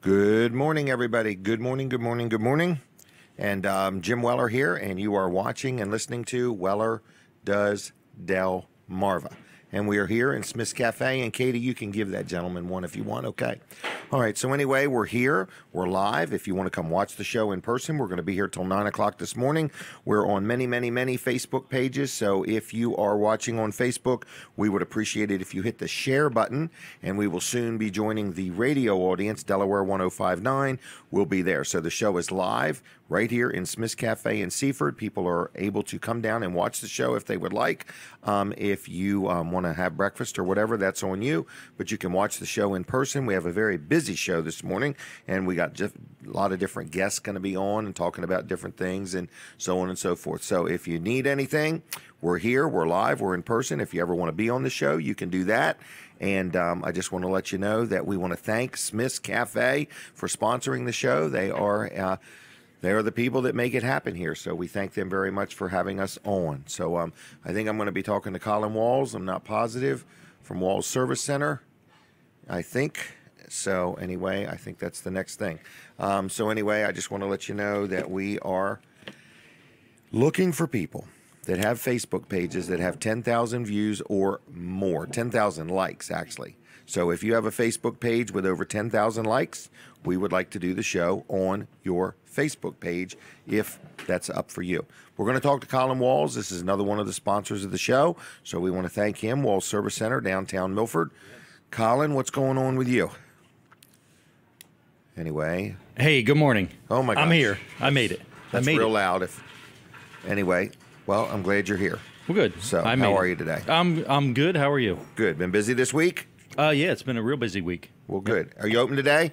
Good morning, everybody. Good morning, good morning, good morning. And Jim Weller here, and you are watching and listening to Weller Does Delmarva. And we are here in Smith's Cafe, and Katie, you can give that gentleman one if you want, okay? All right, so anyway, we're here. We're live. If you want to come watch the show in person, we're going to be here till 9 o'clock this morning. We're on many, many, many Facebook pages, so if you are watching on Facebook, we would appreciate it if you hit the share button, and we will soon be joining the radio audience. Delaware 1059 will be there. So the show is live right here in Smith's Cafe in Seaford. People are able to come down and watch the show if they would like. If you want to have breakfast or whatever, that's on you. But you can watch the show in person. We have a very busy show this morning, and we got a lot of different guests going to be on and talking about different things and so on and so forth. So if you need anything, we're here. We're live. We're in person. If you ever want to be on the show, you can do that. And I just want to let you know that we want to thank Smith's Cafe for sponsoring the show. They are the people that make it happen here, so we thank them very much for having us on. So I think I'm going to be talking to Colin Walls. I'm not positive, from Walls Service Center, I think. So anyway, I think that's the next thing. So anyway, I just want to let you know that we are looking for people that have Facebook pages that have 10,000 views or more, 10,000 likes actually. So if you have a Facebook page with over 10,000 likes, we would like to do the show on your Facebook page if that's up for you. We're going to talk to Colin Walls. This is another one of the sponsors of the show, so we want to thank him, Walls Service Center, downtown Milford. Colin, what's going on with you? Anyway. Hey, good morning. Oh, my gosh. I'm here. I made it. That's I made real it. loud. Anyway, well, I'm glad you're here. Well, good. So how are you today? I'm good. How are you? Good. Been busy this week? Yeah, it's been a real busy week. Well, good. Are you open today?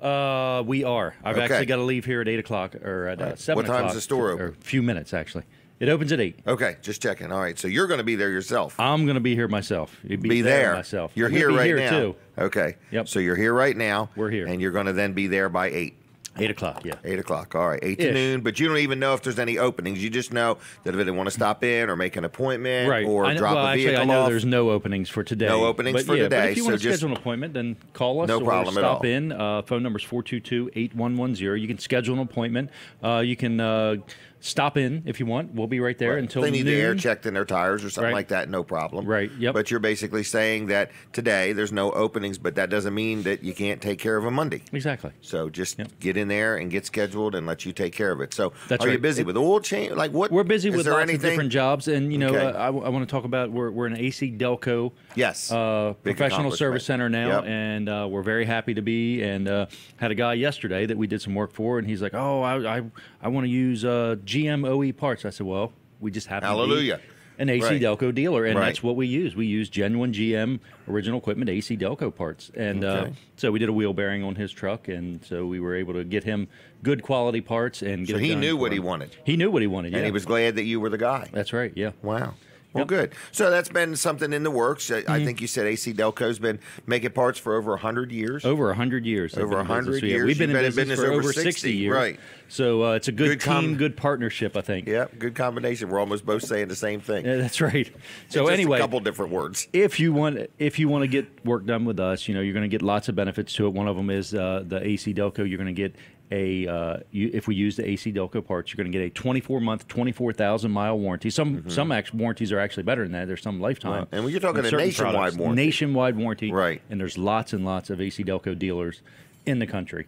We are. I've actually got to leave here at 8 o'clock or at 7 What o'clock. time's the store open? Or a few minutes, actually. It opens at 8. Okay, just checking. All right, so you're going to be there yourself. I'm going to be here myself. Be there myself. You're I'm here be right here now. Too. Okay. Yep. So you're here right now. We're here. And you're going to then be there by 8. 8 o'clock, yeah. 8 o'clock. All right, 8 to Ish. noon. But you don't even know if there's any openings. You just know that if they want to stop in or make an appointment Right. or drop a vehicle actually, I know off. the's no openings for today. No openings for But today, if you so want to just- schedule an appointment, then call us No or problem at stop all. in. Phone number is 422-8110. You can schedule an appointment. You can stop in if you want. We'll be right there until they need noon. the air checked in their tires or something Right. like that, no problem. Right, yep. But you're basically saying that today there's no openings, but that doesn't mean that you can't take care of them Monday. Exactly. So just get in there and get scheduled and let you take care of it. So That's are you right. busy with oil change? Like what? We're busy is with there lots anything? of different jobs, and you know, Okay. I want to talk about we're an AC Delco Yes. Big professional service accomplishment. center now, Yep. and we're very happy to be. And had a guy yesterday that we did some work for, and he's like, "Oh, I want to use GM OE parts." I said, "Well, we just happen Hallelujah. to be an AC Right. Delco dealer, and Right. that's what we use. We use genuine GM original equipment AC Delco parts, and Okay. so we did a wheel bearing on his truck, and so we were able to get him good quality parts and get. So it he done knew for what he him. wanted. He knew what he wanted, And yeah. he was glad that you were the guy. That's right, yeah. Wow. Well, Yep. good. So that's been something in the works. I think you said AC Delco's been making parts for over 100 years. Over 100 years. they've Over been in 100 business. Yeah, years. we've been You've in business for over 60 years. Right. So it's a good Good team, good partnership, I think. Yep, good combination. We're almost both saying the same thing. Yeah, that's right. So Just anyway, a couple different words. if you want to get work done with us, you know, you're going to get lots of benefits to it. One of them is the AC Delco. You're going to get if we use the AC Delco parts, you're going to get a 24-month, 24,000-mile warranty. Some warranties are actually better than that. There's some lifetime. And when you're talking on a certain nationwide products. warranty. Nationwide warranty. Right. And there's lots and lots of AC Delco dealers in the country.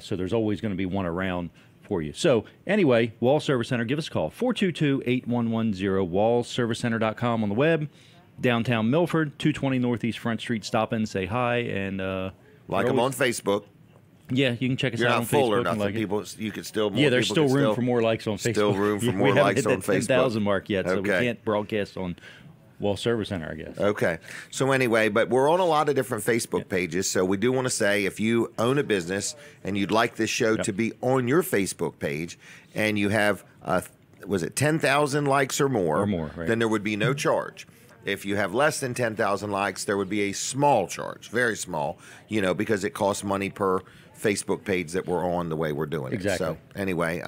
So there's always going to be one around for you. So anyway, Wall Service Center, give us a call, 422-8110, wallservicecenter.com on the web, downtown Milford, 220 Northeast Front Street. Stop in, say hi, and Like them on Facebook. Yeah, you can check us You're out not on full Facebook. or and nothing. like it. People, you could still. More Yeah, there's people still could room for more likes on Facebook. Still room for We more haven't likes hit on that Facebook. 10,000 mark yet, so we Okay. can't broadcast on Wall Service Center, I guess. Okay. So anyway, but we're on a lot of different Facebook pages. So we do want to say if you own a business and you'd like this show to be on your Facebook page and you have, was it 10,000 likes or more? Or more, right. Then there would be no charge. If you have less than 10,000 likes, there would be a small charge, very small, you know, because it costs money per Facebook page that we're on the way we're doing Exactly. it. So anyway,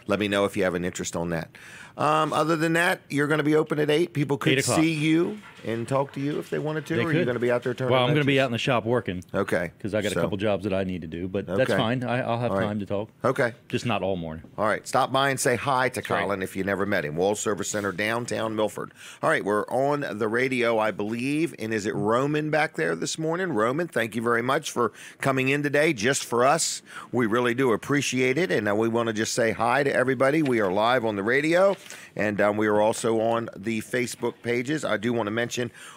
let me know if you have an interest on that. Other than that, you're going to be open at 8. People could 8 o'clock. see you and talk to you if they wanted to, They or are could. you going to be out there turning Well, I'm going to be wrenches? out in the shop working. Okay. Because I got a couple jobs that I need to do, but that's Okay. fine. I'll have All right. time to talk. Okay. Just not all morning. All right. Stop by and say hi to right. Colin if you never met him. Wall Service Center, downtown Milford. All right. We're on the radio, I believe. And is it Roman back there this morning? Roman, thank you very much for coming in today just for us. We really do appreciate it. And we want to just say hi to everybody. We are live on the radio, and we are also on the Facebook pages. I do want to mention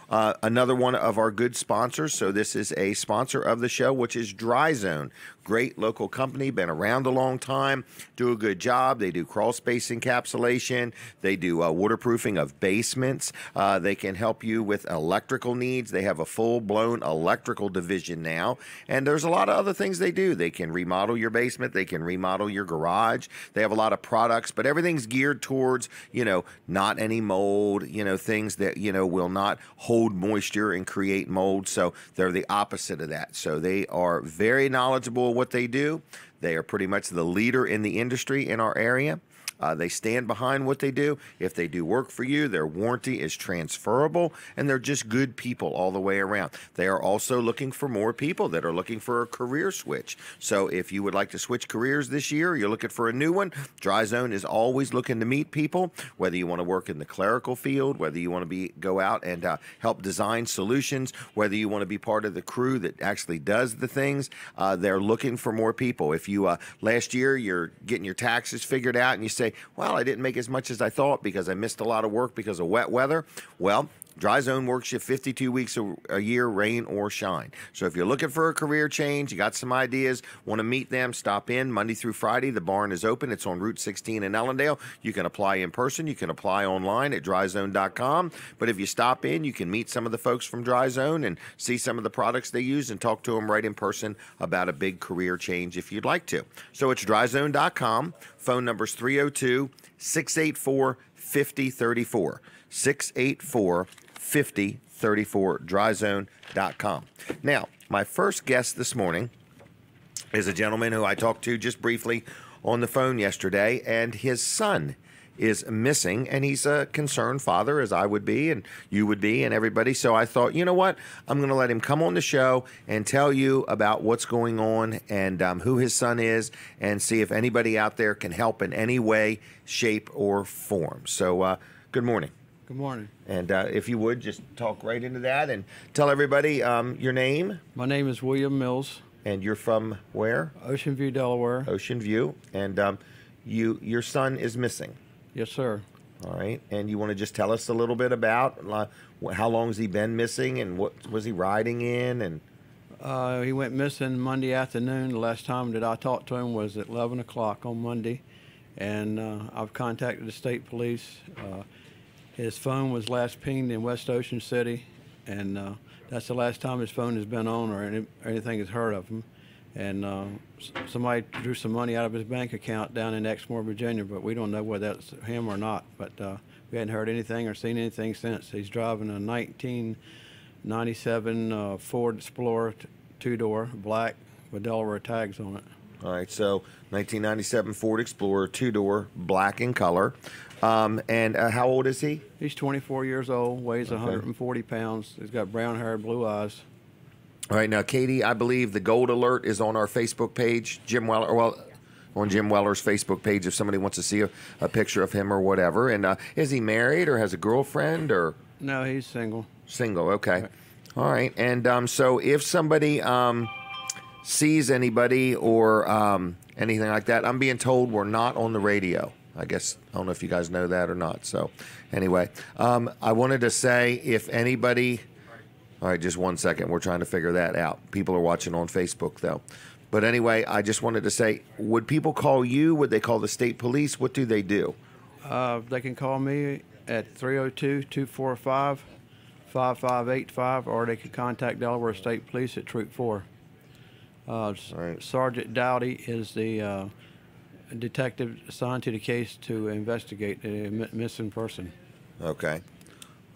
another one of our good sponsors. So this is a sponsor of the show, which is Dry Zone. Great local company, been around a long time, do a good job. They do crawl space encapsulation. They do waterproofing of basements. They can help you with electrical needs. They have a full-blown electrical division now. And there's a lot of other things they do. They can remodel your basement. They can remodel your garage. They have a lot of products, but everything's geared towards, not any mold, things that, will not hold moisture and create mold. So they're the opposite of that. So they are very knowledgeable what they do. They are pretty much the leader in the industry in our area. They stand behind what they do. If they do work for you, their warranty is transferable, and they're just good people all the way around. They are also looking for more people that are looking for a career switch. So if you would like to switch careers this year, you're looking for a new one, Dry Zone is always looking to meet people, whether you want to work in the clerical field, whether you want to go out and help design solutions, whether you want to be part of the crew that actually does the things. They're looking for more people. If you last year you're getting your taxes figured out and you say, well, I didn't make as much as I thought because I missed a lot of work because of wet weather. Well, Dry Zone works you 52 weeks a year, rain or shine. So if you're looking for a career change, you got some ideas, want to meet them, stop in Monday through Friday. The barn is open. It's on Route 16 in Ellendale. You can apply in person. You can apply online at dryzone.com. But if you stop in, you can meet some of the folks from Dry Zone and see some of the products they use and talk to them right in person about a big career change if you'd like to. So it's dryzone.com. Phone number is 302-684-5034. 684-5034, dryzone.com. Now, my first guest this morning is a gentleman who I talked to just briefly on the phone yesterday, and his son is missing, and he's a concerned father, as I would be, and you would be, and everybody. So I thought, you know what? I'm going to let him come on the show and tell you about what's going on and who his son is, and see if anybody out there can help in any way, shape, or form. So good morning. Good morning. And if you would, just talk right into that and tell everybody your name. My name is William Mills. And you're from where? Ocean View, Delaware. Ocean View. And your son is missing. Yes, sir. All right. And you want to just tell us a little bit about how long has he been missing and what was he riding in? And He went missing Monday afternoon. The last time that I talked to him was at 11 o'clock on Monday. And I've contacted the state police. His phone was last pinged in West Ocean City, and that's the last time his phone has been on or anything has heard of him. And somebody drew some money out of his bank account down in Exmoor, Virginia, but we don't know whether that's him or not. But we hadn't heard anything or seen anything since. He's driving a 1997 Ford Explorer two-door, black, with Delaware tags on it. all right. So 1997 Ford Explorer, two-door, black in color. And how old is he? He's 24 years old, weighs 140 pounds. He's got brown hair, blue eyes. All right. Now, Katie, I believe the gold alert is on our Facebook page, Jim Weller. Well, on Jim Weller's Facebook page if somebody wants to see a picture of him or whatever. And is he married or has a girlfriend or? No, he's single. Single, okay. All right. And so if somebody sees anybody or anything like that, I'm being told we're not on the radio. I guess, I don't know if you guys know that or not. So anyway, I wanted to say if anybody, all right, just 1 second. We're trying to figure that out. People are watching on Facebook, though. But anyway, I just wanted to say, would people call you? Would they call the state police? What do they do? They can call me at 302-245-5585, or they can contact Delaware State Police at Troop 4. Right. Sergeant Dowdy is the detective assigned to the case to investigate the missing person. Okay.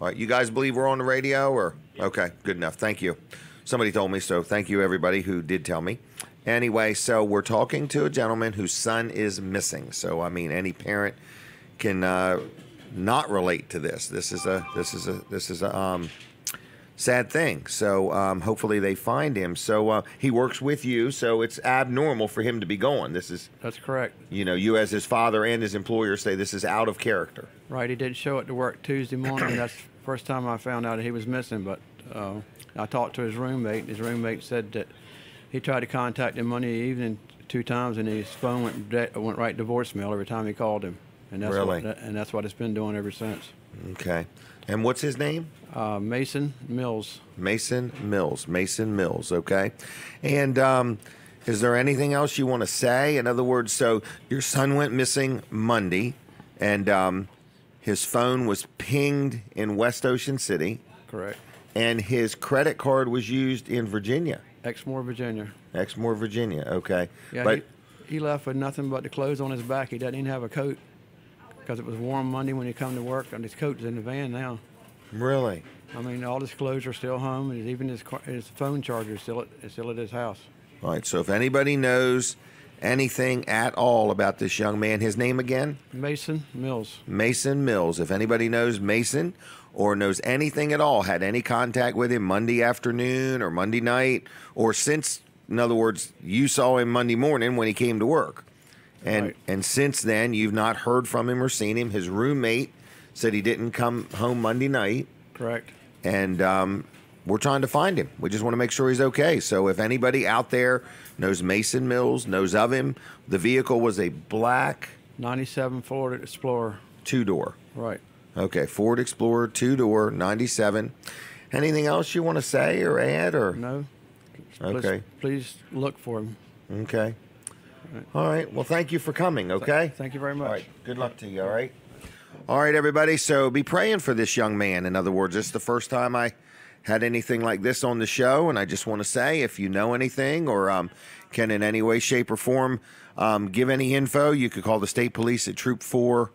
All right. You guys believe we're on the radio or? Okay. Good enough. Thank you. Somebody told me, so thank you everybody who did tell me. Anyway, so we're talking to a gentleman whose son is missing. So I mean, any parent can not relate to this. This is a sad thing. So hopefully they find him. So he works with you. So it's abnormal for him to be gone. That's correct. You know, you as his father and his employer say this is out of character. Right. He did show up to work Tuesday morning. That's the first time I found out he was missing. But I talked to his roommate. His roommate said that he tried to contact him Monday evening 2 times, and his phone went right to voicemail every time he called him. And that's Really? that's what it's been doing ever since. Okay. And what's his name? Mason Mills. Mason Mills. Mason Mills. Okay. And is there anything else you want to say? In other words, so your son went missing Monday, and his phone was pinged in West Ocean City, Correct. and his credit card was used in Virginia. Exmoor, Virginia. Exmoor, Virginia. Okay. Yeah, But he left with nothing but the clothes on his back. He doesn't even have a coat because it was warm Monday when he come to work, and his coat's in the van now. really? I mean, all his clothes are still home, and even his phone charger is still at his house. All right. So if anybody knows anything at all about this young man, his name again? Mason Mills. Mason Mills. If anybody knows Mason or knows anything at all, had any contact with him Monday afternoon or Monday night, or since, in other words, you saw him Monday morning when he came to work, and Right. and since then you've not heard from him or seen him. His roommate said he didn't come home Monday night, Correct. and we're trying to find him. We just want to make sure he's okay. So if anybody out there knows Mason Mills, knows of him, the vehicle was a black 97 Florida Explorer. 2-door. Right. Okay, Ford Explorer 2-door, 97. Anything else you want to say or add, or? No. Okay. Please look for him. Okay. All right. Well, thank you for coming, okay? Thank you very much. All right. Good luck to you, all right? All right, everybody. So be praying for this young man. In other words, this is the first time I had anything like this on the show, and I just want to say, if you know anything or can in any way, shape, or form give any info, you could call the state police at Troop 4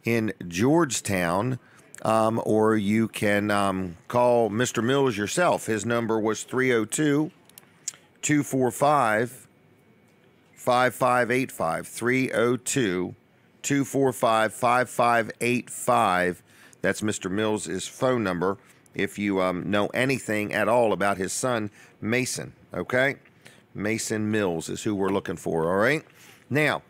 in Georgetown, or you can call Mr. Mills yourself. His number was 302-245-5585, 302-245-5585. That's Mr. Mills' phone number if you know anything at all about his son, Mason, okay? Mason Mills is who we're looking for, all right? Now,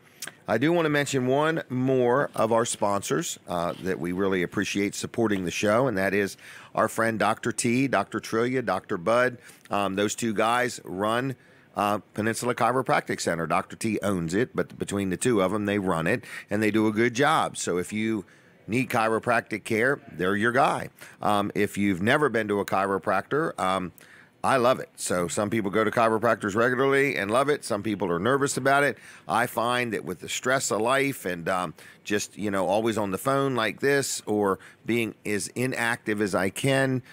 I do want to mention one more of our sponsors that we really appreciate supporting the show, and that is our friend Dr. T, Dr. Trillia, Dr. Bud. Those two guys run Peninsula Chiropractic Center. Dr. T owns it, but between the two of them, they run it, and they do a good job. So if you need chiropractic care, they're your guy. If you've never been to a chiropractor, I love it. So some people go to chiropractors regularly and love it. Some people are nervous about it. I find that with the stress of life and just, always on the phone like this, or being as inactive as I can,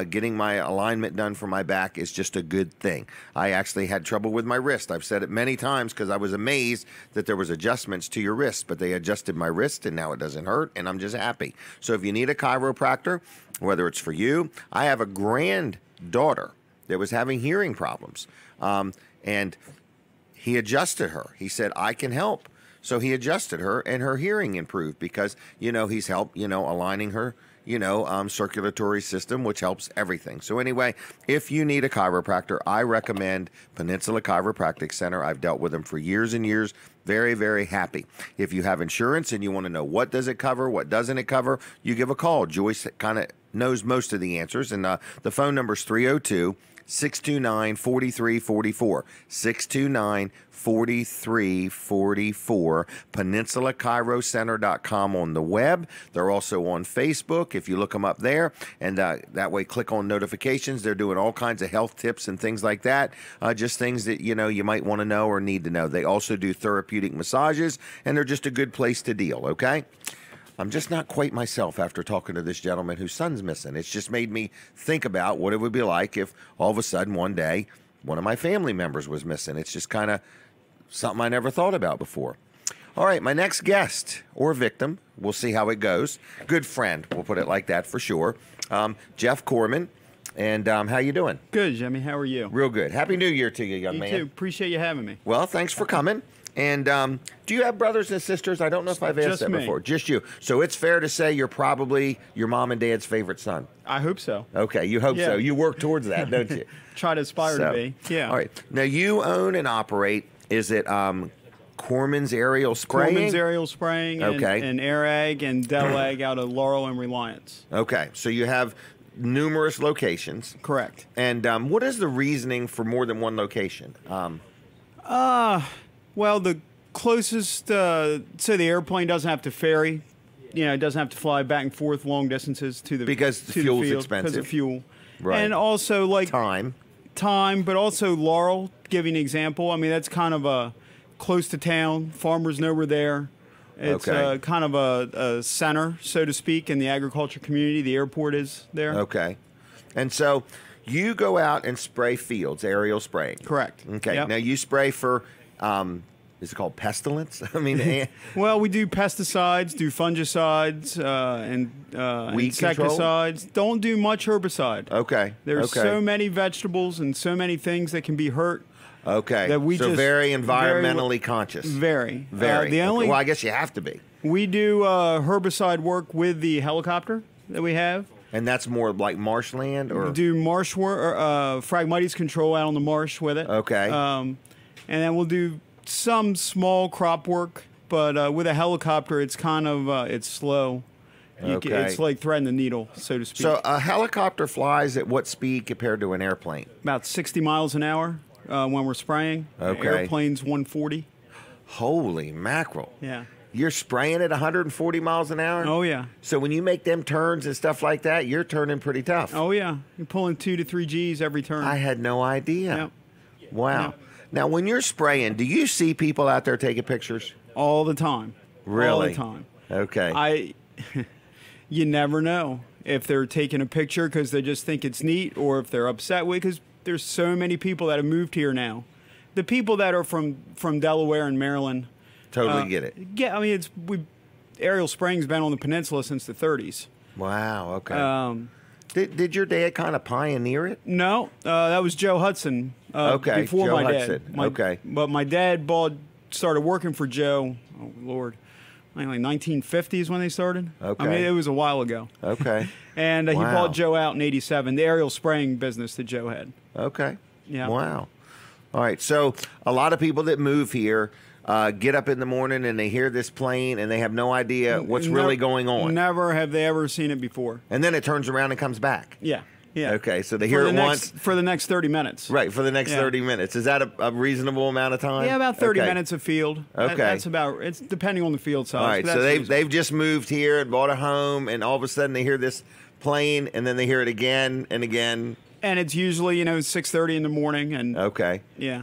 getting my alignment done for my back is just a good thing. I actually had trouble with my wrist. I've said it many times because I was amazed that there was adjustments to your wrist, but they adjusted my wrist and now it doesn't hurt, and I'm just happy. So if you need a chiropractor, whether it's for you, I have a granddaughter that was having hearing problems. And he adjusted her. He said, I can help. So he adjusted her, and her hearing improved because, he's helped, aligning her, circulatory system, which helps everything. So anyway, if you need a chiropractor, I recommend Peninsula Chiropractic Center. I've dealt with them for years and years. Very, very happy. If you have insurance and you want to know what does it cover, what doesn't it cover, you give a call. Joyce kind of knows most of the answers, and the phone number is 302-629-4344. 629-4344. PeninsulaChiroCenter.com on the web. They're also on Facebook if you look them up there. And that way, click on notifications. They're doing all kinds of health tips and things like that. Just things that, you might want to know or need to know. They also do therapeutic massages, and they're just a good place to deal, okay? I'm just not quite myself after talking to this gentleman whose son's missing. It's just made me think about what it would be like if all of a sudden one day one of my family members was missing. It's just kind of something I never thought about before. All right, my next guest or victim, we'll see how it goes. Good friend, we'll put it like that for sure. Jeff Corman, And how you doing? Good, Jimmy. How are you? Real good. Happy New Year to you, young You man. too. Appreciate you having me. Well, thanks for coming. And do you have brothers and sisters? I don't know if I've asked Just that me. before. Just you. So it's fair to say you're probably your mom and dad's favorite son. I hope so. Okay, you hope Yeah. so. You work towards that, don't you? Try to aspire So, to be. Yeah. All right. Now you own and operate. Is it Corman's Aerial Spraying? Corman's Aerial Spraying and, Okay. and Air Ag and Del Ag out of Laurel and Reliance. Okay, so you have numerous locations. Correct. And what is the reasoning for more than one location? Well, the closest, so the airplane doesn't have to ferry. You know, it doesn't have to fly back and forth long distances to the Because the to fuel's field expensive. because of fuel. Right. And also like Time. but also Laurel, giving an example. I mean, that's kind of a close to town. Farmers know we're there. It's Okay. kind of a center, so to speak, in the agriculture community. The airport is there. Okay. And so you go out and spray fields, aerial spraying. Correct. Okay. Yep. Now you spray for, is it called pestilence? I mean, Well, we do pesticides, do fungicides, and Weed insecticides. Don't do much herbicide. okay. There's okay. so many vegetables and so many things that can be hurt. Okay. that we so just very very environmentally conscious. Very. Very. The Okay. only Well, I guess you have to be. we do herbicide work with the helicopter that we have. And that's more like marshland or? We do marsh work, Phragmites control out on the marsh with it. Okay. And then we'll do some small crop work, but with a helicopter, it's kind of it's slow. Okay. It's like threading the needle, so to speak. So a helicopter flies at what speed compared to an airplane? About 60 miles an hour when we're spraying. Okay. Airplane's 140. Holy mackerel. Yeah. You're spraying at 140 miles an hour? Oh yeah. So when you make them turns and stuff like that, you're turning pretty tough. Oh yeah. You're pulling 2 to 3 Gs every turn. I had no idea. Yep. Wow. Yep. Now, when you're spraying, do you see people out there taking pictures? All the time. All Really? the time. Okay. You never know if they're taking a picture because they just think it's neat, or if they're upset with, because there's so many people that have moved here now. The people that are from Delaware and Maryland. Totally get it. Yeah, I mean, aerial spraying's been on the peninsula since the 30s. Wow. Okay. Did your dad kind of pioneer it? No, that was Joe Hudson. Okay, before Joe my Hudson. dad. Okay. But my dad started working for Joe. Oh Lord, I think like 1950s when they started. Okay. I mean, it was a while ago. Okay. And he Wow. bought Joe out in '87. The aerial spraying business that Joe had. Okay. Yeah. Wow. All right. So a lot of people that move here get up in the morning and they hear this plane and they have no idea what's really going on. Never have they ever seen it before. And then it turns around and comes back. Yeah. Yeah. Okay. So they For hear the it next- once. for the next 30 minutes. Right. For the next Yeah. 30 minutes. Is that a reasonable amount of time? Yeah, about 30 Okay. minutes a field. Okay. That's about. It's depending on the field size. All right. but So that's they've reasonable. just moved here and bought a home, and all of a sudden they hear this plane, and then they hear it again and again. And it's usually 6:30 in the morning, and Okay. yeah.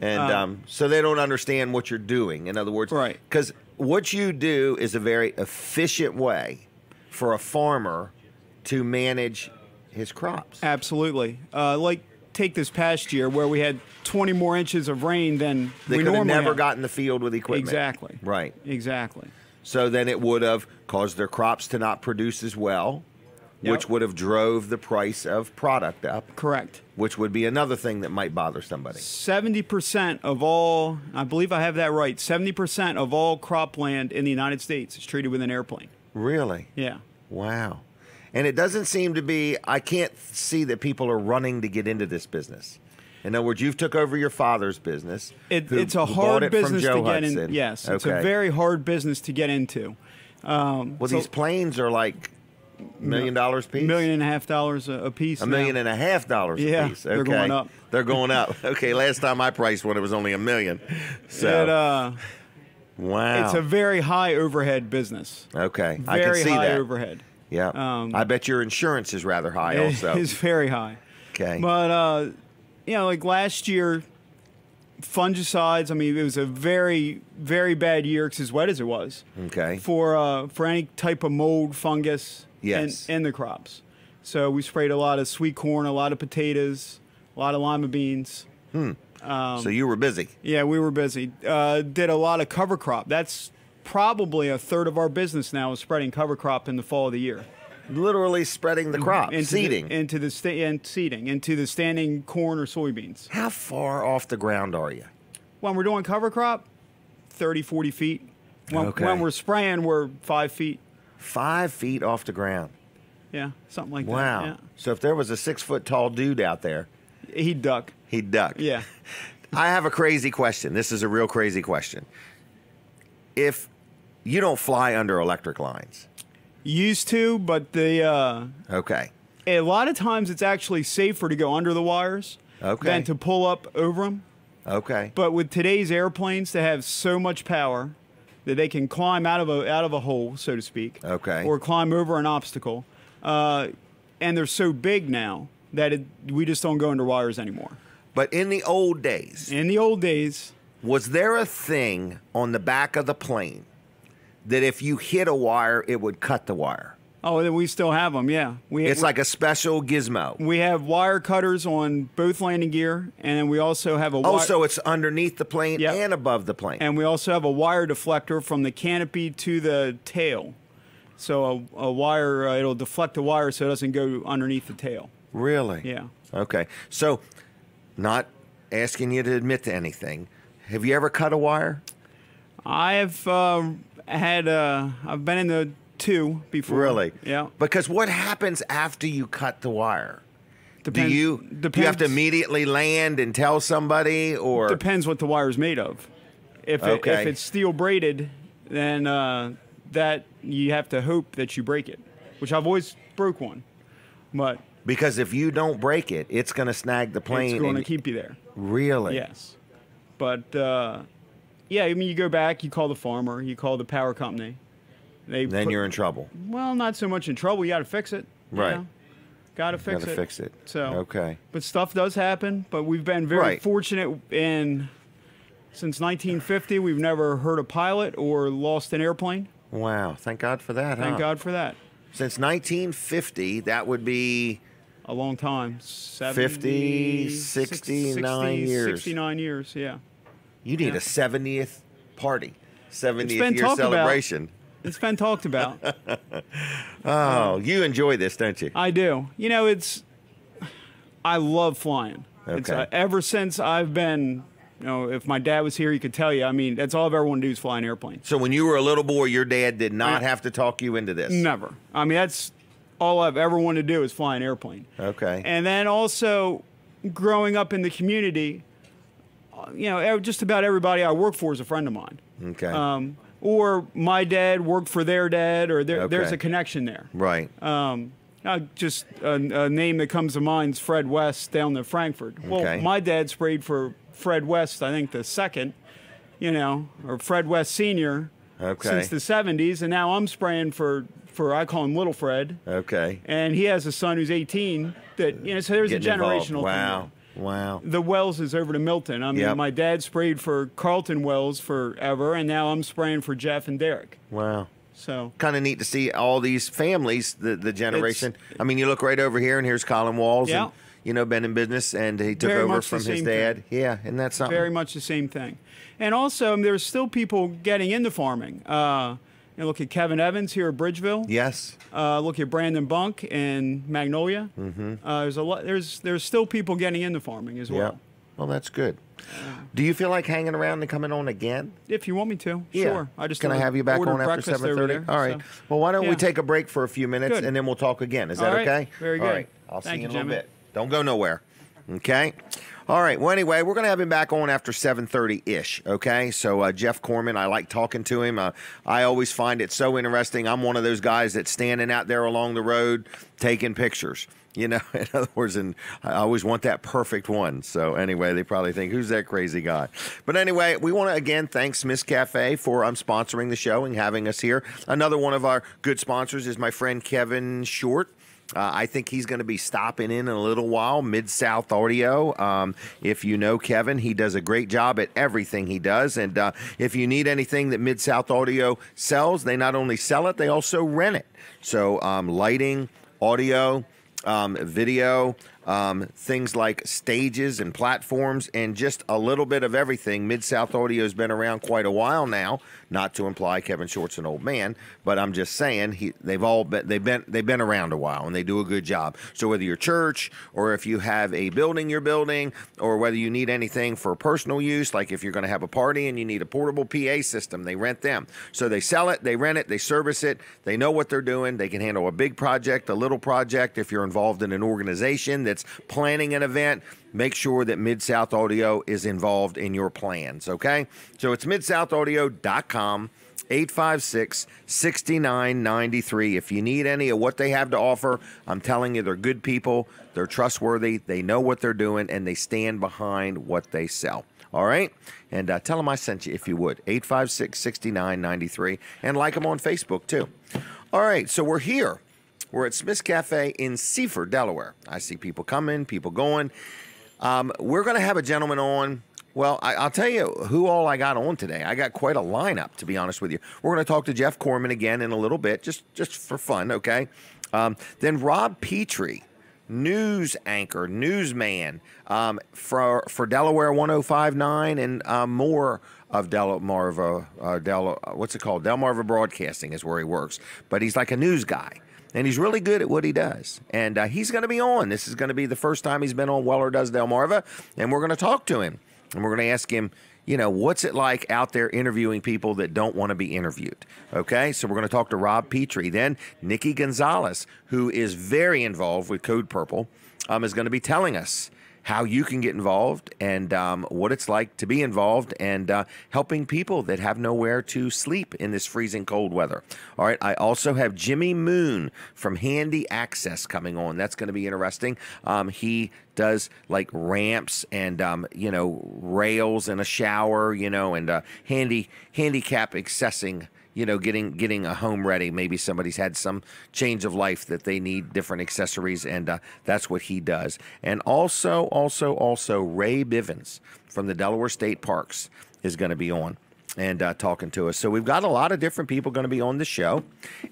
And so they don't understand what you're doing. In other words, Right. Because what you do is a very efficient way for a farmer to manage his crops. Absolutely. Like take this past year where we had 20 more inches of rain than They we could have normally never have. gotten in the field with equipment. Exactly. Right. Exactly. So then it would have caused their crops to not produce as well, which Yep. would have drove the price of product up, Correct. which would be another thing that might bother somebody. 70% of all, I believe I have that right, 70% of all cropland in the United States is treated with an airplane. Really? Yeah. Wow. And it doesn't seem to be, I can't see that people are running to get into this business. In other words, you've took over your father's business. It's a who bought hard it from business Joe to get in. Hudson. Yes, it's a Okay. very hard business to get into. Well, these planes are like $1 million piece? $1.5 million a piece. $1.5 million a Yeah, piece. they're Okay. going up. They're going up. Okay, last time I priced one, it was only $1 million. So, wow. It's a very high overhead business. Okay, I can Very see high that. overhead. Yeah. I bet your insurance is rather high also. It's very high. Okay. But like last year, fungicides. I mean, it was a very, very bad year because as wet as it was. Okay. For any type of mold, fungus, Yes. in the crops. So we sprayed a lot of sweet corn, a lot of potatoes, a lot of lima beans. So you were busy. Yeah, we were busy. Did a lot of cover crop. That's probably a third of our business now is spreading cover crop in the fall of the year. Literally spreading the crop, into seeding. seeding into the standing corn or soybeans. How far off the ground are you? When we're doing cover crop, 30, 40 feet. Okay. When we're spraying, we're 5 feet. 5 feet off the ground. Yeah, something like that. Wow. Yeah. So if there was a 6-foot tall dude out there, He'd duck. he'd duck. Yeah. I have a crazy question. This is a real crazy question. If you don't fly under electric lines, Used to, but okay, a lot of times it's actually safer to go under the wires Okay. than to pull up over them. okay, But with today's airplanes, they have so much power that they can climb out of a hole, so to speak, Okay. or climb over an obstacle. And they're so big now that we just don't go under wires anymore. but in the old days, In the old days, was there a thing on the back of the plane that if you hit a wire, it would cut the wire? then we still have them. Yeah, It's like a special gizmo. we have wire cutters on both landing gear, and then we also have a Oh, wire, so it's underneath the plane Yep. and above the plane. and we also have a wire deflector from the canopy to the tail. So a wire, it'll deflect the wire so it doesn't go underneath the tail. Really? Yeah. Okay. So, not asking you to admit to anything. Have you ever cut a wire? I have I've been in the 2 before. Really? Yeah. Because what happens after you cut the wire? Depends, do you have to immediately land and tell somebody, or Depends what the wire's made of. If Okay. it's steel braided, then that you have to hope that you break it, which I've always broke one, but because if you don't break it, it's going to snag the plane. it's going to and- keep you there. Really? Yes, but yeah, I mean, you go back, you call the farmer, you call the power company. Then you're in trouble. Well, not so much in trouble. You got to fix it. Right. Got to fix Got to it. fix it. So Okay. But stuff does happen. But we've been very Right. fortunate since 1950. We've never hurt a pilot or lost an airplane. Wow. Thank God for that. Thank huh? God for that. Since 1950, that would be A long time. 50, 69 years. 69 years, yeah. You need Yeah. a 70th party, 70th been year talked about. celebration. It's been talked about. Oh, you enjoy this, don't you? I do. You know, I love flying. It's, Okay. ever since I've been, if my dad was here, he could tell you. I mean, that's all I've ever wanted to do is fly an airplane. So when you were a little boy, your dad did not have to talk you into this. Never. I mean, that's all I've ever wanted to do is fly an airplane. Okay. And then also, growing up in the community, just about everybody I work for is a friend of mine. Okay. Or my dad worked for their dad, or there's Okay. a connection there. Right. Just a name that comes to mind is Fred West down in Frankfurt. Well, Okay. my dad sprayed for Fred West, I think the second, or Fred West Senior Okay. since the 70s, and now I'm spraying for I call him Little Fred, Okay. and he has a son who's 18. That so there's Getting a involved. generational Wow. thing. Wow. The Wells is over to Milton. I mean, Yep. my dad sprayed for Carlton Wells forever, and now I'm spraying for Jeff and Derek. Wow. So Kind of neat to see all these families, the generation. I mean, you look right over here, and here's Colin Walls, Yeah. and been in business, and he took Very over much the from his same dad. Yeah, and that's something. very much the same thing. And also, there's still people getting into farming. Look at Kevin Evans here at Bridgeville. Yes. Look at Brandon Bunk in Magnolia. Mm-hmm. There's a lot. There's still people getting into farming as Yeah. well. Well, that's good. Do you feel like hanging around and coming on again? If you want me to, Yeah. sure. I just Can I have you back ordered on after breakfast over 7:30? there, All right. so- Well, why don't we Yeah. take a break for a few minutes, Good. and then we'll talk again. Is that All right. okay? Very All good. right. I'll see Thank you in a you, little Jimmy. bit. Don't go nowhere. Okay. All right. Well, anyway, we're going to have him back on after 7:30-ish, okay? So Jeff Corman, I like talking to him. I always find it so interesting. I'm one of those guys that's standing out there along the road taking pictures. In other words, and I always want that perfect one. So anyway, they probably think, who's that crazy guy? But anyway, we want to again thank Smith's Cafe for sponsoring the show and having us here. Another one of our good sponsors is my friend Kevin Short. I think he's going to be stopping in a little while, Mid-South Audio. If you know Kevin, he does a great job at everything he does. And if you need anything that Mid-South Audio sells, they not only sell it, they also rent it. So lighting, audio, video, things like stages and platforms and just a little bit of everything. Mid-South Audio has been around quite a while now. Not to imply Kevin Short's an old man, but I'm just saying they've been around a while and they do a good job. So whether you're church or if you have a building you're building, or whether you need anything for personal use, like if you're going to have a party and you need a portable PA system, they rent them. So they sell it, they rent it, they service it. They know what they're doing. They can handle a big project, a little project. If you're involved in an organization that's planning an event, make sure that Mid-South Audio is involved in your plans, okay? So it's midsoutaudio.com, 856-6993. If you need any of what they have to offer, I'm telling you, they're good people, they're trustworthy, they know what they're doing, and they stand behind what they sell. All right? And tell them I sent you if you would, 856-6993, and like them on Facebook too. All right, so we're here. We're at Smith's Cafe in Seaford, Delaware. I see people coming, people going. We're going to have a gentleman on. Well, I'll tell you who all I got on today. I got quite a lineup, to be honest with you. We're going to talk to Jeff Corman again in a little bit, just for fun, okay? Then Rob Petrie, news anchor, newsman for Delaware 105.9 and more of Delmarva. What's it called? Delmarva Broadcasting is where he works. But he's like a news guy. And he's really good at what he does. And he's going to be on. This is going to be the first time he's been on Weller Does Delmarva. And we're going to talk to him. And we're going to ask him, you know, what's it like out there interviewing people that don't want to be interviewed? Okay, so we're going to talk to Rob Petrie. Then Nikki Gonzalez, who is very involved with Code Purple, is going to be telling us how you can get involved and what it's like to be involved and helping people that have nowhere to sleep in this freezing cold weather. All right, I also have Jimmy Moon from Handy Access coming on. That's going to be interesting. He does like ramps and, rails in a shower, and handicap accessing, getting a home ready. Maybe somebody's had some change of life that they need different accessories, and that's what he does. And also, Ray Bivens from the Delaware State Parks is going to be on and talking to us. So we've got a lot of different people going to be on the show.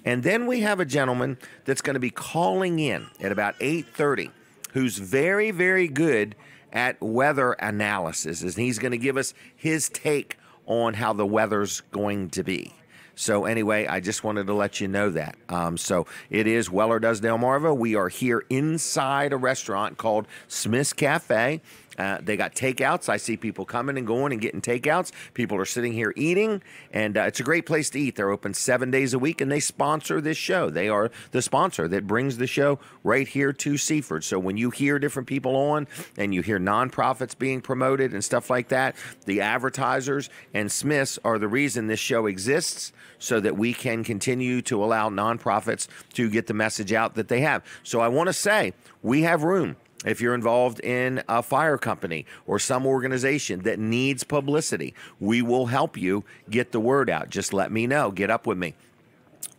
And then we have a gentleman that's going to be calling in at about 8:30 who's very, very good at weather analysis, and he's going to give us his take on how the weather's going to be. So anyway, I just wanted to let you know that. So it is Weller Does Delmarva. We are here inside a restaurant called Smith's Cafe. They got takeouts. I see people coming and going and getting takeouts. People are sitting here eating, and it's a great place to eat. They're open 7 days a week, and they sponsor this show. They are the sponsor that brings the show right here to Seaford. So when you hear different people on and you hear nonprofits being promoted and stuff like that, the advertisers and Smiths are the reason this show exists, so that we can continue to allow nonprofits to get the message out that they have. So I want to say we have room. If you're involved in a fire company or some organization that needs publicity, we will help you get the word out. Just let me know. Get up with me.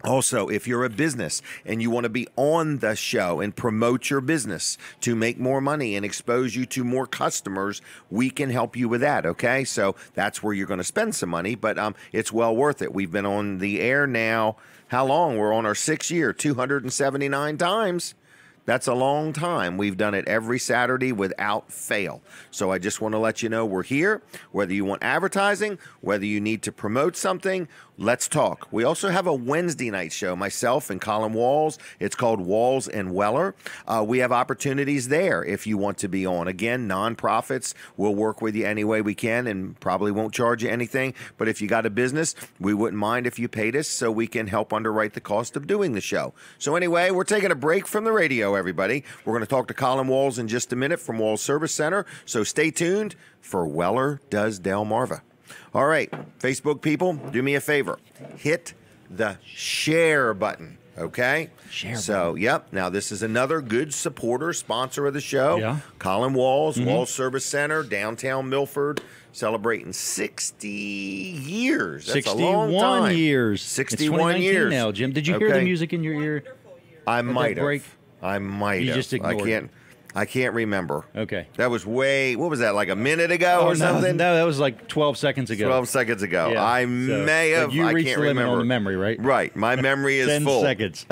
Also, if you're a business and you want to be on the show and promote your business to make more money and expose you to more customers, we can help you with that, okay? So that's where you're going to spend some money, but it's well worth it. We've been on the air now, how long? We're on our 6th year, 279 times. That's a long time. We've done it every Saturday without fail. So I just want to let you know we're here. Whether you want advertising, whether you need to promote something, let's talk. We also have a Wednesday night show, myself and Colin Walls. It's called Walls and Weller. We have opportunities there if you want to be on. Again, nonprofits, we'll work with you any way we can and probably won't charge you anything. But if you got a business, we wouldn't mind if you paid us so we can help underwrite the cost of doing the show. So anyway, we're taking a break from the radio, everybody. We're going to talk to Colin Walls in just a minute from Walls Service Center. So stay tuned for Weller Does Delmarva. All right, Facebook people, do me a favor. Hit the share button, okay? Share So, yep. Now, this is another good supporter, sponsor of the show. Yeah. Colin Walls, Walls Service Center, downtown Milford, celebrating 60 years. That's a long 61 time. years. 61 it's years. now, Jim. Did you hear the music in your ear? I might break? have. I might You have. just ignored I can't remember. Okay. That was what was that, like a minute ago or something? No, that was like 12 seconds ago. 12 seconds ago. Yeah, I so, may have. But you I reached can't the limit remember. on the memory, right? Right. My memory is 10 full. seconds.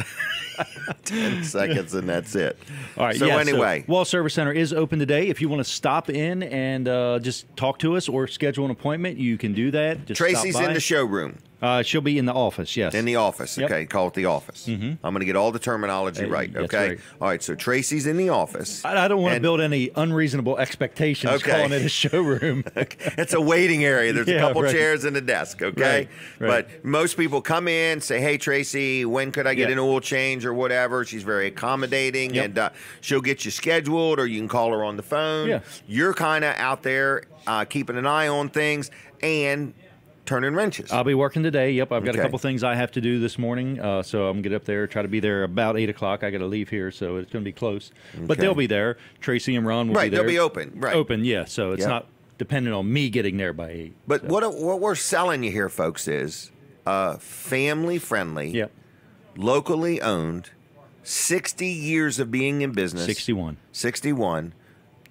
10 seconds and that's it. All right. So anyway. Wall Service Center is open today. If you want to stop in and just talk to us or schedule an appointment, you can do that. Just Tracy's stop by. in the showroom. She'll be in the office, yes. In the office, Yep. okay. Call it the office. I'm going to get all the terminology right, that's okay? right. All right, so Tracy's in the office. I don't want to And- build any unreasonable expectations Okay. calling it a showroom. It's a waiting area. There's a Yeah, couple right. chairs and a desk, okay? Right. But most people come in, say, hey, Tracy, when could I get Yeah. an oil change or whatever? She's very accommodating, Yep. and she'll get you scheduled, or you can call her on the phone. Yeah. You're kind of out there keeping an eye on things and turning wrenches. I'll be working today. Yep, I've got Okay. a couple things I have to do this morning, so I'm going to get up there, try to be there about 8 o'clock. I got to leave here, so it's going to be close. But Okay. they'll be there. Tracy and Ron will Right, be there. they'll be open, right. Open, yeah, so it's Yep. not dependent on me getting there by 8. But so. what we're selling you here, folks, is family-friendly, Yep, locally owned, 60 years of being in business. 61.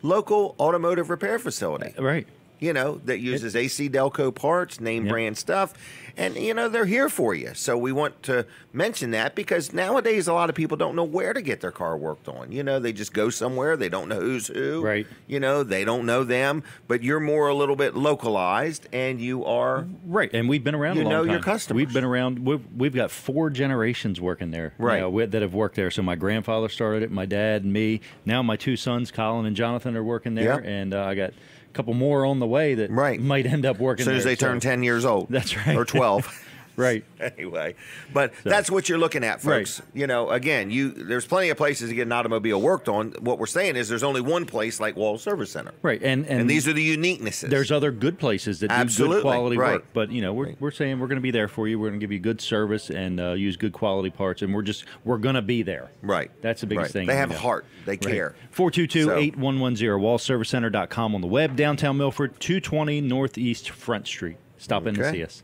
Local automotive repair facility. Right. You know, that uses AC Delco parts, name Yep. brand stuff. And, you know, they're here for you. So we want to mention that because nowadays a lot of people don't know where to get their car worked on. You know, they just go somewhere. They don't know who's who. Right. You know, they don't know them. But you're more a little bit localized and you are. Right, and we've been around You a long know time. your customers. We've been around. We've got 4 generations working there. Right. That have worked there. So my grandfather started it, my dad and me. Now my 2 sons, Colin and Jonathan, are working there, Yep. and I got a couple more on the way that Right. might end up working As soon as there, they turn 10 years old. That's right. Or 12. Right. Anyway, but that's what you're looking at, folks. Right. You know, again, there's plenty of places to get an automobile worked on. What we're saying is there's only one place like Wall Service Center. Right, And these are the uniquenesses. there's other good places that do Absolutely, good quality right. work, but you know we're saying we're going to be there for you. We're going to give you good service and use good quality parts, and we're going to be there. Right. That's the biggest Right. thing. They have you a know. heart. They care. 422-8110, wallservicecenter.com on the web, downtown Milford, 220 Northeast Front Street. Stop in to Okay. see us.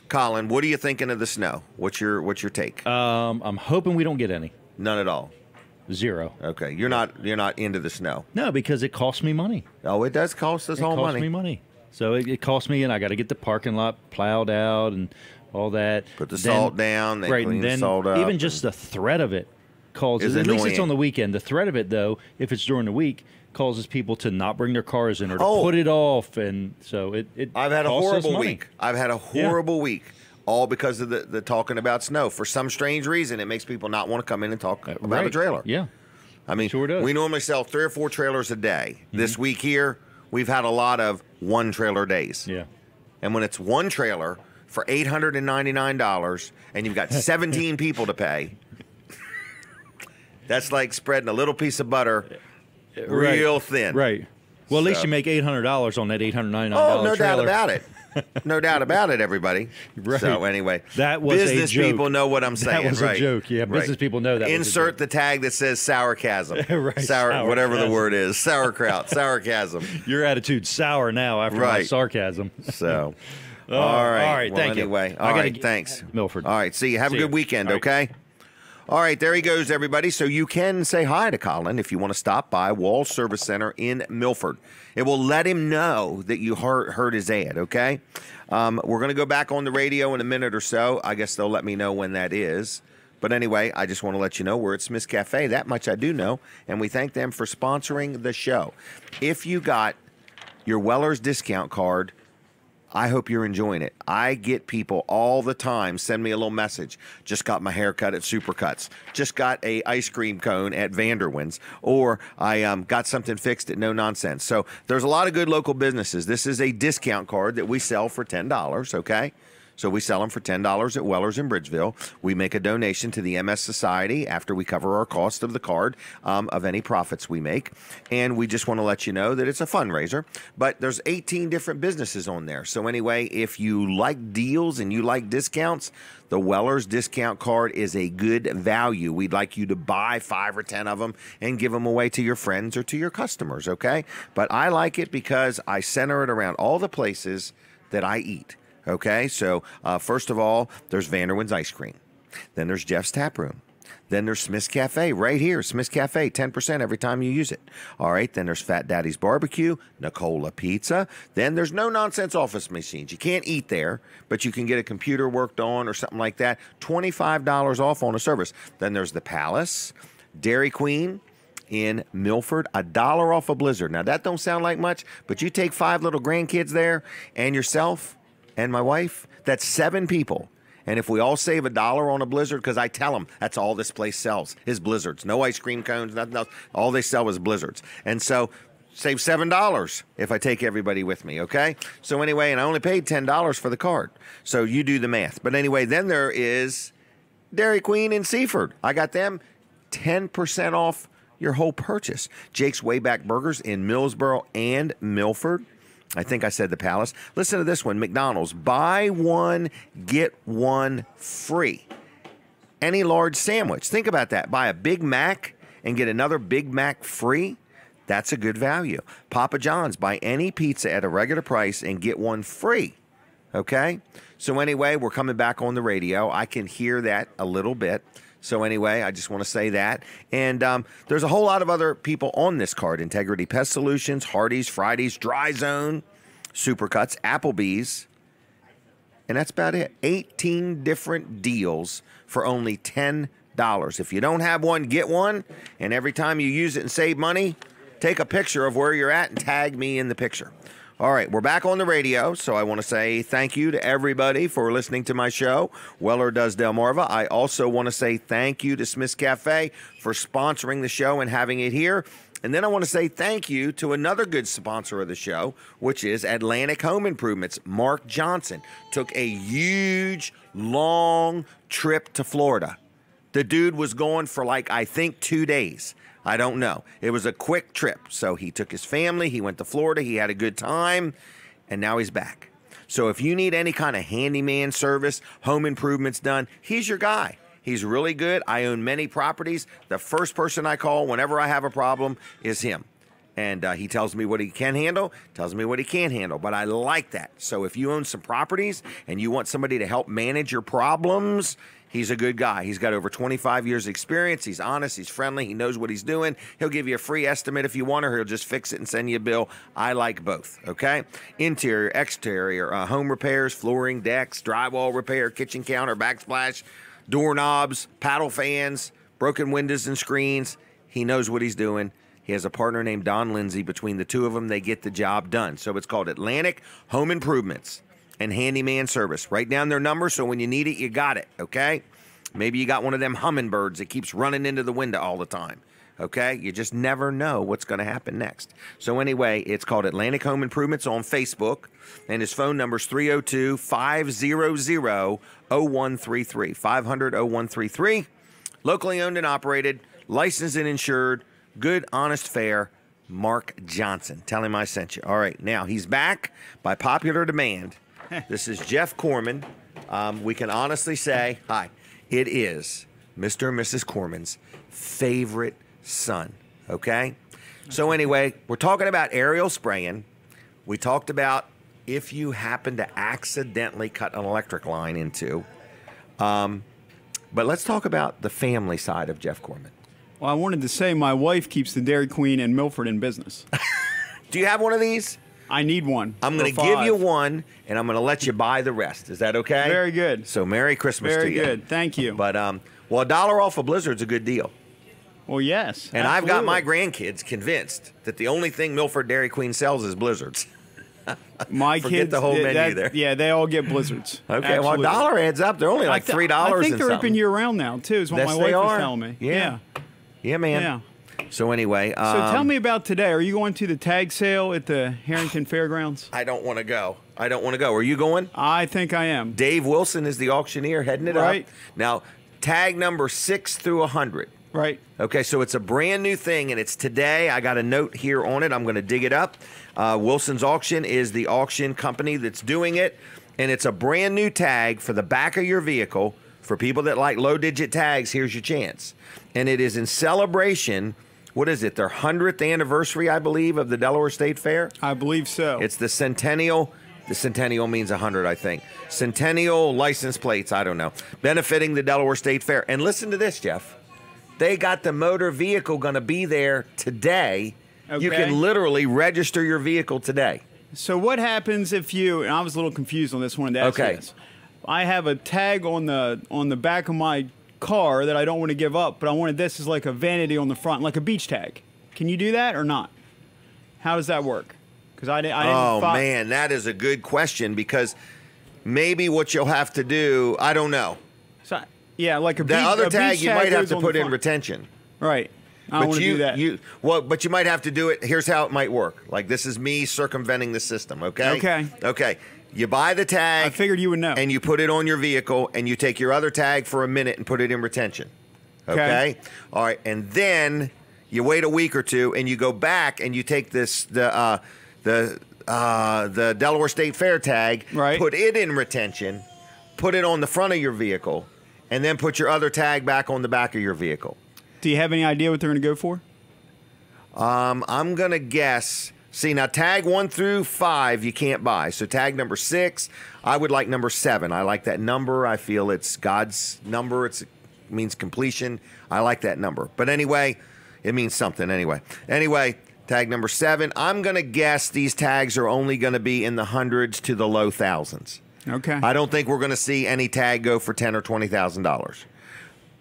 Colin, what are you thinking of the snow? What's your take? I'm hoping we don't get any. None at all. 0. Okay. You're not into the snow. No, because it costs me money. Oh, it does cost us It all costs money. me money. So it costs me, and I got to get the parking lot plowed out and all that. Put the salt down, then right, clean and the then salt up, even just the threat of it causes. Is At least it's annoying. on the weekend. The threat of it, though, if it's during the week, causes people to not bring their cars in or to Oh. put it off, and so it. I've had a costs us horrible money. week. I've had a horrible week. All because of the talking about snow. For some strange reason, it makes people not want to come in and talk about a Right. trailer. Yeah. I mean, Sure does. we normally sell 3 or 4 trailers a day. Mm-hmm. This week here, we've had a lot of 1 trailer days. Yeah. And when it's 1 trailer for $899 and you've got 17 people to pay, that's like spreading a little piece of butter real thin. Right. Well, at least So- you make $800 on that $899 Oh, no doubt trailer. about it. No doubt about it, everybody. Right. So anyway, That was a business joke. people know what I'm saying. That was a right. joke. Yeah, business people know that was a Insert joke. the tag that says sourchasm. Right, Sour, whatever the sourchasm. word is. Sauerkraut, sourchasm. Your attitude's sour now after my Right. sarcasm. So, Oh, all right. all right, Well, thank you. anyway, I all gotta right. get- Thanks, Milford. All right. See you. Have See a good you. weekend. All right. Okay. All right, there he goes, everybody. So you can say hi to Colin if you want to stop by Wall Service Center in Milford. It will let him know that you heard his ad, okay? We're going to go back on the radio in a minute or so. I guess they'll let me know when that is. But anyway, I just want to let you know we're at Smith's Cafe. That much I do know. And we thank them for sponsoring the show. If you got your Weller's discount card, I hope you're enjoying it. I get people all the time send me a little message. Just got my hair cut at Supercuts. Just got a ice cream cone at Vanderwin's. Or I got something fixed at No Nonsense. So there's a lot of good local businesses. This is a discount card that we sell for $10, okay? So we sell them for $10 at Weller's in Bridgeville. We make a donation to the MS Society after we cover our cost of the card of any profits we make. And we just want to let you know that it's a fundraiser. But there's 18 different businesses on there. So anyway, if you like deals and you like discounts, the Weller's discount card is a good value. We'd like you to buy 5 or 10 of them and give them away to your friends or to your customers, okay? But I like it because I center it around all the places that I eat. Okay, so first of all, there's Vanderwin's Ice Cream. Then there's Jeff's Tap Room. Then there's Smith's Cafe right here. Smith's Cafe, 10% every time you use it. All right, then there's Fat Daddy's Barbecue, Nicola Pizza. Then there's no nonsense office machines. You can't eat there, but you can get a computer worked on or something like that. $25 off on a service. Then there's the Palace, Dairy Queen in Milford, $1 off a Blizzard. Now, that don't sound like much, but you take 5 little grandkids there and yourself and my wife, that's 7 people. And if we all save $1 on a Blizzard, because I tell them that's all this place sells is Blizzards. No ice cream cones, nothing else. All they sell is Blizzards. And so save $7 if I take everybody with me, okay? So anyway, and I only paid $10 for the card. So you do the math. But anyway, then there is Dairy Queen in Seaford. I got them 10% off your whole purchase. Jake's Wayback Burgers in Millsboro and Milford. I think I said the Palace. Listen to this one, McDonald's. Buy one, get one free. Any large sandwich. Think about that. Buy a Big Mac and get another Big Mac free. That's a good value. Papa John's. Buy any pizza at a regular price and get one free. Okay? So anyway, we're coming back on the radio. I can hear that a little bit. So anyway, I just want to say that. And there's a whole lot of other people on this card. Integrity Pest Solutions, Hardee's, Fridays, Dry Zone, Supercuts, Applebee's. And that's about it. 18 different deals for only $10. If you don't have one, get one. And every time you use it and save money, take a picture of where you're at and tag me in the picture. All right, we're back on the radio, so I want to say thank you to everybody for listening to my show, Weller Does Delmarva. I also want to say thank you to Smith's Cafe for sponsoring the show and having it here. And then I want to say thank you to another good sponsor of the show, which is Atlantic Home Improvements. Mark Johnson took a huge, long trip to Florida. The dude was going for I think 2 days. I don't know. It was a quick trip. So he took his family. He went to Florida. He had a good time. And now he's back. So if you need any kind of handyman service, home improvements done, he's your guy. He's really good. I own many properties. The first person I call whenever I have a problem is him. And he tells me what he can handle, tells me what he can't handle. But I like that. So if you own some properties and you want somebody to help manage your problems, he's a good guy. He's got over 25 years experience. He's honest. He's friendly. He knows what he's doing. He'll give you a free estimate if you want, or he'll just fix it and send you a bill. I like both, okay? Interior, exterior, home repairs, flooring, decks, drywall repair, kitchen counter, backsplash, doorknobs, paddle fans, broken windows and screens. He knows what he's doing. He has a partner named Don Lindsay. Between the two of them, they get the job done. So it's called Atlantic Home Improvements and Handyman Service. Write down their number so when you need it, you got it, okay? Maybe you got one of them hummingbirds that keeps running into the window all the time, okay? You just never know what's going to happen next. So anyway, it's called Atlantic Home Improvements on Facebook, and his phone number is 302-500-0133, 500-0133. Locally owned and operated, licensed and insured, good, honest, fair, Mark Johnson. Tell him I sent you. All right, now he's back by popular demand. This is Jeff Corman. We can honestly say, hi, it is Mr. and Mrs. Corman's favorite son, okay? So anyway, we're talking about aerial spraying. We talked about if you happen to accidentally cut an electric line into. But let's talk about the family side of Jeff Corman. Well, I wanted to say my wife keeps the Dairy Queen in Milford in business. Do you have one of these? I need one. I'm going to give you one, and I'm going to let you buy the rest. Is that okay? Very good. So Merry Christmas to you. Very good. Thank you. But, well, $1 off a Blizzard's a good deal. Well, yes. And absolutely. I've got my grandkids convinced that the only thing Milford Dairy Queen sells is Blizzards. My Forget kids, the whole menu there. Yeah, they all get Blizzards. Okay, Absolutely. well, $1 adds up. They're only like $3 I think they're something. open year-round now, too, is what Yes, my they wife was are. telling me. Yeah. Yeah, man. Yeah. So anyway. So tell me about today. Are you going to the tag sale at the Harrington Fairgrounds? I don't want to go. Are you going? I think I am. Dave Wilson is the auctioneer heading it Right. up. Now, tag number 6 through 100. Right. Okay, so it's a brand new thing, and it's today. I got a note here on it. I'm going to dig it up. Wilson's Auction is the auction company that's doing it, and it's a brand new tag for the back of your vehicle. For people that like low-digit tags, here's your chance. And it is in celebration, what is it, their 100th anniversary, I believe, of the Delaware State Fair? I believe so. It's the centennial The centennial means 100, I think. Centennial license plates, I don't know. Benefiting the Delaware State Fair. And listen to this, Jeff. They got the motor vehicle going to be there today. You Okay. can literally register your vehicle today. So what happens if you? And I was a little confused on this one. To ask you Okay. this. I have a tag on the back of my car that I don't want to give up, but I wanted this as like a vanity on the front, like a beach tag. Can you do that or not? How does that work? Because I didn't. Oh, man, that is a good question because maybe what you'll have to do, I don't know. So, yeah, like a The beach, other a tag beach you might have goes to on the put in front. retention. Right. I don't want to do that. But you might have to do it. Here's how it might work. Like this is me circumventing the system. Okay. Okay. Okay. You buy the tag. I figured you would know. And you put it on your vehicle, and you take your other tag for a minute and put it in retention. Okay. All right. And then you wait a week or two, and you go back and you take the Delaware State Fair tag. Right. Put it in retention. Put it on the front of your vehicle, and then put your other tag back on the back of your vehicle. Do you have any idea what they're going to go for? I'm going to guess. See, now tag 1 through 5 you can't buy. So tag number 6, I would like number 7. I like that number. I feel it's God's number. It means completion. I like that number. But anyway, it means something anyway. Anyway, tag number 7. I'm going to guess these tags are only going to be in the hundreds to the low thousands. Okay. I don't think we're going to see any tag go for $10,000 or $20,000.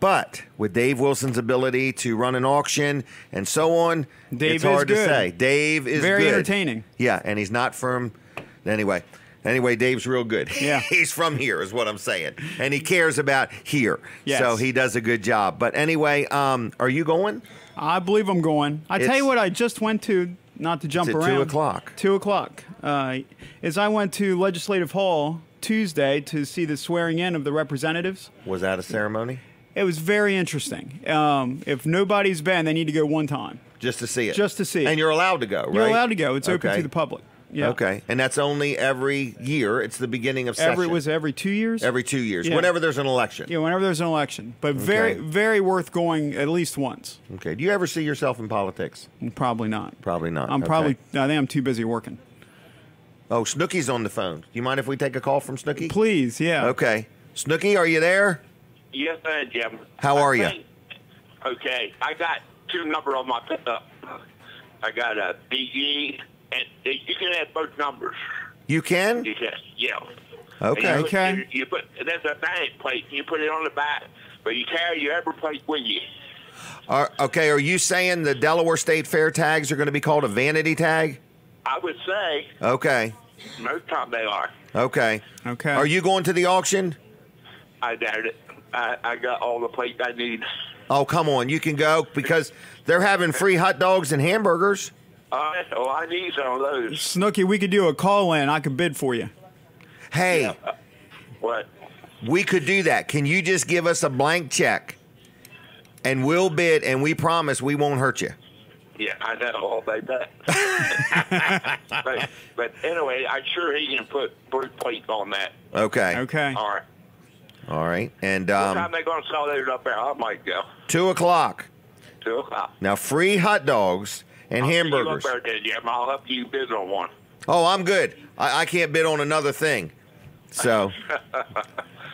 But with Dave Wilson's ability to run an auction and so on, Dave it's hard is to good. say. Dave is Very good. entertaining. Yeah, and he's not from anyway. Anyway, Dave's real good. Yeah. He's from here is what I'm saying. And he cares about here. Yes. So he does a good job. But anyway, are you going? I believe I'm going. I tell It's- you what, I just went to, not to jump It's at around. 2 o'clock. 2 o'clock. Is I went to Legislative Hall Tuesday to see the swearing in of the representatives. Was that a ceremony? It was very interesting. If nobody's been, they need to go one time. Just to see it. Just to see it. And you're allowed to go, right? You're allowed to go. It's open Okay. to the public. Yeah. Okay. And that's only every year. It's the beginning of session. Every 2 years? Every 2 years. Yeah. Whenever there's an election. Yeah, whenever there's an election. But very, Okay. very worth going at least once. Okay. Do you ever see yourself in politics? Probably not. Probably not. I Okay. think I'm too busy working. Oh, Snooky's on the phone. Do you mind if we take a call from Snooky? Please, yeah. Okay. Snooky, are you there? Yes, Jim. How are you? Okay, I got 2 numbers on my pickup. I got a BG, and you can add both numbers. You can? You can, yeah. Okay. And Okay. You put there's a bank plate. You put it on the back, but you carry your every plate with you. Okay, are you saying the Delaware State Fair tags are going to be called a vanity tag? I would say Okay. most time they are. Okay. Okay. Are you going to the auction? I doubt it. I got all the plates I need. Oh, come on. You can go because they're having free hot dogs and hamburgers. Oh, I need some of those. Snooky, we could do a call in. I could bid for you. Hey, What? we could do that. Can you just give us a blank check and we'll bid and we promise we won't hurt you? Yeah, I know all about that. but anyway, I'm sure he can put plates on that. Okay. Okay. All right. All right. And What time they going to sell those up there? I might go. 2 o'clock. 2 o'clock. Now, free hot dogs and hamburgers. You up there, then, Jim. I'll help you bid on one. Oh, I'm good. I can't bid on another thing. So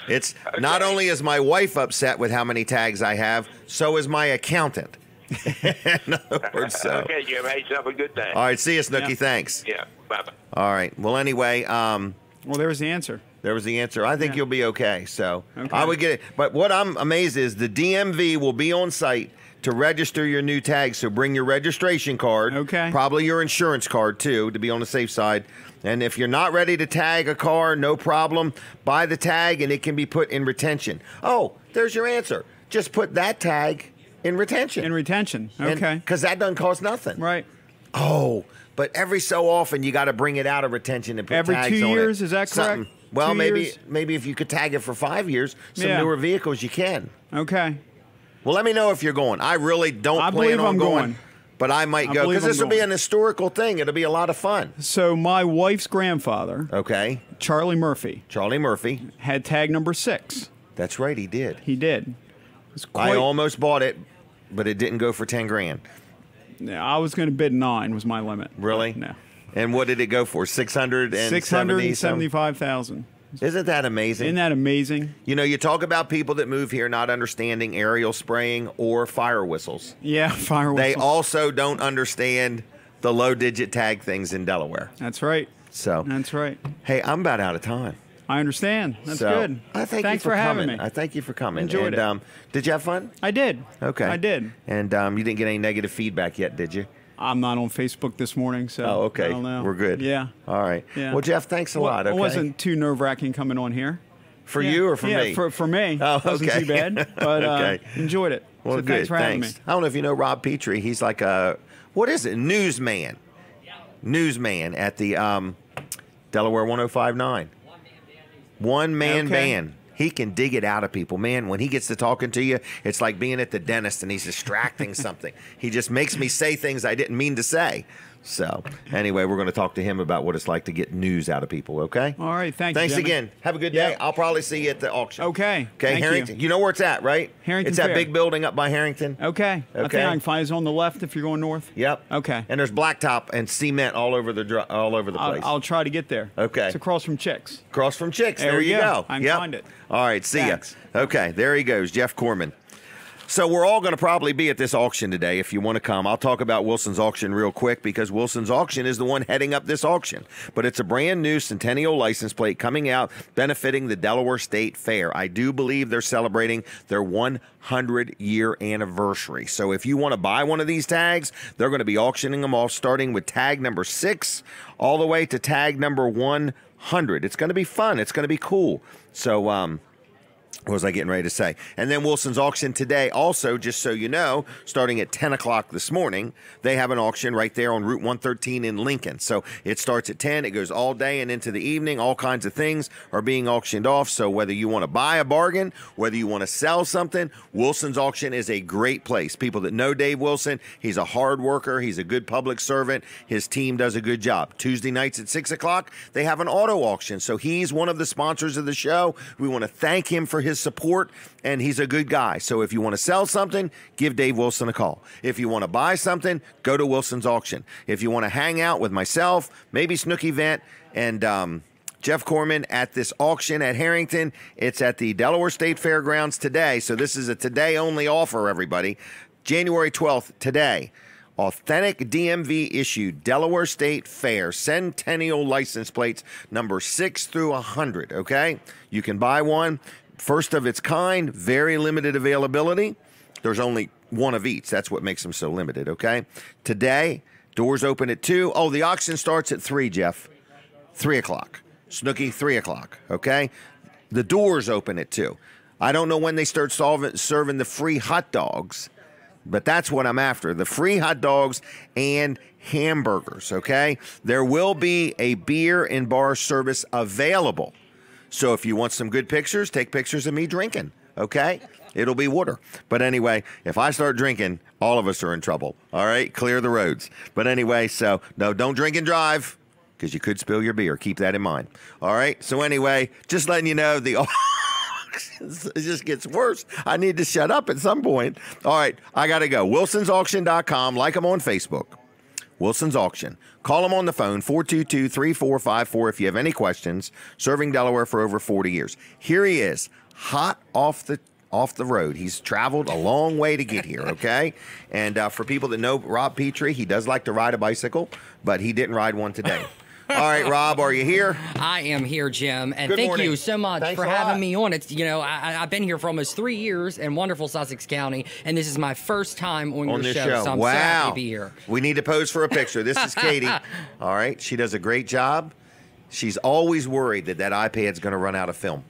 it's not only is my wife upset with how many tags I have, so is my accountant. In other words, so. Okay, Jim. Hey, have a good day. All right, see you, Snooky. Yeah. Thanks. Yeah, bye-bye. All right. Well, anyway, Well, there's the answer. there was the answer. I think Yeah. you'll be okay. So Okay. I would get it. But what I'm amazed is the DMV will be on site to register your new tag. So bring your registration card. Okay. Probably your insurance card too, to be on the safe side. And if you're not ready to tag a car, no problem. Buy the tag and it can be put in retention. Oh, there's your answer. Just put that tag in retention. In retention. Okay. Because that doesn't cost nothing. Right. Oh, but every so often you got to bring it out of retention and put Every tags 2 on years, it. is that correct? Something. Well, 2 maybe years? maybe if you could tag it for 5 years, some Yeah. newer vehicles you can. Okay. Well, let me know if you're going. I really don't I plan believe on I'm going. but I might I go believe because this I'm will be going. an historical thing. It'll be a lot of fun. So my wife's grandfather, Okay, Charlie Murphy, Charlie Murphy. had tag number 6. That's right, he did. He did. It was I quite, almost bought it, but it didn't go for 10 grand. Yeah, I was going to bid 9 was my limit. Really? No. And what did it go for? 670 $675,000. Isn't that amazing? Isn't that amazing? You know, you talk about people that move here not understanding aerial spraying or fire whistles. Yeah, fire They whistle. also don't understand the low-digit tag things in Delaware. That's right. So, That's right. hey, I'm about out of time. I understand. That's So, good. I thank Thanks you for having coming. me. I thank you for coming. Enjoyed and, it. Did you have fun? I did. Okay. I did. And you didn't get any negative feedback yet, did you? I'm not on Facebook this morning, so Oh, okay. I don't know. We're good. Yeah. All right. Yeah. Well, Jeff, thanks a lot. Okay. It wasn't too nerve-wracking coming on here. for Yeah. you or for yeah, me? For me. Oh, It wasn't okay. too bad, but Okay. enjoyed it. Well, so good. thanks for having me. I don't know if you know Rob Petrie. He's like a, what is it? Newsman. Newsman at the Delaware 105.9. One-man Okay. band. He can dig it out of people. Man, when he gets to talking to you, it's like being at the dentist and he's extracting something. He just makes me say things I didn't mean to say. So, anyway, we're going to talk to him about what it's like to get news out of people, okay? All right, thanks, Thanks Jimmy. again. Have a good day. Yeah. I'll probably see you at the auction. Okay. Okay, Thank Harrington. You know where it's at, right? Harrington It's that Fair. big building up by Harrington. Okay. I Okay. think I can find it on the left if you're going north. Yep. Okay. And there's blacktop and cement all over the place. I'll try to get there. Okay. It's across from Chicks. Across from Chicks. There There you you go. go. I can Yep. find it. All right. See Thanks. ya. Okay. There he goes, Jeff Corman. So we're all going to probably be at this auction today if you want to come. I'll talk about Wilson's auction real quick because Wilson's auction is the one heading up this auction. But it's a brand new Centennial license plate coming out benefiting the Delaware State Fair. I do believe they're celebrating their 100-year anniversary. So if you want to buy one of these tags, they're going to be auctioning them off starting with tag number 6 all the way to tag number 100. It's going to be fun. It's going to be cool. So, what was I getting ready to say? And then Wilson's auction today, also, just so you know, starting at 10 o'clock this morning, they have an auction right there on Route 113 in Lincoln. So it starts at 10, it goes all day and into the evening. All kinds of things are being auctioned off. So whether you want to buy a bargain, whether you want to sell something, Wilson's auction is a great place. People that know Dave Wilson, he's a hard worker. He's a good public servant. His team does a good job. Tuesday nights at 6 o'clock, they have an auto auction. So he's one of the sponsors of the show. We want to thank him for his support, and he's a good guy. So if you want to sell something, give Dave Wilson a call. If you want to buy something, go to Wilson's auction. If you want to hang out with myself, maybe Snooky Vent, and Jeff Corman at this auction at Harrington, it's at the Delaware State Fairgrounds today. So this is a today-only offer, everybody. January 12th, today. Authentic DMV issued Delaware State Fair Centennial license plates number 6 through 100, okay? You can buy one. First of its kind, very limited availability. There's only one of each. That's what makes them so limited, okay? Today, doors open at 2. Oh, the auction starts at 3, Jeff. 3 o'clock. Snooky, 3 o'clock, okay? The doors open at 2. I don't know when they start serving the free hot dogs, but that's what I'm after. The free hot dogs and hamburgers, okay? There will be a beer and bar service available. So if you want some good pictures, take pictures of me drinking, okay? It'll be water. But anyway, if I start drinking, all of us are in trouble, all right? Clear the roads. But anyway, so no, don't drink and drive because you could spill your beer. Keep that in mind, all right? So anyway, just letting you know, the it just gets worse. I need to shut up at some point. All right, I got to go. Wilson'sAuction.com. Like them on Facebook. Wilson's Auction. Call them on the phone, 422-3454 if you have any questions. Serving Delaware for over 40 years. Here he is, hot off the road. He's traveled a long way to get here, okay? And for people that know Rob Petrie, he does like to ride a bicycle, but he didn't ride one today. All right, Rob, are you here? I am here, Jim, and Good thank morning. you so much Thanks for a having lot. me on. It's I've been here for almost 3 years in wonderful Sussex County, and this is my first time on your On this show, show. so I'm Wow. so happy to be here. We need to pose for a picture. This is Katie. All right, she does a great job. She's always worried that iPad's going to run out of film.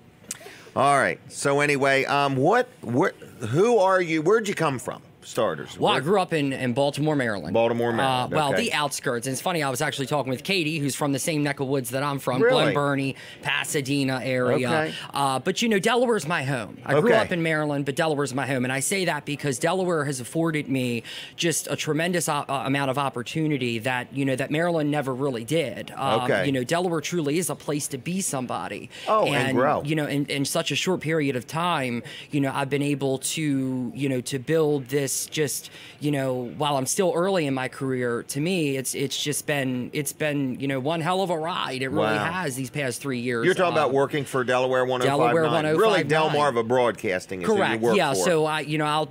All right. So anyway, who are you? Where'd you come from? Starters. Well, I grew up in Baltimore, Maryland. Baltimore, Maryland. Well, okay. the outskirts. And it's funny, I was actually talking with Katie, who's from the same neck of woods that I'm from, Really? Glen Burnie, Pasadena area. Okay. But, Delaware's my home. I grew Okay. up in Maryland, but Delaware's my home. And I say that because Delaware has afforded me just a tremendous amount of opportunity that, that Maryland never really did. Okay. Delaware truly is a place to be somebody. Oh, and grow. In such a short period of time, I've been able to, to build this just while I'm still early in my career, to me, it's been one hell of a ride. It really has these past 3 years. You're talking about working for Delaware 105.9. Delaware 105.9. Really, Delmarva Broadcasting is correct. who you work yeah. for. So I'll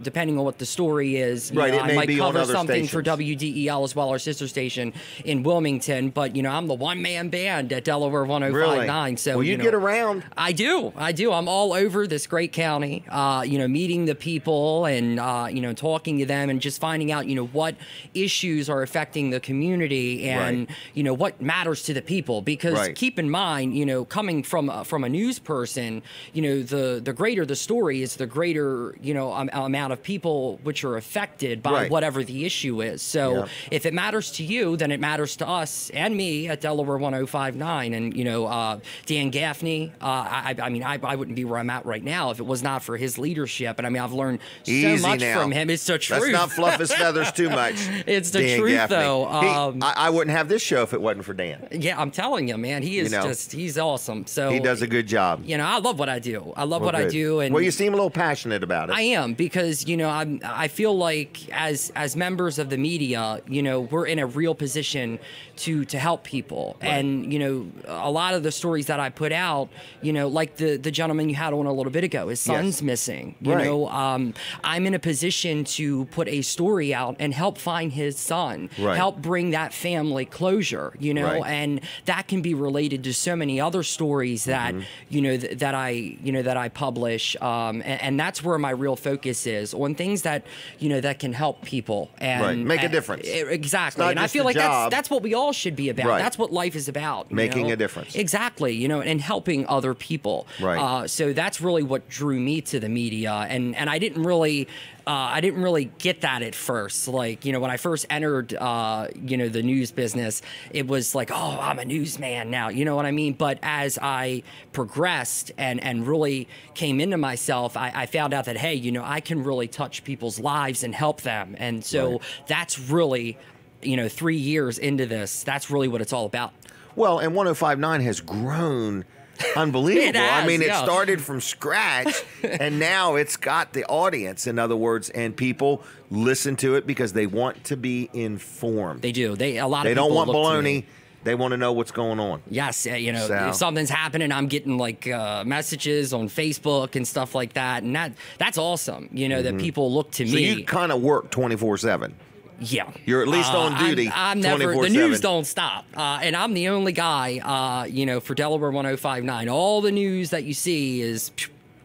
depending on what the story is, Right, it I may might be on cover other something for stations. WDEL as well, our sister station in Wilmington. But I'm the one-man band at Delaware 105.9. Really? So well, you get around. I do. I'm all over this great county. Meeting the people and talking to them and just finding out what issues are affecting the community and what matters to the people. Because keep in mind, coming from a news person, the greater the story is, the greater amount of people which are affected by whatever the issue is. So if it matters to you, then it matters to us and me at Delaware 105.9. And Dan Gaffney, I wouldn't be where I'm at right now if it was not for his leadership. And I've learned so much from him. It's the truth. Let's not fluff his feathers too much. It's the Dan truth, Gaffney. though. I wouldn't have this show if it wasn't for Dan. Yeah, I'm telling you, man, he is he's awesome. So he does a good job. I love what I do. I love what I do. And you seem a little passionate about it. I am, because I feel like as members of the media, we're in a real position to help people. And a lot of the stories that I put out, like the gentleman you had on a little bit ago, his son's missing. I'm in a position to put a story out and help find his son, help bring that family closure. And that can be related to so many other stories that that I publish, and that's where my real focus is, on things that that can help people and make a difference. Exactly, and I feel like that's what we all should be about. That's what life is about. Making a difference. Exactly, and helping other people. So that's really what drew me to the media, and I didn't really get that at first. Like, when I first entered, the news business, it was like, oh, I'm a newsman now. You know what I mean? But as I progressed and really came into myself, I found out that, hey, I can really touch people's lives and help them. And so that's really, 3 years into this, that's really what it's all about. Well, and 105.9 has grown unbelievable. It started from scratch, and now it's got the audience, in other words, and people listen to it because they want to be informed. They do. A lot of they people don't want look to baloney. me. They want to know what's going on. Yes, if something's happening, I'm getting messages on Facebook and stuff like that, and that's awesome. That people look to me. So you kind of work 24/7. Yeah, you're at least on duty. I'm never. The news don't stop, and I'm the only guy, for Delaware 105.9. All the news that you see is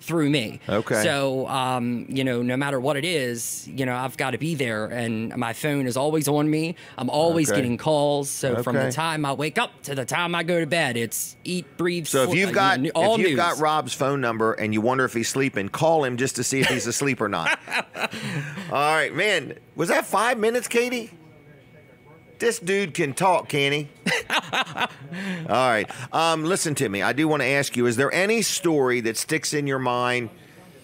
through me. Okay. So, no matter what it is, I've got to be there, and my phone is always on me. I'm always getting calls. So from the time I wake up to the time I go to bed, it's eat, breathe. So if you've got Rob's phone number and you wonder if he's sleeping, call him just to see if he's asleep or not. All right, man. Was that 5 minutes, Katie? This dude can talk, can he? All right. Listen to me. I do want to ask you, is there any story that sticks in your mind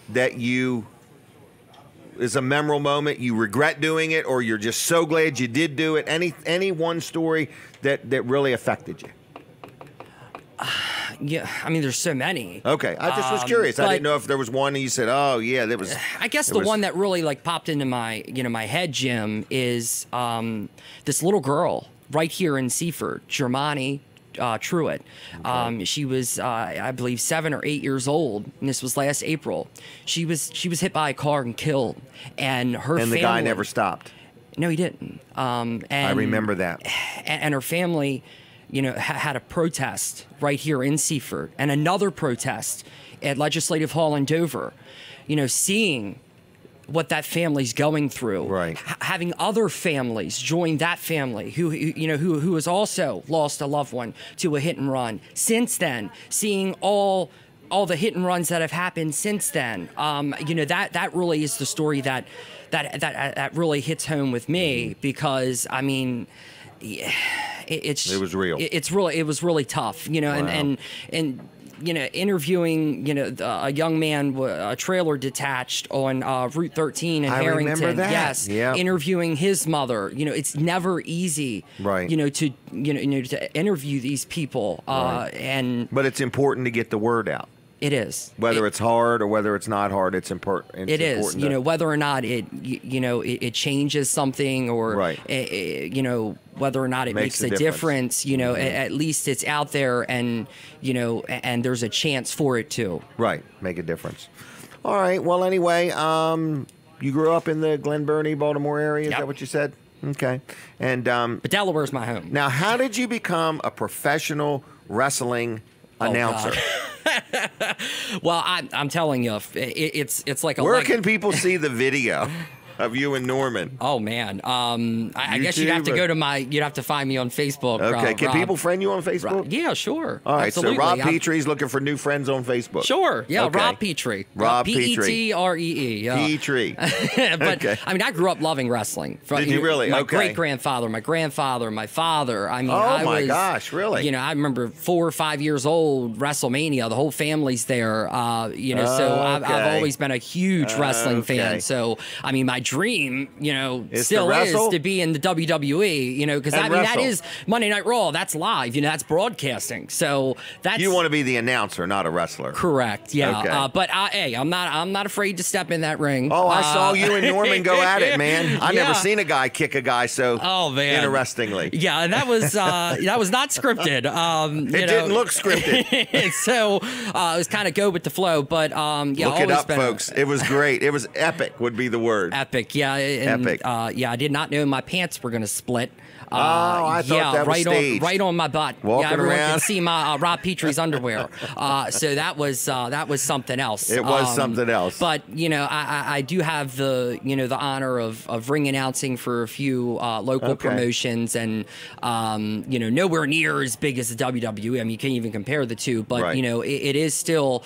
that is a memorable moment, you regret doing it, or you're just so glad you did do it? Any one story that really affected you? Yeah, there's so many. Okay, I just was curious. I didn't know if there was one and you said, "Oh, yeah, that was." I guess the one that really popped into my my head, Jim, is this little girl right here in Seaford, Germani Truitt. She was, I believe, 7 or 8 years old, and this was last April. She was hit by a car and killed, and the guy never stopped. No, he didn't. And I remember that. And her family, had a protest right here in Seaford, and another protest at Legislative Hall in Dover. Seeing what that family's going through, having other families join that family who has also lost a loved one to a hit and run. Since then, seeing all the hit and runs that have happened since then, that really is the story that really hits home with me, because it was real. It was really tough, and interviewing, a young man, a trailer detached on Route 13 in Harrington. Remember that. Yes. Yep. Interviewing his mother. It's never easy, to interview these people. But it's important to get the word out. It is. Whether it's hard or whether it's not hard, it's important. It is. You know, whether or not it changes something, or Right. You know, whether or not it makes a difference. You know, at least it's out there, and you know, and there's a chance for it to. Right, make a difference. All right. Well, anyway, you grew up in the Glen Burnie, Baltimore area. Is Yep. that what you said? Okay. And But Delaware's my home. now, how did you become a professional wrestling announcer? Well, I'm telling you, it's like a. Where can people see the video of you and Norman? Oh man, I guess you'd have to YouTube, go to you'd have to find me on Facebook. Okay, can Rob. people friend you on Facebook? Yeah, sure. All right, Absolutely. so Rob Petrie's looking for new friends on Facebook. Sure, yeah, Okay. Rob Petrie. Rob Petrie. Petree. Yeah. Petrie. But Okay. I mean, I grew up loving wrestling. Did you really? My Okay. great grandfather, my grandfather, my father. I mean, Oh, I my was, gosh, really? You know, I remember 4 or 5 years old, WrestleMania. The whole family's there. You know, so I've Okay. always been a huge wrestling Okay. fan. So I mean, my dream, you know, Is to still is wrestle? to be in the WWE. You know, because I And mean, wrestle. that is Monday Night Raw. That's live. You know, that's broadcasting. So that's You want to be the announcer, not a wrestler. correct. Yeah. Okay. But hey, I'm not afraid to step in that ring. Oh, I saw you and Norman go at it, man. I never Yeah. seen a guy kick a guy so Oh man! interestingly. Yeah, and that was not scripted. It didn't look scripted. So it was kind of go with the flow. But yeah, Look it always up, been folks. It was great. It was epic would be the word. epic. Yeah, and, Epic. Yeah, I did not know my pants were going to split. I thought yeah, that was right staged. right on my butt. Walking yeah, everyone around. could see my Rob Petrie's underwear. So that was something else. It was something else. But you know, I do have the the honor of ring announcing for a few local Okay. promotions, and you know, nowhere near as big as the WWE. I mean, you can't even compare the two. But Right. you know, it is still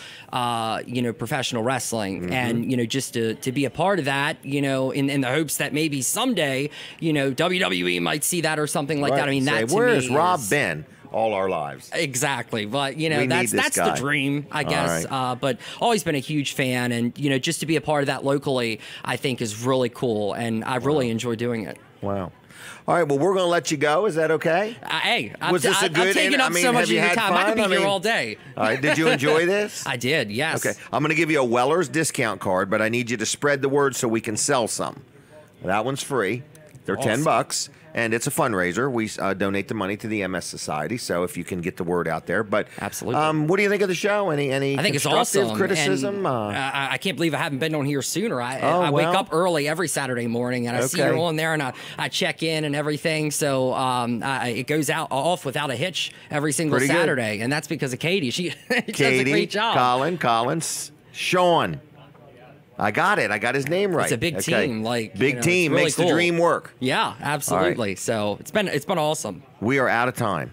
you know, professional wrestling, Mm-hmm. and you know, just to be a part of that, you know, in the hopes that maybe someday, you know, WWE might see that or something like that. I mean, Say, that to where me has Rob is- been all our lives? Exactly, but you know, We need this that's guy. the dream, I guess. right. But always been a huge fan, and you know, just to be a part of that locally, I think is really cool, and I really enjoy doing it. Wow. All right, well, we're going to let you go. Is that okay? Hey, Was this a I'm good taking in- up I mean, so much have of you your had time. I fun? could be I here mean- all day. All right, did you enjoy this? I did, yes. Okay, I'm going to give you a Weller's discount card, but I need you to spread the word so we can sell some. That one's free. They're $10, and it's a fundraiser. We donate the money to the MS Society, so if you can get the word out there. But Absolutely. what do you think of the show? Any I think it's constructive awesome. criticism? And, I can't believe I haven't been on here sooner. I well. wake up early every Saturday morning, and I see Okay. you're on there, and I check in and everything. So it goes off without a hitch every single Pretty good. Saturday, and that's because of Katie. She does a Katie, great job. Colin, Collins, Sean. I got it. I got his name right. It's a big Okay. team, like, big you know, it's team really makes the cool. dream work. Yeah, absolutely. So it's been awesome. We are out of time.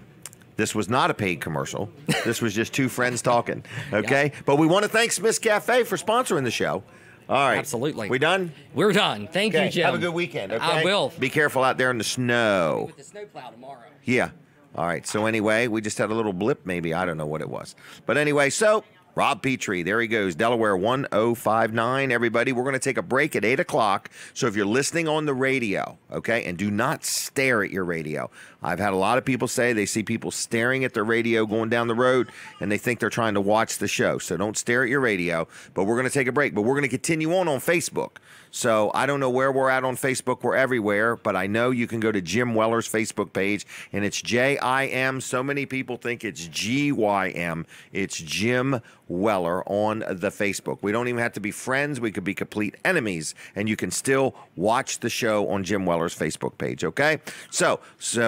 This was not a paid commercial. This was just two friends talking. Okay, but we want to thank Smith's Cafe for sponsoring the show. All right, Absolutely. We done? We're done. Thank Okay. you, Jim. Have a good weekend. Okay? I will. Be careful out there in the snow. With the snowplow tomorrow. Yeah. All right. So anyway, we just had a little blip. Maybe I don't know what it was. But anyway, so Rob Petrie, there he goes, Delaware 1059. Everybody, we're going to take a break at 8 o'clock. So if you're listening on the radio, okay, and do not stare at your radio. I've had a lot of people say they see people staring at their radio going down the road, and they think they're trying to watch the show. So don't stare at your radio. But we're going to take a break. But we're going to continue on Facebook. So I don't know where we're at on Facebook. We're everywhere, but I know you can go to Jim Weller's Facebook page, and it's JIM. So many people think it's GYM. It's Jim Weller on the Facebook. We don't even have to be friends. We could be complete enemies, and you can still watch the show on Jim Weller's Facebook page, okay? So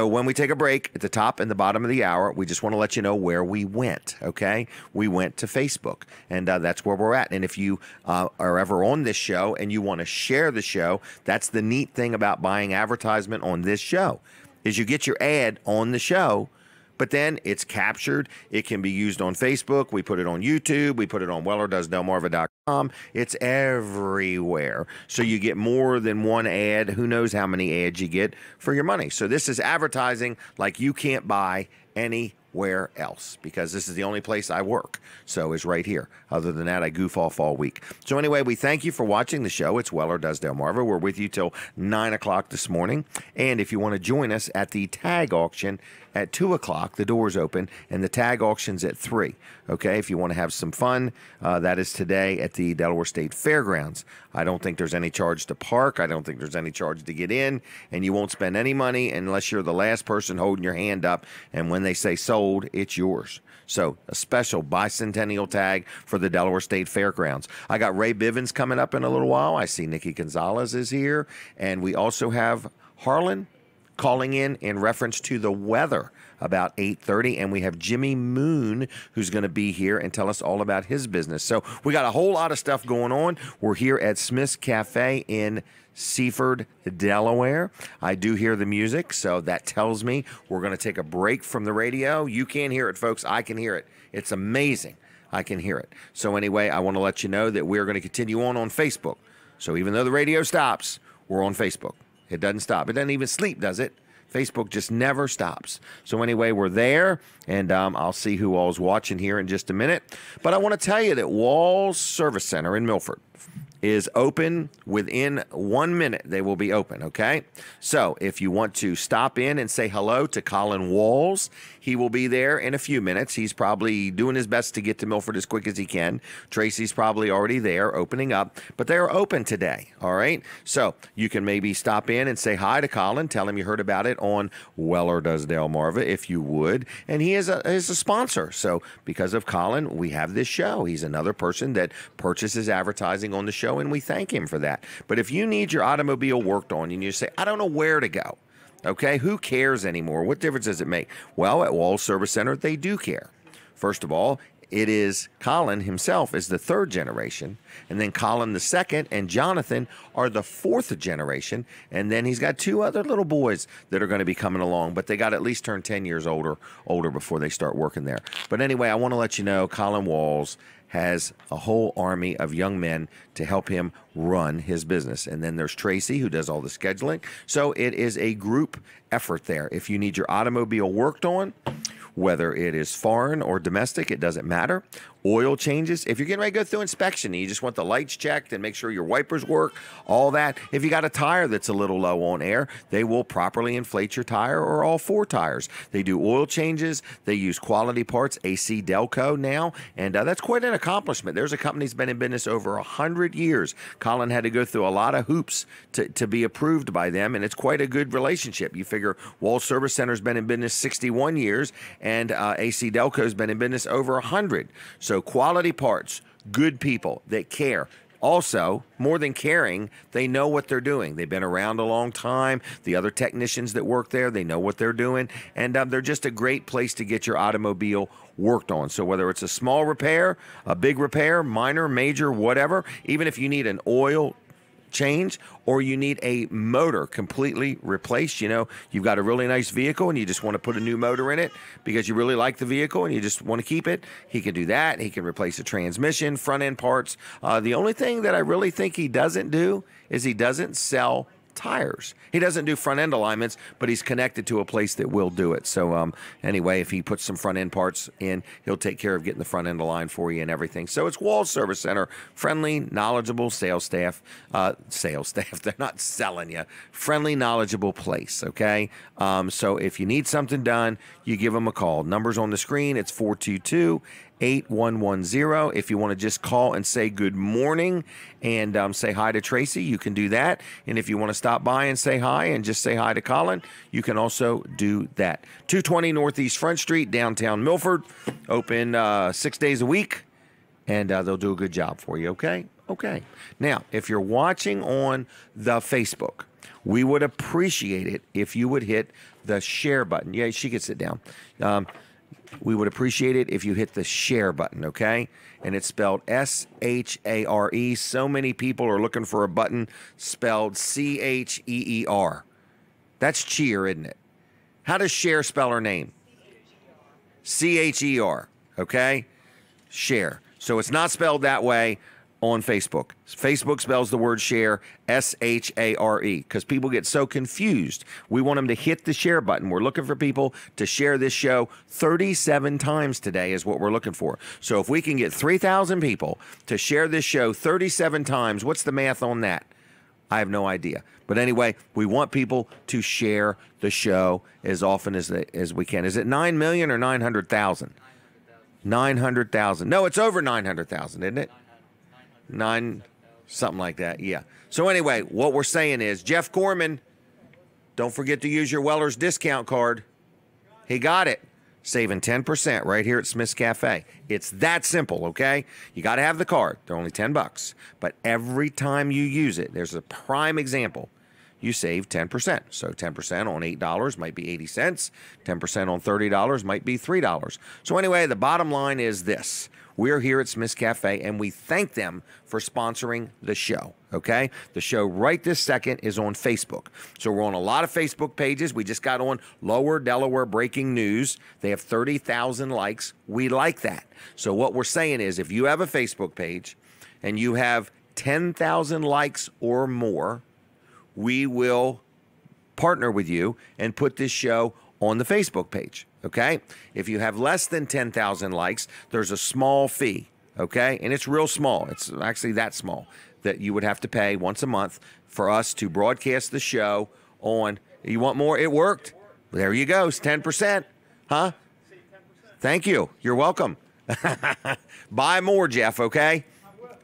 when we take a break at the top and the bottom of the hour, we just want to let you know where we went, okay? We went to Facebook, and that's where we're at. And if you are ever on this show and you want to share the show, that's the neat thing about buying advertisement on this show, is you get your ad on the show, but then it's captured. It can be used on Facebook. We put it on YouTube. We put it on WellerDoesDelmarva.com. It's everywhere. So you get more than one ad. Who knows how many ads you get for your money. So this is advertising like you can't buy anywhere anywhere else because this is the only place I work. So it's right here. Other than that, I goof off all week. So anyway, we thank you for watching the show. It's Weller Does Delmarva. We're with you till 9 o'clock this morning. And if you want to join us at the tag auction at 2 o'clock, the doors open, and the tag auction's at 3. Okay, if you want to have some fun, that is today at the Delaware State Fairgrounds. I don't think there's any charge to park. I don't think there's any charge to get in, and you won't spend any money unless you're the last person holding your hand up, and when they say sold, it's yours. So a special bicentennial tag for the Delaware State Fairgrounds. I got Ray Bivens coming up in a little while. I see Nikki Gonzalez is here, and we also have Harlan calling in reference to the weather about 8:30, and we have Jimmy Moon who's going to be here and tell us all about his business. So we got a whole lot of stuff going on. We're here at Smith's Cafe in Seaford, Delaware. I do hear the music, so that tells me we're going to take a break from the radio. You can't hear it, folks. I can hear it. It's amazing. I can hear it. So anyway, I want to let you know that we're going to continue on Facebook. So even though the radio stops, we're on Facebook. It doesn't stop. It doesn't even sleep, does it? Facebook just never stops. So anyway, we're there, and I'll see who all's watching here in just a minute. But I want to tell you that Walls Service Center in Milford is open within 1 minute. They will be open, okay? So if you want to stop in and say hello to Colin Walls, he will be there in a few minutes. He's probably doing his best to get to Milford as quick as he can. Tracy's probably already there opening up, but they're open today, all right? So you can maybe stop in and say hi to Colin, tell him you heard about it on Weller Does Delmarva, if you would. And he is a sponsor. So because of Colin, we have this show. He's another person that purchases advertising on the show, and we thank him for that. But if you need your automobile worked on and you say, I don't know where to go, okay, who cares anymore? What difference does it make? Well, at Walls Service Center, they do care. First of all, it is Colin himself is the third generation, and then Colin the second and Jonathan are the fourth generation, and then he's got 2 other little boys that are going to be coming along, but they got to at least turn 10 years older before they start working there. But anyway, I want to let you know Colin Walls has a whole army of young men to help him run his business. And then there's Tracy, who does all the scheduling. So it is a group effort there. If you need your automobile worked on, whether it is foreign or domestic, it doesn't matter. Oil changes. If you're getting ready to go through inspection and you just want the lights checked and make sure your wipers work, all that. If you got a tire that's a little low on air, they will properly inflate your tire or all 4 tires. They do oil changes. They use quality parts, AC Delco now, and that's quite an accomplishment. There's a company that's been in business over 100 years. Colin had to go through a lot of hoops to be approved by them, and it's quite a good relationship. You figure Walls Service Center's been in business 61 years, and AC Delco's been in business over 100. So quality parts, good people that care. Also, more than caring, they know what they're doing. They've been around a long time. The other technicians that work there, they know what they're doing. And they're just a great place to get your automobile worked on. So whether it's a small repair, a big repair, minor, major, whatever, even if you need an oil change or you need a motor completely replaced, you know, you've got a really nice vehicle and you just want to put a new motor in it because you really like the vehicle and you just want to keep it, he can do that. He can replace the transmission, front end parts. The only thing that I really think he doesn't do is he doesn't sell tires. He doesn't do front end alignments, but he's connected to a place that will do it. So anyway, if he puts some front end parts in, he'll take care of getting the front end aligned for you and everything. So it's Walls Service Center, friendly, knowledgeable sales staff. They're not selling you. Friendly, knowledgeable place. Okay. So if you need something done, you give them a call. Numbers on the screen. It's 422-8110. If you want to just call and say good morning and say hi to Tracy, you can do that. And if you want to stop by and say hi and just say hi to Colin, you can also do that. 220 Northeast Front Street, downtown Milford. Open 6 days a week, and they'll do a good job for you, okay? Okay. Now, if you're watching on the Facebook, we would appreciate it if you would hit the share button. Yeah, she can sit down. We would appreciate it if you hit the share button, okay? And it's spelled S-H-A-R-E. So many people are looking for a button spelled C-H-E-E-R. That's cheer, isn't it? How does Cher spell her name? C-H-E-R, okay? Share. So it's not spelled that way on Facebook. Facebook spells the word share share, because people get so confused. We want them to hit the share button. We're looking for people to share this show 37 times today is what we're looking for. So if we can get 3,000 people to share this show 37 times, what's the math on that? I have no idea. But anyway, we want people to share the show as often as we can. Is it 9 million or 900,000? 900,000. No, it's over 900,000, isn't it? Something like that, yeah. So anyway, what we're saying is, Jeff Corman, don't forget to use your Weller's discount card. He got it. Saving 10% right here at Smith's Cafe. It's that simple, okay? You got to have the card. They're only $10. But every time you use it, there's a prime example. You save 10%. So 10% on $8 might be 80 cents. 10% on $30 might be $3. So anyway, the bottom line is this. We're here at Smith's Cafe, and we thank them for sponsoring the show, okay? The show right this second is on Facebook. So we're on a lot of Facebook pages. We just got on Lower Delaware Breaking News. They have 30,000 likes. We like that. So what we're saying is if you have a Facebook page and you have 10,000 likes or more, we will partner with you and put this show on the Facebook page, okay? If you have less than 10,000 likes, there's a small fee, okay? And it's real small. It's actually that small that you would have to pay once a month for us to broadcast the show on. You want more? It worked. There you go. It's 10%. Huh? Thank you. You're welcome. Buy more, Jeff, okay?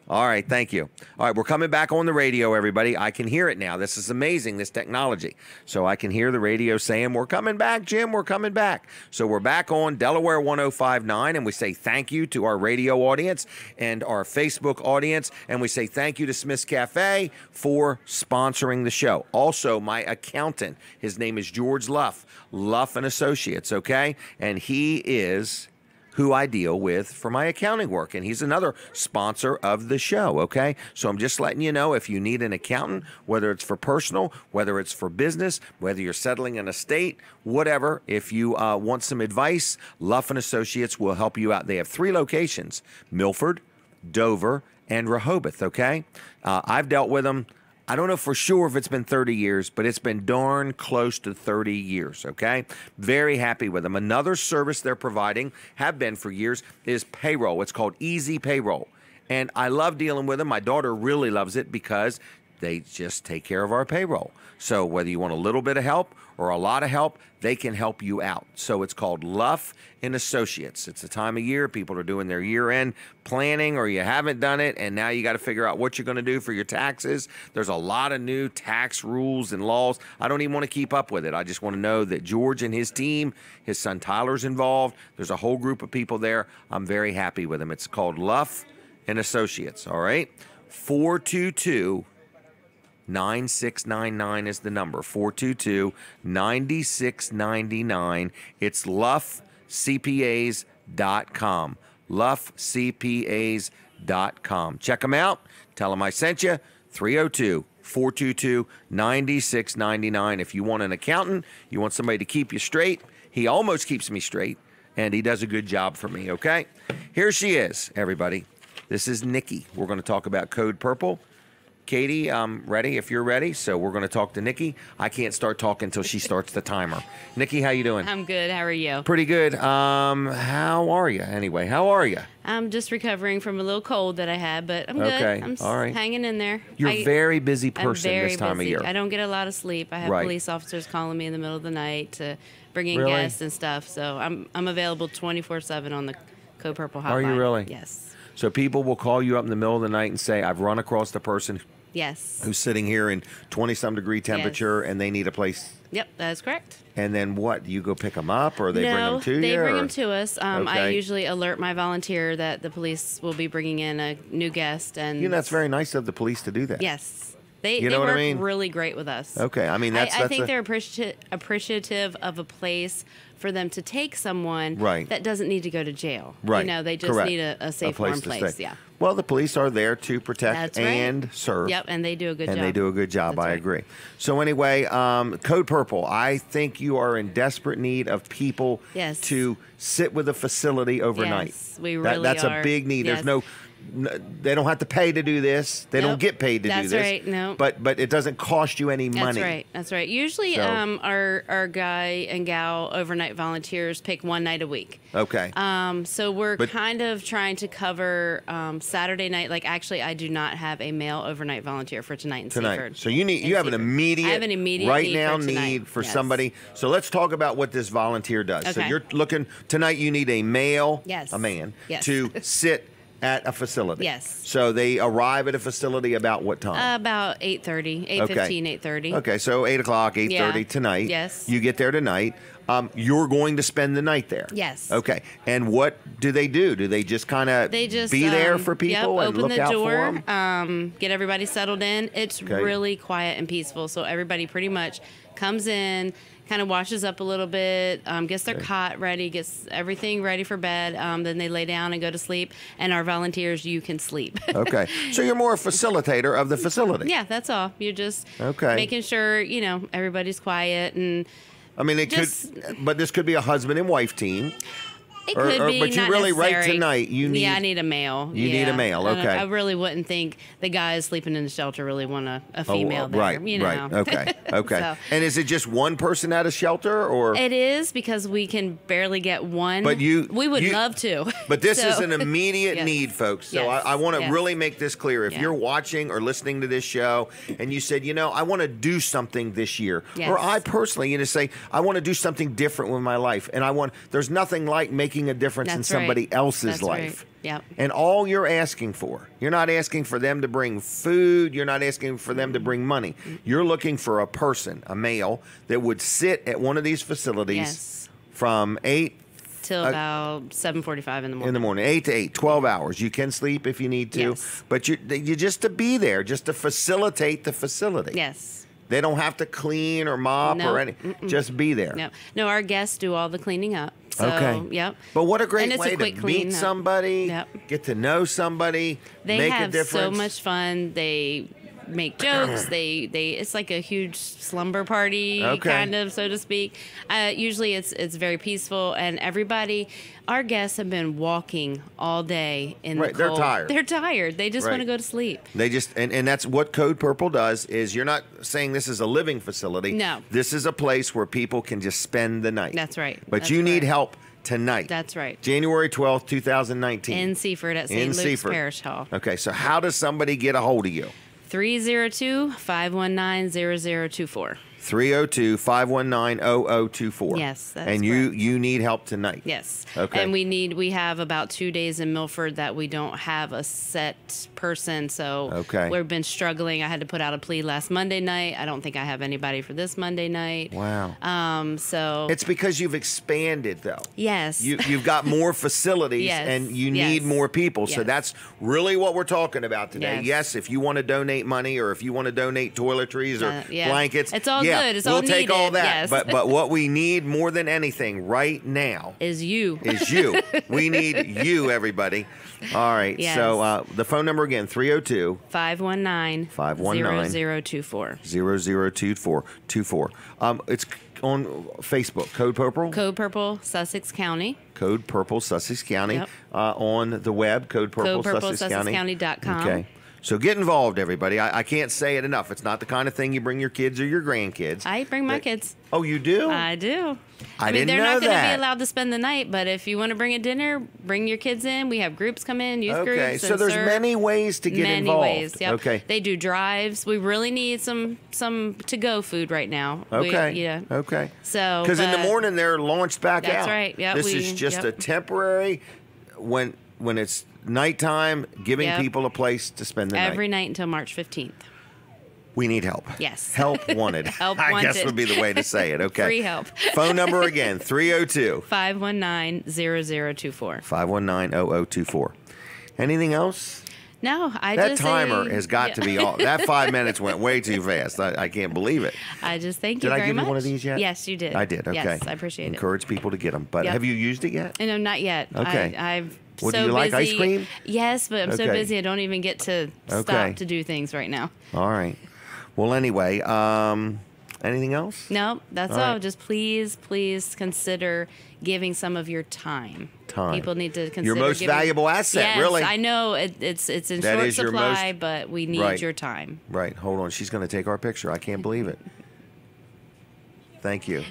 All right, thank you. All right, we're coming back on the radio, everybody. I can hear it now. This is amazing, this technology. So I can hear the radio saying, we're coming back, Jim, we're coming back. So we're back on Delaware 105.9, and we say thank you to our radio audience and our Facebook audience, and we say thank you to Smith's Cafe for sponsoring the show. Also, my accountant, his name is George Luff, Luff & Associates, okay? And he is who I deal with for my accounting work, and he's another sponsor of the show, okay? So I'm just letting you know, if you need an accountant, whether it's for personal, whether it's for business, whether you're settling an estate, whatever, if you want some advice, Luff & Associates will help you out. They have 3 locations, Milford, Dover, and Rehoboth, okay? I've dealt with them. I don't know for sure if it's been 30 years, but it's been darn close to 30 years, okay? Very happy with them. Another service they're providing, have been for years, is payroll. It's called Easy Payroll. And I love dealing with them. My daughter really loves it because they just take care of our payroll. So whether you want a little bit of help or a lot of help, they can help you out. So it's called Luff & Associates. It's the time of year people are doing their year-end planning, or you haven't done it, and now you got to figure out what you're going to do for your taxes. There's a lot of new tax rules and laws. I don't even want to keep up with it. I just want to know that George and his team, his son Tyler's involved. There's a whole group of people there. I'm very happy with them. It's called Luff & Associates, all right? 422-9699 is the number. 422-9699. It's luffcpas.com. luffcpas.com. Check them out. Tell them I sent you. 302-422-9699. If you want an accountant, you want somebody to keep you straight. He almost keeps me straight, and he does a good job for me, okay? Here she is, everybody. This is Nikki. We're going to talk about Code Purple. Katie, I'm ready if you're ready. So we're going to talk to Nikki. I can't start talking until she starts the timer. Nikki, how you doing? I'm good. How are you? Pretty good. How are you anyway? How are you? I'm just recovering from a little cold that I had, but I'm good. Okay. I'm All right. hanging in there. You're a very busy I'm person very this time busy. of year. I don't get a lot of sleep. I have Right. police officers calling me in the middle of the night to bring in Really? guests and stuff. So I'm available 24/7 on the Code Purple hotline. Are you really? Yes. So people will call you up in the middle of the night and say, I've run across the person Yes. who's sitting here in 20-some degree temperature, Yes. and they need a place. Yep, that is correct. And then what? You go pick them up, or they bring No, them to you? they bring or- them to us. I Okay. usually alert my volunteer that the police will be bringing in a new guest, and You know, that's very nice of the police to do that. yes, they You know they what I work mean? really great with us. Okay. I mean, I that's think a- they're appreciative of a place for them to take someone Right. that doesn't need to go to jail. Right. You know, they just Correct. need a safe, warm to place. stay. Yeah. Well, the police are there to protect That's right. and serve. Yep, and they do a good and job. they do a good job. That's I right. agree. So anyway, Code Purple. I think you are in desperate need of people Yes. to sit with a facility overnight. Yes, we really That's are. a big need. Yes. There's no they don't have to pay to do this. They don't Nope. get paid to do That's this. right. No. But it doesn't cost you any money. That's right. That's right. Usually, So- our guy and gal overnight volunteers pick one night a week. Okay. So we're But- kind of trying to cover Saturday night. Like, actually, I do not have a male overnight volunteer for tonight in Tonight. Seaford. So you have an Seaford. immediate, I have an immediate right need now for tonight. need for Yes. somebody. So let's talk about what this volunteer does. So Okay. you're looking tonight. You need a male, Yes. a man, Yes. to sit at a facility. Yes. So they arrive at a facility about what time? About 8:30, 8:15, 8:30. Okay, so 8 o'clock, 8:30 Yeah. tonight. Yes. You get there tonight. You're going to spend the night there. Yes. Okay. And what do they do? Do they just kind of They just be there for people yep, and open look the out door, for them? get everybody settled in. It's Okay. really quiet and peaceful. So everybody pretty much comes in, kind of washes up a little bit, gets their cot ready, gets everything ready for bed. Then they lay down and go to sleep. And our volunteers, you can sleep. Okay. So you're more a facilitator of the facility. Yeah, that's all. You're just Okay. making sure everybody's quiet, and I mean, it Just- could, but this could be a husband and wife team. it Or- could or- be. but you not really, right necessary. tonight, you need- Yeah, I need a male. You need a Yeah. male, okay. I really wouldn't think the guys sleeping in the shelter really want a female there. Right. You know. Right. Okay. Okay. So- And is it just one person at a shelter, or? It is, because we can barely get one. But we would you- love to. But this So- is an immediate Yes. need, folks. So Yes. I want to Yes. really make this clear. If Yeah. you're watching or listening to this show and you said, I want to do something this year, Yes. or I personally, say, I want to do something different with my life, and there's nothing like making a difference in That's right. somebody else's That's right. life. Yep. And all you're asking for, you're not asking for them to bring food, you're not asking for them to bring money. You're looking for a person, a male, that would sit at one of these facilities Yes. from 8 Till about 7:45 in the morning. in the morning, 8 to 8, 12 hours. You can sleep if you need to, Yes. but you just to be there, just to facilitate the facility. Yes. They don't have to clean or mop No. or anything. Just be there. No, our guests do all the cleaning up. So, Okay. Yep. But what a great And it's way a quick to clean meet up. somebody, Yep. get to know somebody, They make a have difference. so much fun. They make jokes. they it's like a huge slumber party, Okay. kind of, so to speak. Usually it's very peaceful, and everybody, our guests have been walking all day in Right, the they're cold. tired. They're tired. They just Right. want to go to sleep. They just and that's what Code Purple does. Is you're not saying this is a living facility. No. This is a place where people can just spend the night. That's right. But That's you need right. help tonight. That's right. January 12th, 2019. In Seaford at In St. Luke's Seaford. Parish Hall. Okay, so how does somebody get a hold of you? 302-519-0024. 302-519-0024. Yes, that's and correct. you need help tonight. Yes. Okay. And we have about 2 days in Milford that we don't have a set person. So Okay. we've been struggling. I had to put out a plea last Monday night. I don't think I have anybody for this Monday night. Wow. So It's because you've expanded though. yes. You've got more facilities Yes, and you yes, need more people. So yes. that's really what we're talking about today. Yes. Yes, if you want to donate money or if you want to donate toiletries or Yeah. blankets. It's all yeah, good. It's we'll all take all needed. that. Yes. But what we need more than anything right now is you. is you. We need you, everybody. All right. Yes. So the phone number again, 302 519 0024. 0024. It's on Facebook, Code Purple. Code Purple, Sussex County. Code Purple, Sussex County. Yep. On the web, Code Purple, Sussex County. CodePurpleSussexCounty.com. Okay. So get involved, everybody. I can't say it enough. It's not the kind of thing you bring your kids or your grandkids. I bring my But- kids. Oh, you do? I do. I mean, didn't they're know not going to that. be allowed to spend the night, but if you want to bring a dinner, bring your kids in. We have groups come in, youth groups. Okay, so and there's serve. many ways to get Many involved. ways. Yep. Okay. They do drives. We really need some to-go food right now. Okay. Yeah. Okay. So, Because in the but- morning they're launched back out. That's right. Yep, This we- is just yep. a temporary when it's nighttime, giving Yep. people a place to spend the Every night. night until March 15th. We need help. Yes. Help wanted. Help I guess wanted. would be the way to say it. Okay. Free help. Phone number again, 302 519-0024. 519-0024. Anything else? No, I That just timer say- has got yeah. to be off. That 5 minutes went way too fast. I can't believe it. I just thank Did you I very give much. you one of these yet? Yes, you did. I did. Okay. Yes, I appreciate Encourage people to get them. But Yep. have you used it yet? it. No, not yet. Okay. I've Well, do so you like ice busy. cream? Yes, but I'm so Okay. busy I don't even get to Okay. stop to do things right now. All right. Well, anyway, Anything else? No, that's All all. right. Just please consider giving some of your time. Time. People need to consider Your most giving, valuable asset, yes, really. I know it's in That short is your supply, most- but we need Right. your time. Right. Hold on. She's going to take our picture. I can't believe it. Thank you.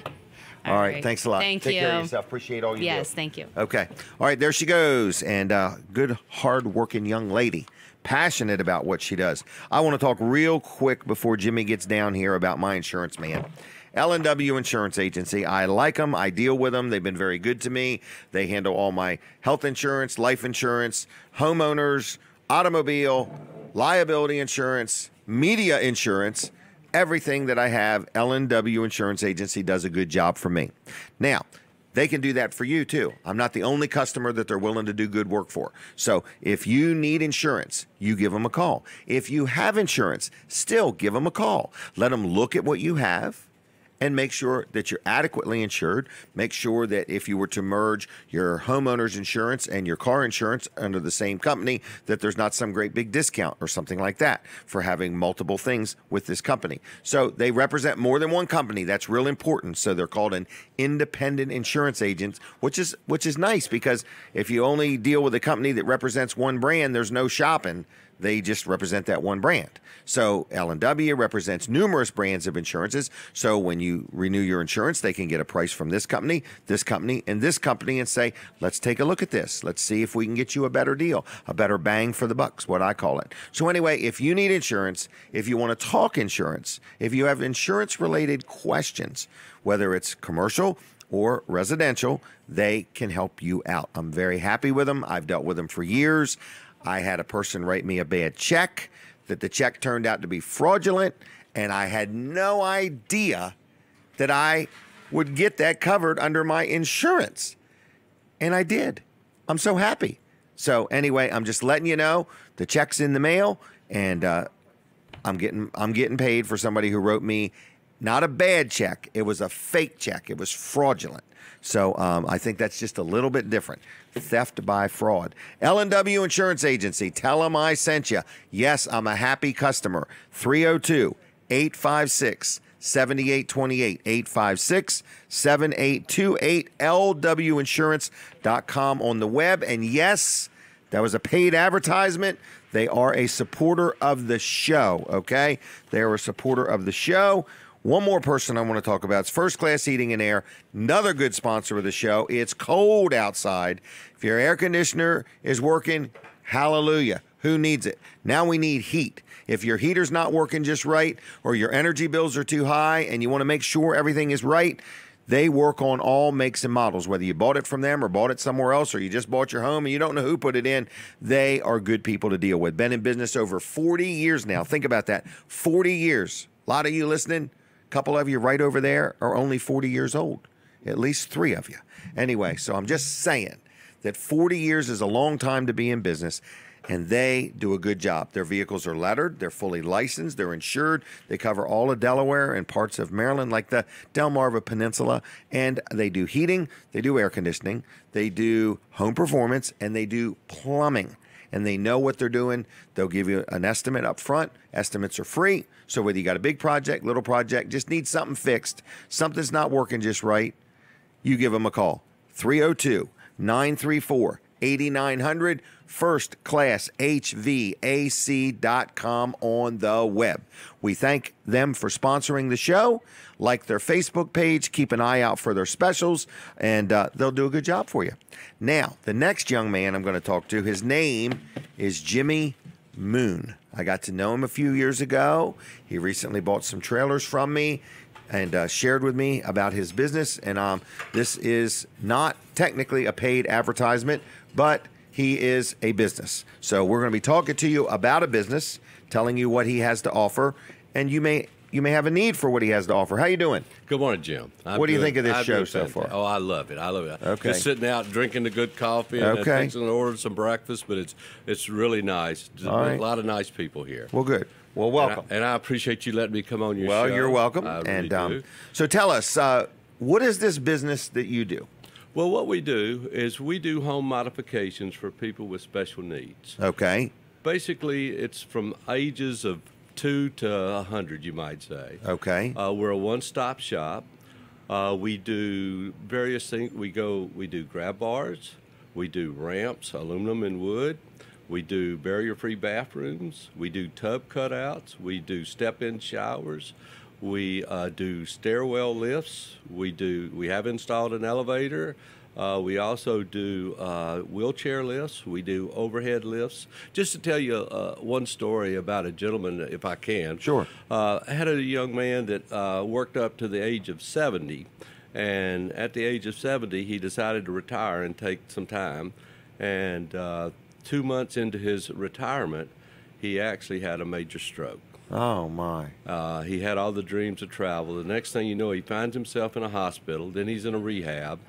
All right. right. Thanks a lot. Thank Take care of you. yourself. Appreciate all you do. Yes, thank you. Okay. All right. There she goes. And good, hard-working young lady. Passionate about what she does. I want to talk real quick before Jimmy gets down here about my insurance man. L&W Insurance Agency. I like them. I deal with them. They've been very good to me. They handle all my health insurance, life insurance, homeowners, automobile, liability insurance, media insurance, everything that I have. L&W Insurance Agency does a good job for me. Now, they can do that for you too. I'm not the only customer that they're willing to do good work for. So if you need insurance, you give them a call. If you have insurance, still give them a call. Let them look at what you have and make sure that you're adequately insured. Make sure that if you were to merge your homeowner's insurance and your car insurance under the same company, that there's not some great big discount or something like that for having multiple things with this company. So they represent more than one company. That's real important. So they're called an independent insurance agent, which is nice, because if you only deal with a company that represents one brand, there's no shopping. They just represent that one brand. So L&W represents numerous brands of insurances. So when you renew your insurance, they can get a price from this company, and this company, and say, let's take a look at this. Let's see if we can get you a better deal, a better bang for the buck's what I call it. So anyway, if you need insurance, if you want to talk insurance, if you have insurance-related questions, whether it's commercial or residential, they can help you out. I'm very happy with them. I've dealt with them for years. I had a person write me a bad check, that the check turned out to be fraudulent, and I had no idea that I would get that covered under my insurance. And I did. I'm so happy. So anyway, I'm just letting you know the check's in the mail, and I'm getting paid for somebody who wrote me not a bad check. It was a fake check. It was fraudulent. So I think that's just a little bit different. Theft by fraud. L&W Insurance Agency. Tell them I sent you. Yes, I'm a happy customer. 302-856-7828. 856-7828. LWinsurance.com on the web. And yes, that was a paid advertisement. They are a supporter of the show, okay? They are a supporter of the show. One more person I want to talk about is First Class Heating and Air, another good sponsor of the show. It's cold outside. If your air conditioner is working, hallelujah. Who needs it? Now we need heat. If your heater's not working just right, or your energy bills are too high and you want to make sure everything is right, they work on all makes and models. Whether you bought it from them or bought it somewhere else, or you just bought your home and you don't know who put it in, they are good people to deal with. Been in business over 40 years now. Think about that. 40 years. A lot of you listening, a couple of you right over there are only 40 years old. At least 3 of you. Anyway, so I'm just saying that 40 years is a long time to be in business, and they do a good job. Their vehicles are lettered. They're fully licensed. They're insured. They cover all of Delaware and parts of Maryland, like the Delmarva Peninsula. And they do heating. They do air conditioning. They do home performance, and they do plumbing. And they know what they're doing. They'll give you an estimate up front. Estimates are free. So whether you got a big project, little project, just need something fixed, something's not working just right, you give them a call. 302-934-8900. FirstClassHVAC.com on the web. We thank them for sponsoring the show. Like their Facebook page, keep an eye out for their specials, and they'll do a good job for you. Now, the next young man I'm going to talk to, his name is Jimmy Moon. I got to know him a few years ago. He recently bought some trailers from me and shared with me about his business. And this is not technically a paid advertisement, but he is a business. So we're going to be talking to you about a business, telling you what he has to offer, and you may have a need for what he has to offer. How you doing? Good morning, Jim. What do you think of this show so far? Oh, I love it. I love it. Okay. Just sitting out drinking the good coffee and fixing and ordering some breakfast, but it's really nice. There's a lot of nice people here. Well, good. Well, welcome. And I appreciate you letting me come on your show. Well, you're welcome. I really do. So tell us, what is this business that you do? Well, what we do is we do home modifications for people with special needs. Okay. Basically, it's from ages of 2 to 100, you might say. Okay. We're a one-stop shop. We do various things. We do grab bars. We do ramps, aluminum and wood. We do barrier-free bathrooms. We do tub cutouts. We do step-in showers. We do stairwell lifts. We have installed an elevator. We also do wheelchair lifts. We do overhead lifts. Just to tell you one story about a gentleman, if I can. Sure. I had a young man that worked up to the age of 70. And at the age of 70, he decided to retire and take some time. And 2 months into his retirement, he actually had a major stroke. Oh, my. He had all the dreams of travel. The next thing you know, he finds himself in a hospital. Then he's in a rehab.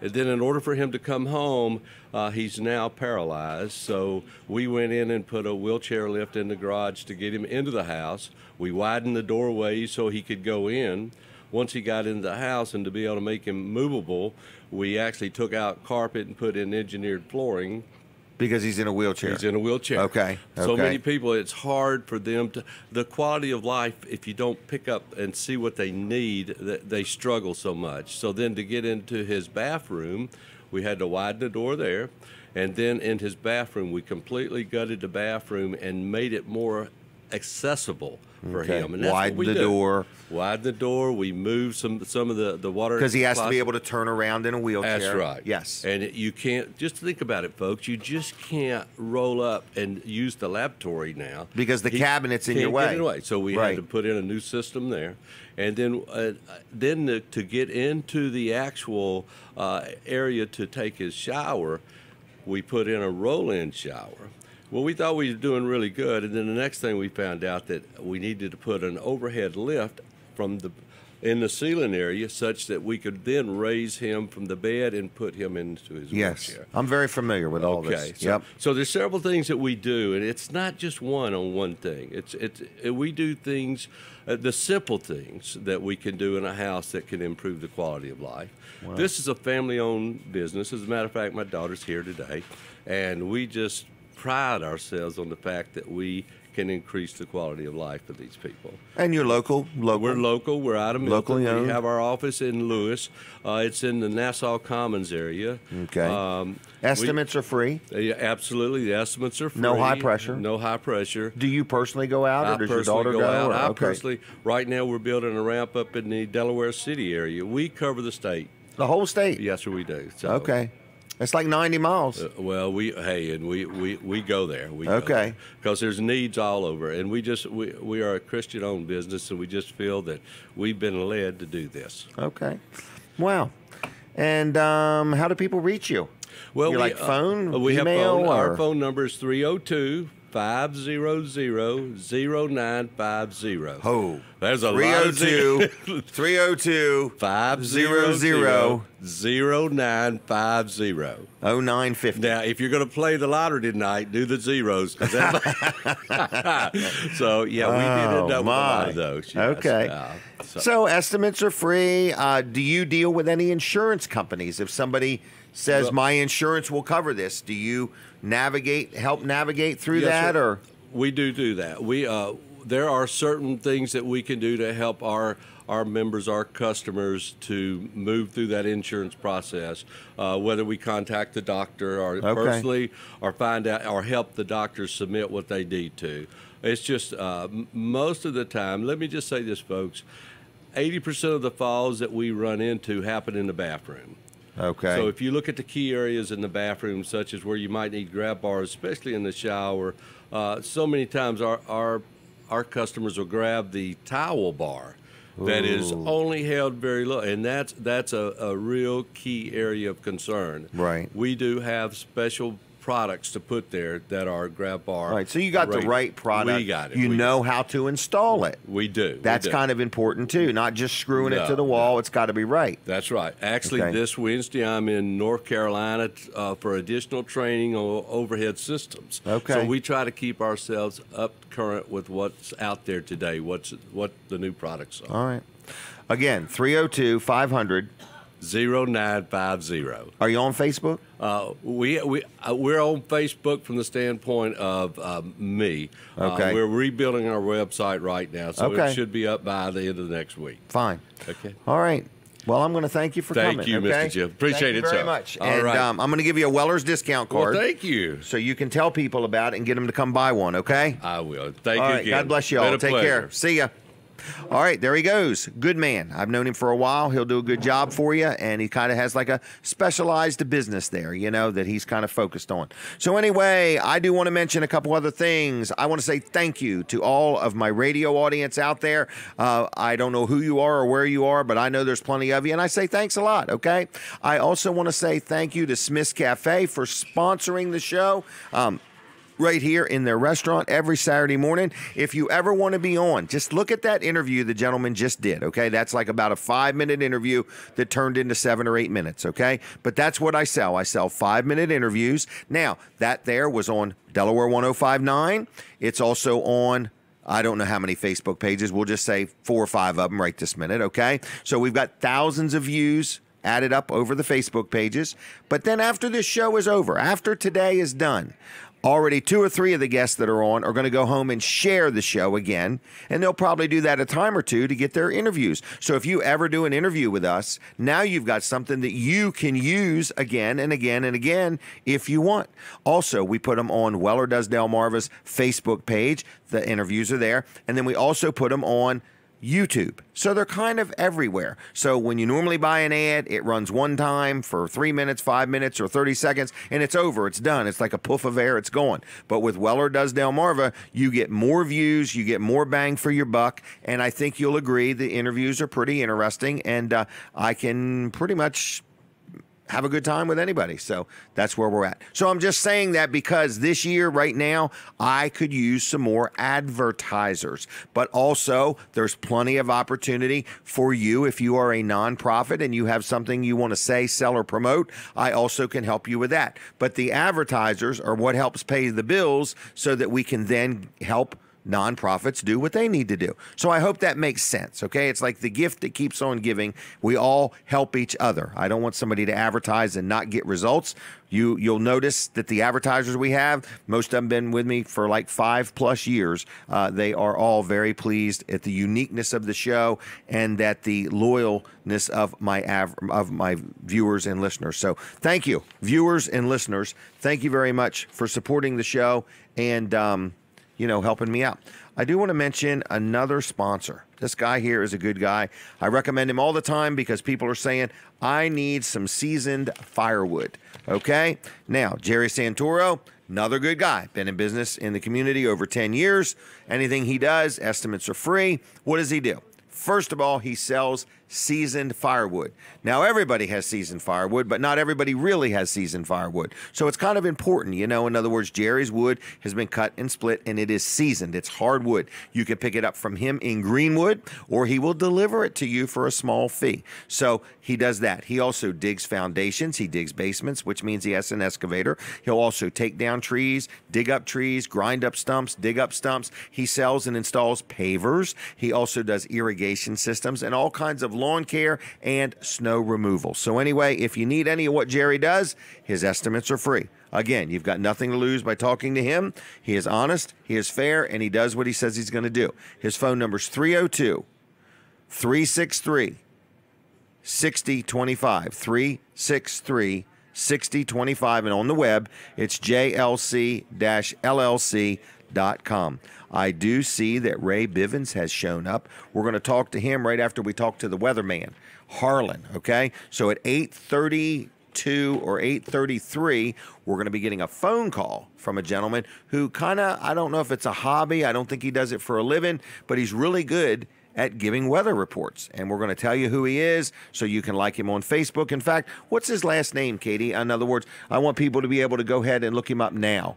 And then in order for him to come home, he's now paralyzed. So we went in and put a wheelchair lift in the garage to get him into the house. We widened the doorway so he could go in. Once he got into the house, and to be able to make him movable, we actually took out carpet and put in engineered flooring. Because he's in a wheelchair. He's in a wheelchair. Okay. So many people, it's hard for them to, the quality of life, if you don't pick up and see what they need, they struggle so much. So then to get into his bathroom, we had to widen the door there. And then in his bathroom, we completely gutted the bathroom and made it more accessible for him. And that's Widen what we the do. door. Widen the door. We moved some of the water. Because he has to closet. be able to turn around in a wheelchair. That's right. Yes. And you can't, just think about it, folks, you just can't roll up and use the lavatory now. Because the cabinet's in your Can't way. get in the way. So we Right. had to put in a new system there. And then to get into the actual area to take his shower, we put in a roll-in shower. Well, we thought we were doing really good, and then the next thing we found out that we needed to put an overhead lift in the ceiling area such that we could then raise him from the bed and put him into his wheelchair. I'm very familiar with all this. Okay, so there's several things that we do, and it's not just one thing. We do things, the simple things that we can do in a house that can improve the quality of life. Wow. This is a family-owned business. As a matter of fact, my daughter's here today, and we just pride ourselves on the fact that we can increase the quality of life for these people. And you're local? We're local. We're out of Milton. Locally owned. We have our office in Lewis. It's in the Nassau Commons area. Okay. Estimates are free? Yeah, absolutely. The estimates are free. No high pressure? No high pressure. Do you personally go out, or does your daughter go out? I okay. personally, right now we're building a ramp up in the Delaware City area. We cover the state. The whole state? Yes, sir, we do. So, okay. It's like 90 miles. Well, we go there. Okay. Because there's needs all over, and we are a Christian-owned business, and we just feel that we've been led to do this. Okay. Wow. And how do people reach you? Well, you like phone, we email, have phone. or? Our phone number is 302-500-0950. Oh, there's a 302 500-0950. 0950. Now, if you're going to play the lottery tonight, do the zeros. So, yeah, we did end up with a lot of those. Yes. Okay. So estimates are free. Do you deal with any insurance companies? If somebody says, my insurance will cover this, do you help navigate through that? Sir. Or we do that. There are certain things that we can do to help our members, our customers, to move through that insurance process, whether we contact the doctor or personally, or find out or help the doctors submit what they need to. It's just most of the time, let me just say this, folks, 80% of the falls that we run into happen in the bathroom. Okay. So if you look at the key areas in the bathroom, such as where you might need grab bars, especially in the shower, so many times our customers will grab the towel bar that is only held very low, and that's a real key area of concern. Right. We do have special products to put there that are grab bar. Right. So you got the right product. We got it. You know how to install it. We do. That's kind of important too. Not just screwing it to the wall. It's got to be right. That's right. Actually, this Wednesday I'm in North Carolina for additional training on overhead systems. Okay. So we try to keep ourselves up current with what's out there today. What the new products are. All right. Again, 302-500. 0950. Are you on Facebook? We're on Facebook from the standpoint of me. Okay. We're rebuilding our website right now, so Okay. it should be up by the end of the next week. Fine. Okay. All right. Well, I'm going to thank you for coming. Thank you, okay? Mr. Jim. Appreciate thank you it, very sir. much. All and right. I'm going to give you a Weller's discount Well, card. thank you. So you can tell people about it and get them to come buy one, okay? I will. Thank All you right. again. God bless you Been all. a Take pleasure. care. See ya. All right, there he goes. Good man. I've known him for a while. He'll do a good job for you, and he kind of has like a specialized business there, you know, that he's kind of focused on. So anyway, I do want to mention a couple other things. I want to say thank you to all of my radio audience out there. I don't know who you are or where you are, but I know there's plenty of you, and I say thanks a lot, okay? I also want to say thank you to Smith's Cafe for sponsoring the show. Right here in their restaurant every Saturday morning. If you ever want to be on, just look at that interview the gentleman just did, okay? That's like about a 5-minute interview that turned into 7 or 8 minutes, okay? But that's what I sell. I sell 5-minute interviews. Now, that there was on Delaware 105.9. It's also on, I don't know how many Facebook pages. We'll just say 4 or 5 of them right this minute, okay? So we've got thousands of views added up over the Facebook pages. But then after this show is over, after today is done, already 2 or 3 of the guests that are on are going to go home and share the show again, and they'll probably do that a time or two to get their interviews. So if you ever do an interview with us, now you've got something that you can use again and again and again if you want. Also, we put them on Weller Does Delmarva's Facebook page. The interviews are there. And then we also put them on YouTube. So they're kind of everywhere. So when you normally buy an ad, it runs one time for 3 minutes, 5 minutes, or 30 seconds, and it's over. It's done. It's like a puff of air. It's gone. But with Weller Does Delmarva, you get more views, you get more bang for your buck, and I think you'll agree the interviews are pretty interesting, and I can pretty much have a good time with anybody. So that's where we're at. So I'm just saying that because this year, right now, I could use some more advertisers. But also, there's plenty of opportunity for you if you are a nonprofit and you have something you want to say, sell, or promote. I also can help you with that. But the advertisers are what helps pay the bills so that we can then help nonprofits do what they need to do. So I hope that makes sense, okay? It's like the gift that keeps on giving. We all help each other. I don't want somebody to advertise and not get results. You'll notice that the advertisers we have, most of them been with me for like 5+ years. They are all very pleased at the uniqueness of the show and that the loyalness of my viewers and listeners. So thank you, viewers and listeners. Thank you very much for supporting the show and helping me out. I do want to mention another sponsor. This guy here is a good guy. I recommend him all the time because people are saying, I need some seasoned firewood. Okay? Now, Jerry Santoro, another good guy. Been in business in the community over 10 years. Anything he does, estimates are free. What does he do? First of all, he sells seasoned firewood. Now, everybody has seasoned firewood, but not everybody really has seasoned firewood. So it's kind of important, in other words, Jerry's wood has been cut and split and it is seasoned. It's hardwood. You can pick it up from him in Greenwood or he will deliver it to you for a small fee. So he does that. He also digs foundations. He digs basements, which means he has an excavator. He'll also take down trees, dig up trees, grind up stumps, dig up stumps. He sells and installs pavers. He also does irrigation systems and all kinds of lawn care and snow removal. So anyway, if you need any of what Jerry does, his estimates are free. Again, you've got nothing to lose by talking to him. He is honest, he is fair, and he does what he says he's going to do. His phone number is 302-363-6025. 363-6025. And on the web, it's jlc-llc.com. I do see that Ray Bivens has shown up. We're going to talk to him right after we talk to the weatherman, Harlan, okay? So at 8:32 or 8:33, we're going to be getting a phone call from a gentleman who I don't know if it's a hobby. I don't think he does it for a living, but he's really good at giving weather reports. And we're going to tell you who he is so you can like him on Facebook. In fact, what's his last name, Katie? In other words, I want people to be able to go ahead and look him up now.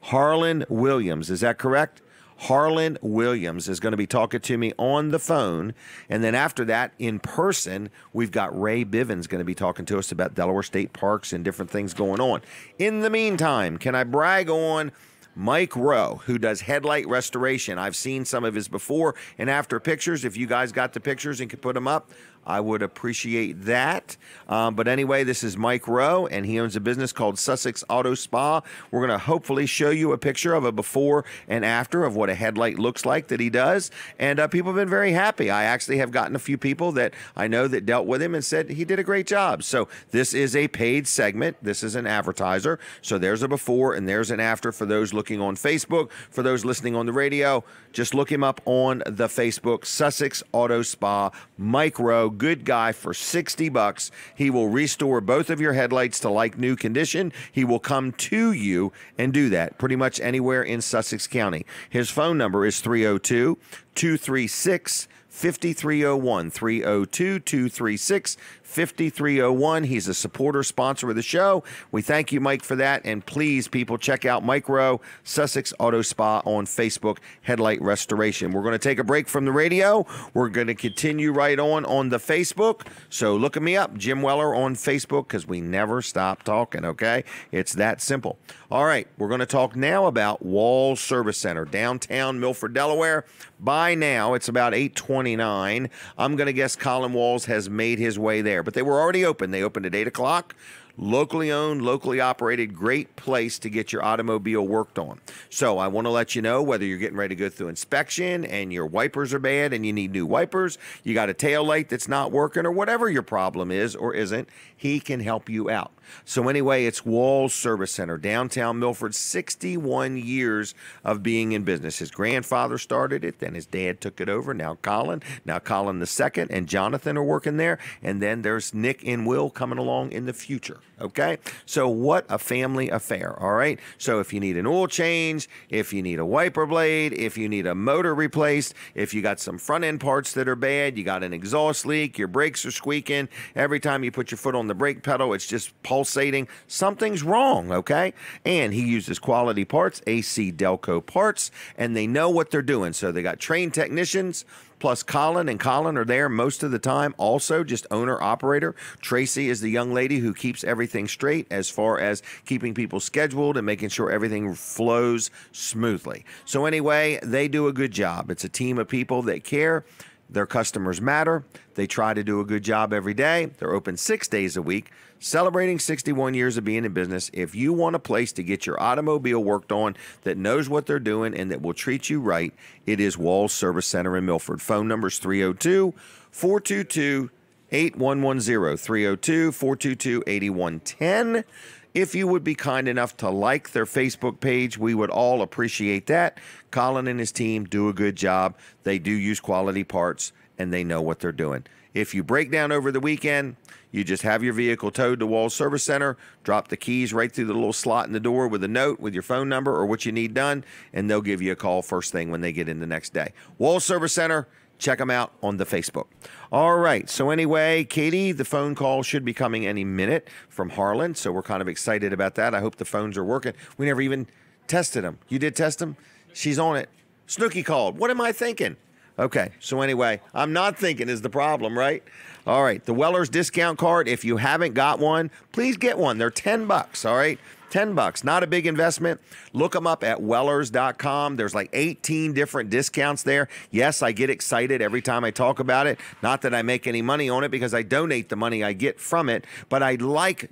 Harlan Williams, is that correct? Harlan Williams is going to be talking to me on the phone. And then after that, in person, we've got Ray Bivens going to be talking to us about Delaware State Parks and different things going on. In the meantime, can I brag on Mike Rowe, who does headlight restoration? I've seen some of his before and after pictures. If you guys got the pictures and could put them up, I would appreciate that. But anyway, this is Mike Rowe, and he owns a business called Sussex Auto Spa. We're going to hopefully show you a picture of a before and after of what a headlight looks like that he does. And people have been very happy. I actually have gotten a few people that I know that dealt with him and said he did a great job. So this is a paid segment. This is an advertiser. So there's a before and there's an after for those looking on Facebook. For those listening on the radio, just look him up on the Facebook, Sussex Auto Spa. Mike Rowe, good guy for $60. He will restore both of your headlights to like new condition. He will come to you and do that pretty much anywhere in Sussex County. His phone number is 302 236 5301, 302-236-5301. He's a supporter sponsor of the show. We thank you, Mike, for that. And please, people, check out Mike Rowe, Sussex Auto Spa on Facebook, Headlight Restoration. We're going to take a break from the radio. We're going to continue right on the Facebook. So look me up, Jim Weller on Facebook, because we never stop talking, okay? It's that simple. All right, we're going to talk now about Wall Service Center, downtown Milford, Delaware. By now, it's about 8:29. I'm going to guess Colin Walls has made his way there, but they were already open. They opened at 8 o'clock. Locally owned, locally operated, great place to get your automobile worked on. So I want to let you know whether you're getting ready to go through inspection and your wipers are bad and you need new wipers, you got a tail light that's not working, or whatever your problem is or isn't, he can help you out. So anyway, it's Walls Service Center, downtown Milford, 61 years of being in business. His grandfather started it, then his dad took it over. Now Colin the second, and Jonathan are working there. And then there's Nick and Will coming along in the future. Okay, so what a family affair. All right, so if you need an oil change, if you need a wiper blade, if you need a motor replaced, if you got some front end parts that are bad, you got an exhaust leak, your brakes are squeaking, every time you put your foot on the brake pedal it's just pulsating, something's wrong. Okay, and he uses quality parts, AC Delco parts, and they know what they're doing. So they got trained technicians. Plus Colin are there most of the time. Also, just owner-operator. Tracy is the young lady who keeps everything straight as far as keeping people scheduled and making sure everything flows smoothly. So anyway, they do a good job. It's a team of people that care. Their customers matter. They try to do a good job every day. They're open 6 days a week, celebrating 61 years of being in business. If you want a place to get your automobile worked on that knows what they're doing and that will treat you right, it is Walls Service Center in Milford. Phone number is 302-422-8110, 302-422-8110. If you would be kind enough to like their Facebook page, we would all appreciate that. Colin and his team do a good job. They do use quality parts, and they know what they're doing. If you break down over the weekend, you just have your vehicle towed to Walls Service Center, drop the keys right through the little slot in the door with a note with your phone number or what you need done, and they'll give you a call first thing when they get in the next day. Walls Service Center, check them out on the Facebook. All right. So anyway, Katie, the phone call should be coming any minute from Harlan. So we're kind of excited about that. I hope the phones are working. We never even tested them. You did test them? She's on it. Snooky called. What am I thinking? Okay. So anyway, I'm not thinking is the problem, right? All right. The Weller's discount card. If you haven't got one, please get one. They're $10. All right. $10, not a big investment. Look them up at wellers.com. There's like 18 different discounts there. Yes, I get excited every time I talk about it. Not that I make any money on it because I donate the money I get from it, but I like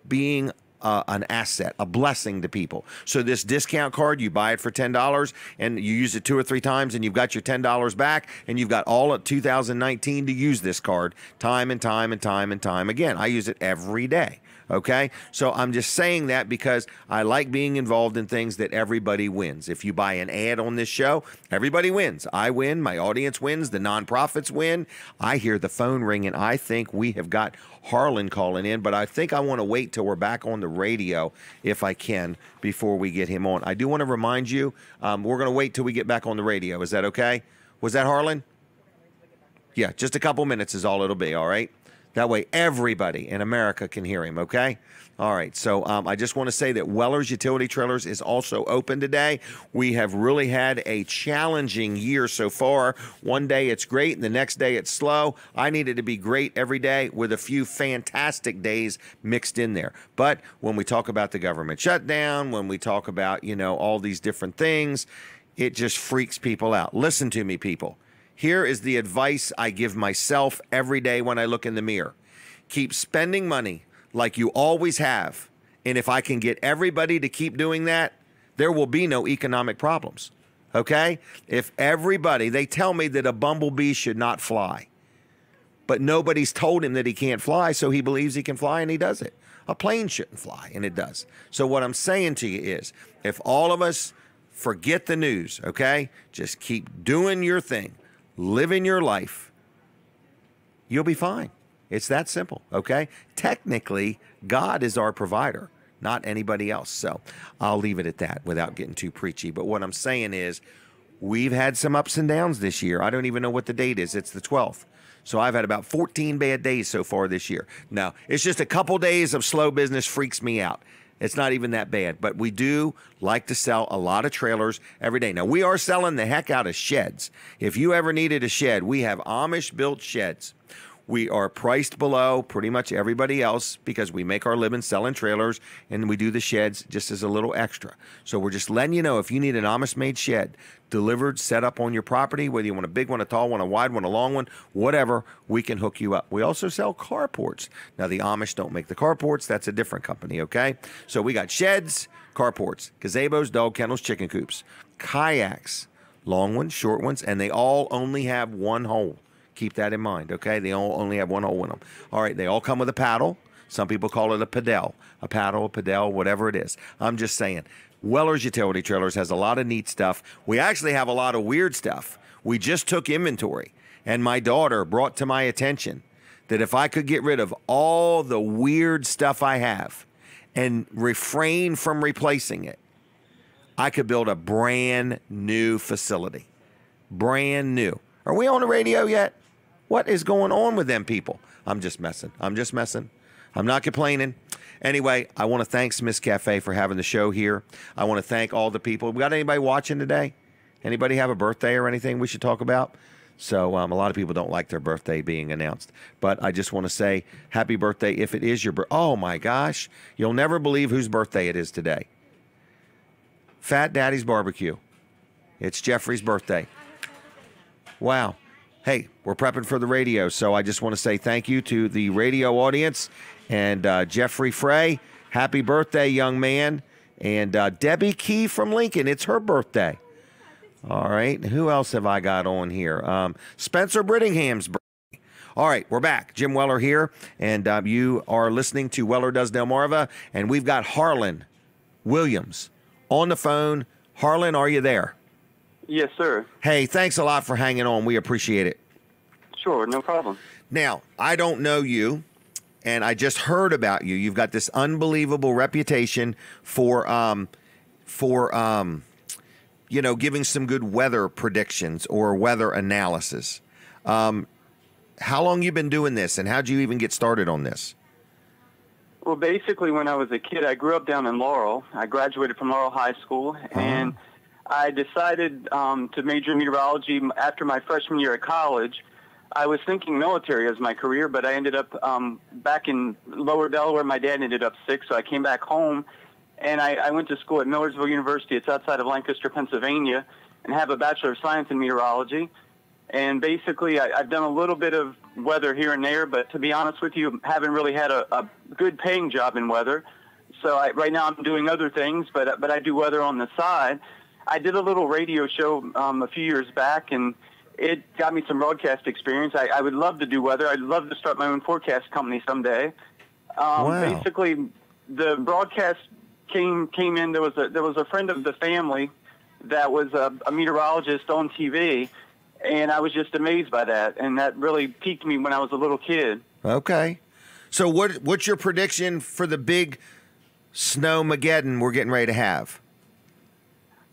being an asset, a blessing to people. So this discount card, you buy it for $10 and you use it 2 or 3 times and you've got your $10 back and you've got all of 2019 to use this card time and time and time and time again. I use it every day. Okay, so I'm just saying that because I like being involved in things that everybody wins. If you buy an ad on this show, everybody wins. I win, my audience wins, the nonprofits win. I hear the phone ring and I think we have got Harlan calling in, but I think I want to wait till we're back on the radio if I can before we get him on. I do want to remind you, we're going to wait till we get back on the radio. Is that okay? Was that Harlan? Yeah, just a couple minutes is all it'll be, all right? That way everybody in America can hear him, okay? All right, so I just want to say that Weller's Utility Trailers is also open today. We have really had a challenging year so far. One day it's great, and the next day it's slow. I need it to be great every day with a few fantastic days mixed in there. But when we talk about the government shutdown, when we talk about, all these different things, it just freaks people out. Listen to me, people. Here is the advice I give myself every day when I look in the mirror. Keep spending money like you always have. And if I can get everybody to keep doing that, there will be no economic problems. Okay? If everybody, they tell me that a bumblebee should not fly. But nobody's told him that he can't fly, so he believes he can fly and he does it. A plane shouldn't fly, and it does. So what I'm saying to you is, if all of us forget the news, okay? Just keep doing your thing, living your life, you'll be fine. It's that simple, okay? Technically, God is our provider, not anybody else. So I'll leave it at that without getting too preachy. But what I'm saying is, we've had some ups and downs this year. I don't even know what the date is. It's the 12th. So I've had about 14 bad days so far this year. Now, it's just a couple days of slow business freaks me out. It's not even that bad. But we do like to sell a lot of trailers every day. Now, we are selling the heck out of sheds. If you ever needed a shed, we have Amish-built sheds. We are priced below pretty much everybody else because we make our living selling trailers, and we do the sheds just as a little extra. So we're just letting you know, if you need an Amish-made shed delivered, set up on your property, whether you want a big one, a tall one, a wide one, a long one, whatever, we can hook you up. We also sell carports. Now, the Amish don't make the carports. That's a different company, okay? So we got sheds, carports, gazebos, dog kennels, chicken coops, kayaks, long ones, short ones, and they all only have one hole. Keep that in mind, okay? They all only have one hole in them. All right, they all come with a paddle. Some people call it a pedal, a pedal, whatever it is. I'm just saying, Weller's Utility Trailers has a lot of neat stuff. We actually have a lot of weird stuff. We just took inventory, and my daughter brought to my attention that if I could get rid of all the weird stuff I have and refrain from replacing it, I could build a brand new facility. Brand new. Are we on the radio yet? What is going on with them people? I'm just messing. I'm not complaining. Anyway, I want to thank Smith's Cafe for having the show here. I want to thank all the people. We got anybody watching today? Anybody have a birthday or anything we should talk about? So a lot of people don't like their birthday being announced. But I just want to say happy birthday if it is your birthday. Oh, my gosh. You'll never believe whose birthday it is today. Fat Daddy's Barbecue. It's Jeffrey's birthday. Wow. Hey, we're prepping for the radio, so I just want to say thank you to the radio audience. And Jeffrey Frey, happy birthday, young man. And Debbie Key from Lincoln, it's her birthday. All right, who else have I got on here? Spencer Brittingham's birthday. All right, we're back. Jim Weller here, and you are listening to Weller Does Delmarva, and we've got Harlan Williams on the phone. Harlan, are you there? Yes, sir. Hey, thanks a lot for hanging on. We appreciate it. Sure, no problem. Now, I don't know you, and I just heard about you. You've got this unbelievable reputation for giving some good weather predictions or weather analysis. How long you been doing this, and how'd you even get started on this? Well, basically, when I was a kid, I grew up down in Laurel. I graduated from Laurel High School, and I decided to major in meteorology after my freshman year at college. I was thinking military as my career, but I ended up back in Lower Delaware. My dad ended up sick, so I came back home, and I went to school at Millersville University. It's outside of Lancaster, Pennsylvania, and have a Bachelor of Science in Meteorology. And basically, I've done a little bit of weather here and there, but to be honest with you, haven't really had a good paying job in weather. So right now I'm doing other things, but I do weather on the side. I did a little radio show a few years back, and it got me some broadcast experience. I would love to do weather. I'd love to start my own forecast company someday. Wow. Basically, the broadcast came in. There was a friend of the family that was a meteorologist on TV, and I was just amazed by that, and that really piqued me when I was a little kid. Okay. So what's your prediction for the big snowmageddon we're getting ready to have?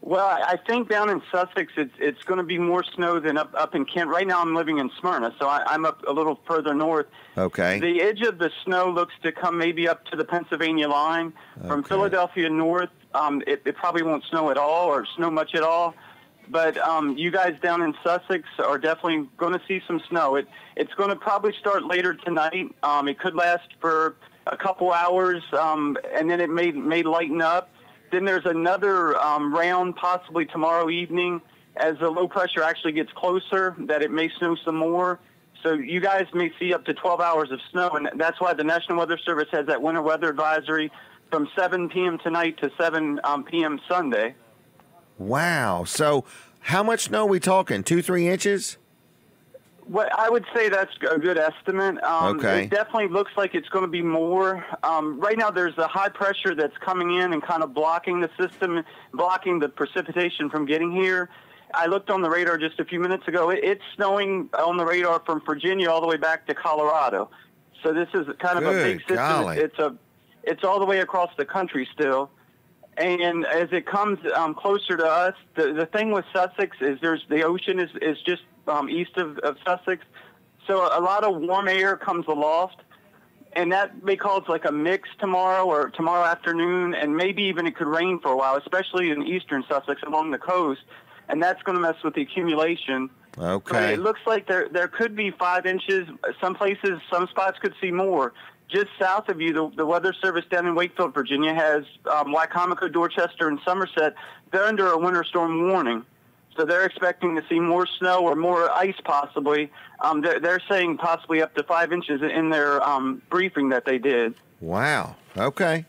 Well, I think down in Sussex, it's going to be more snow than up in Kent. Right now, I'm living in Smyrna, so I'm up a little further north. Okay. The edge of the snow looks to come maybe up to the Pennsylvania line. From Philadelphia north, it probably won't snow at all or snow much at all. But you guys down in Sussex are definitely going to see some snow. It's going to probably start later tonight. It could last for a couple hours, and then it may lighten up. Then there's another round possibly tomorrow evening, as the low pressure actually gets closer, that it may snow some more. So you guys may see up to 12 hours of snow, and that's why the National Weather Service has that winter weather advisory from 7 p.m. tonight to 7 p.m. Sunday. Wow. So how much snow are we talking? 2-3 inches? Well, I would say that's a good estimate. Okay. It definitely looks like it's going to be more. Right now there's a high pressure that's coming in and kind of blocking the system, blocking the precipitation from getting here. I looked on the radar just a few minutes ago. It's snowing on the radar from Virginia all the way back to Colorado. So this is kind of a big system. Golly. It's all the way across the country still. And as it comes closer to us, the thing with Sussex is the ocean is just east of Sussex. So a lot of warm air comes aloft, and that may cause like a mix tomorrow or tomorrow afternoon, and maybe even it could rain for a while, especially in eastern Sussex along the coast. And that's going to mess with the accumulation. Okay. But it looks like there could be 5 inches. Some places, some spots could see more. Just south of you, the Weather Service down in Wakefield, Virginia, has Wycomico, Dorchester, and Somerset. They're under a winter storm warning. So they're expecting to see more snow or more ice possibly. They're saying possibly up to 5 inches in their briefing that they did. Wow. Okay.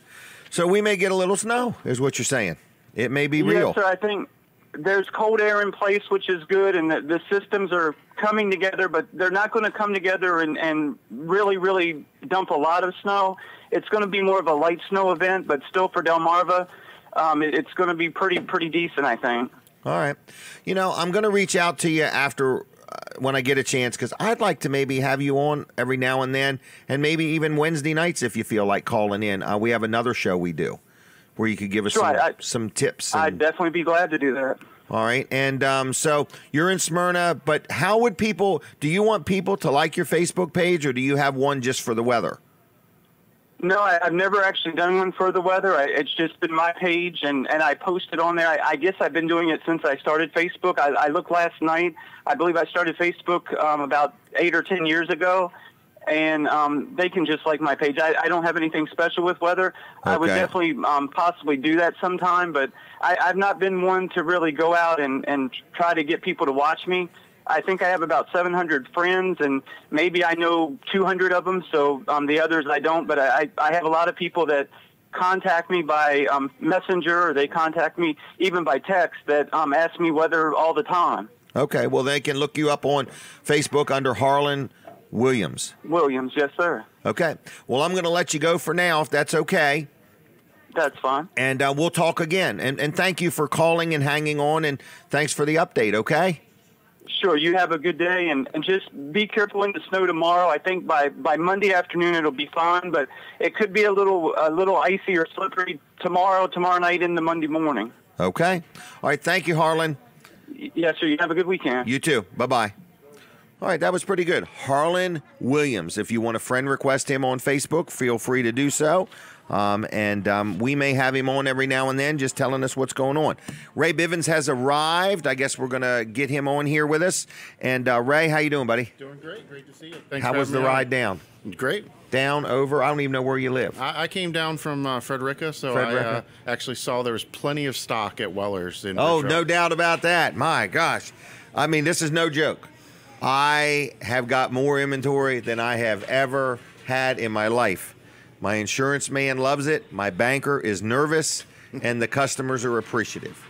So we may get a little snow, is what you're saying. It may be real. Yes, sir. I think there's cold air in place, which is good, and the systems are coming together, but they're not going to come together and really, really dump a lot of snow. It's going to be more of a light snow event, but still for Delmarva, it's going to be pretty decent, I think. All right. You know, I'm going to reach out to you after when I get a chance, because I'd like to maybe have you on every now and then, and maybe even Wednesday nights if you feel like calling in. We have another show we do where you could give us some tips. I'd definitely be glad to do that. All right. And so you're in Smyrna, but how would do you want people to like your Facebook page, or do you have one just for the weather? No, I've never actually done one for the weather. It's just been my page, and I posted on there. I guess I've been doing it since I started Facebook. I looked last night. I believe I started Facebook about 8 or 10 years ago. And they can just like my page. I don't have anything special with weather. Okay. I would definitely possibly do that sometime, but I've not been one to really go out and try to get people to watch me. I think I have about 700 friends, and maybe I know 200 of them, so the others I don't. But I have a lot of people that contact me by messenger, or they contact me even by text that ask me weather all the time. Okay, well, they can look you up on Facebook under Harlan Williams, yes, sir. Okay. Well, I'm going to let you go for now, if that's okay. That's fine. And we'll talk again. And thank you for calling and hanging on, and thanks for the update, okay? Sure. You have a good day, and just be careful in the snow tomorrow. I think by Monday afternoon it'll be fine, but it could be a little icy or slippery tomorrow night into Monday morning. Okay. All right. Thank you, Harlan. Yes, sir. You have a good weekend. You too. Bye-bye. All right, that was pretty good. Harlan Williams. If you want to friend request him on Facebook, feel free to do so. We may have him on every now and then just telling us what's going on. Ray Bivens has arrived. I guess we're going to get him on here with us. And Ray, how you doing, buddy? Doing great. Great to see you. Thanks. How was the ride down? Great. Down, over? I don't even know where you live. I came down from Frederica, so I actually saw there was plenty of stock at Weller's. No doubt about that. My gosh. I mean, this is no joke. I have got more inventory than I have ever had in my life. My insurance man loves it. My banker is nervous, and the customers are appreciative.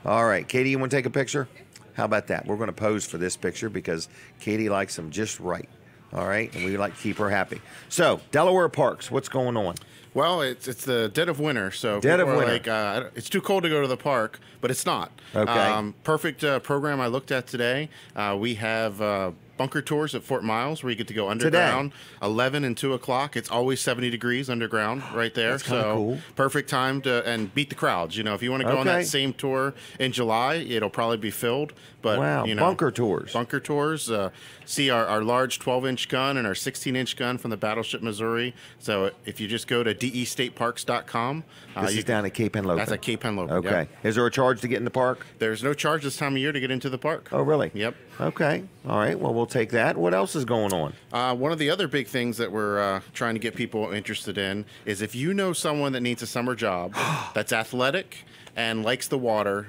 All right, Katie, you want to take a picture? How about that? We're going to pose for this picture because Katie likes them just right. All right, and we like to keep her happy. So, Delaware Parks, what's going on? Well, it's the dead of winter, so dead of winter. Like, it's too cold to go to the park, but it's not. Okay. Perfect program I looked at today. We have bunker tours at Fort Miles where you get to go underground. Today. 11 and 2 o'clock. It's always 70 degrees underground right there. That's so cool. Perfect time to beat the crowds. You know, if you want to go on that same tour in July, it'll probably be filled. But wow, you know, bunker tours. Bunker tours. See our large 12-inch gun and our 16-inch gun from the Battleship Missouri. So if you just go to destateparks.com. This is down at Cape Henlopen. That's at Cape Henlopen. Okay. Yep. Is there a charge to get in the park? There's no charge this time of year to get into the park. Oh, really? Yep. Okay. All right. Well, we'll take that. What else is going on? One of the other big things that we're trying to get people interested in is if you know someone that needs a summer job that's athletic, and likes the water,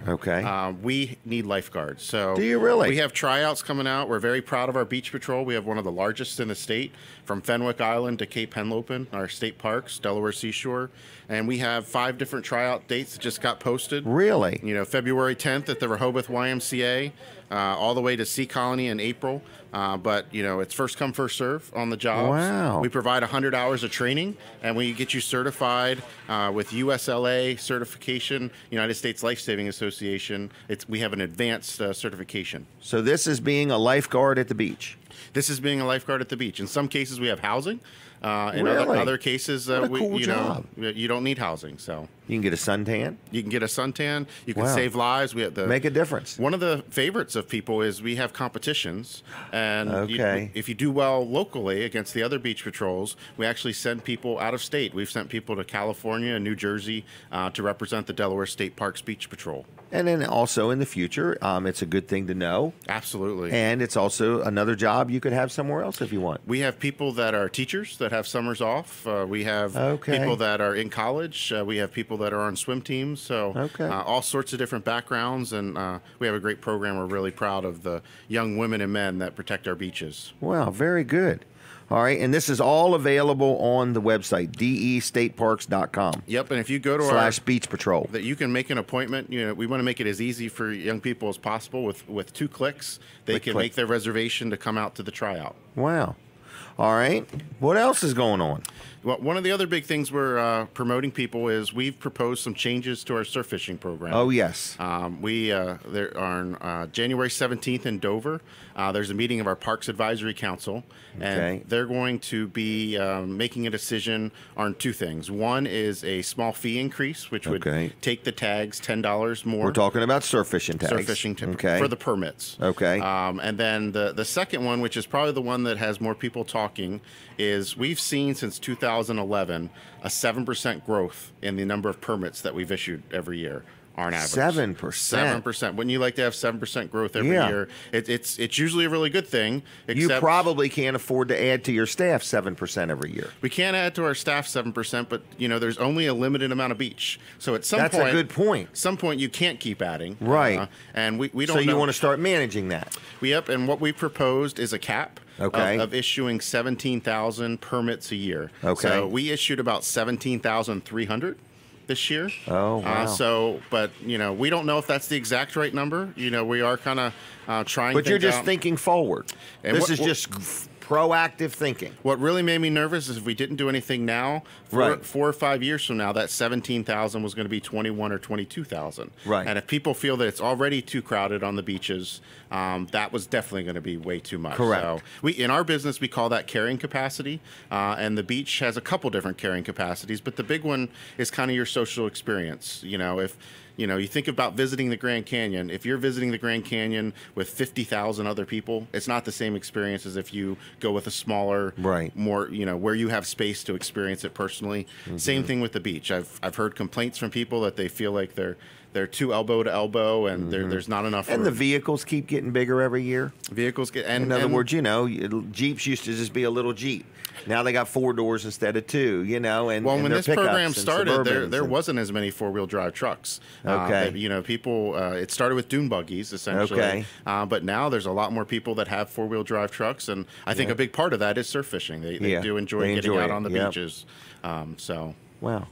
we need lifeguards. So do you really? We have tryouts coming out. We're very proud of our beach patrol. We have one of the largest in the state, from Fenwick Island to Cape Henlopen, our state parks, Delaware Seashore. And we have 5 different tryout dates that just got posted. Really? You know, February 10th at the Rehoboth YMCA, all the way to Sea Colony in April. But, you know, it's first come, first serve on the jobs. Wow. We provide 100 hours of training, and we get you certified with USLA certification, United States Life Saving Association. We have an advanced certification. So this is being a lifeguard at the beach. This is being a lifeguard at the beach. In some cases, we have housing. In Really? other cases, What a cool job. you don't need housing. So you can get a suntan. You can get a suntan. You can Wow. save lives. We have Make a difference. One of the favorites of people is we have competitions, and Okay. if you do well locally against the other beach patrols, we actually send people out of state. We've sent people to California and New Jersey to represent the Delaware State Parks Beach Patrol. And then also in the future, it's a good thing to know. Absolutely. And it's also another job you could have somewhere else if you want. We have people that are teachers that have summers off. We have people that are in college. We have people that are on swim teams. So all sorts of different backgrounds. And we have a great program. We're really proud of the young women and men that protect our beaches. Wow, very good. All right, and this is all available on the website, destateparks.com. Yep, and if you go to /Beach Patrol, that you can make an appointment. You know, we want to make it as easy for young people as possible. With 2 clicks, they can make their reservation to come out to the tryout. Wow. All right. What else is going on? Well, one of the other big things we're promoting people is we've proposed some changes to our surf fishing program. Oh, yes. There on January 17th in Dover, there's a meeting of our Parks Advisory Council, and they're going to be making a decision on 2 things. One is a small fee increase, which would take the tags $10 more. We're talking about surf fishing tags. Surf fishing for the permits. Okay. And then the second one, which is probably the one that has more people talking, is we've seen since 2011 a 7% growth in the number of permits that we've issued every year on average. 7%. 7%. Wouldn't you like to have 7% growth every year? It's usually a really good thing. You probably can't afford to add to your staff 7% every year. We can't add to our staff 7%, but there's only a limited amount of beach. So at some point, that's a good point. Some point you can't keep adding. Right. And we don't. So you want to start managing that? Yep. And what we proposed is a cap. Okay. Of issuing 17,000 permits a year. Okay. So we issued about 17,300 this year. Oh, wow. But we don't know if that's the exact right number. We are kind of trying. But you're just thinking forward. And this is just proactive thinking. What really made me nervous is if we didn't do anything now, 4 or 5 years from now, that 17,000 was going to be 21 or 22,000. Right. And if people feel that it's already too crowded on the beaches, that was definitely going to be way too much. Correct. So in our business, we call that carrying capacity, and the beach has a couple different carrying capacities, but the big one is kind of your social experience. If you think about visiting the Grand Canyon. If you're visiting the Grand Canyon with 50,000 other people, it's not the same experience as if you go with a smaller, more, where you have space to experience it personally. Mm-hmm. Same thing with the beach. I've heard complaints from people that they feel like they're too elbow to elbow, and there's not enough room. And the vehicles keep getting bigger every year. Vehicles get, in other words, Jeeps used to just be a little Jeep. Now they got 4 doors instead of 2. And when this program started, there and wasn't as many 4-wheel drive trucks. People. It started with dune buggies essentially. Okay. But now there's a lot more people that have 4-wheel drive trucks, and I think a big part of that is surf fishing. They do enjoy getting out on the beaches. Wow.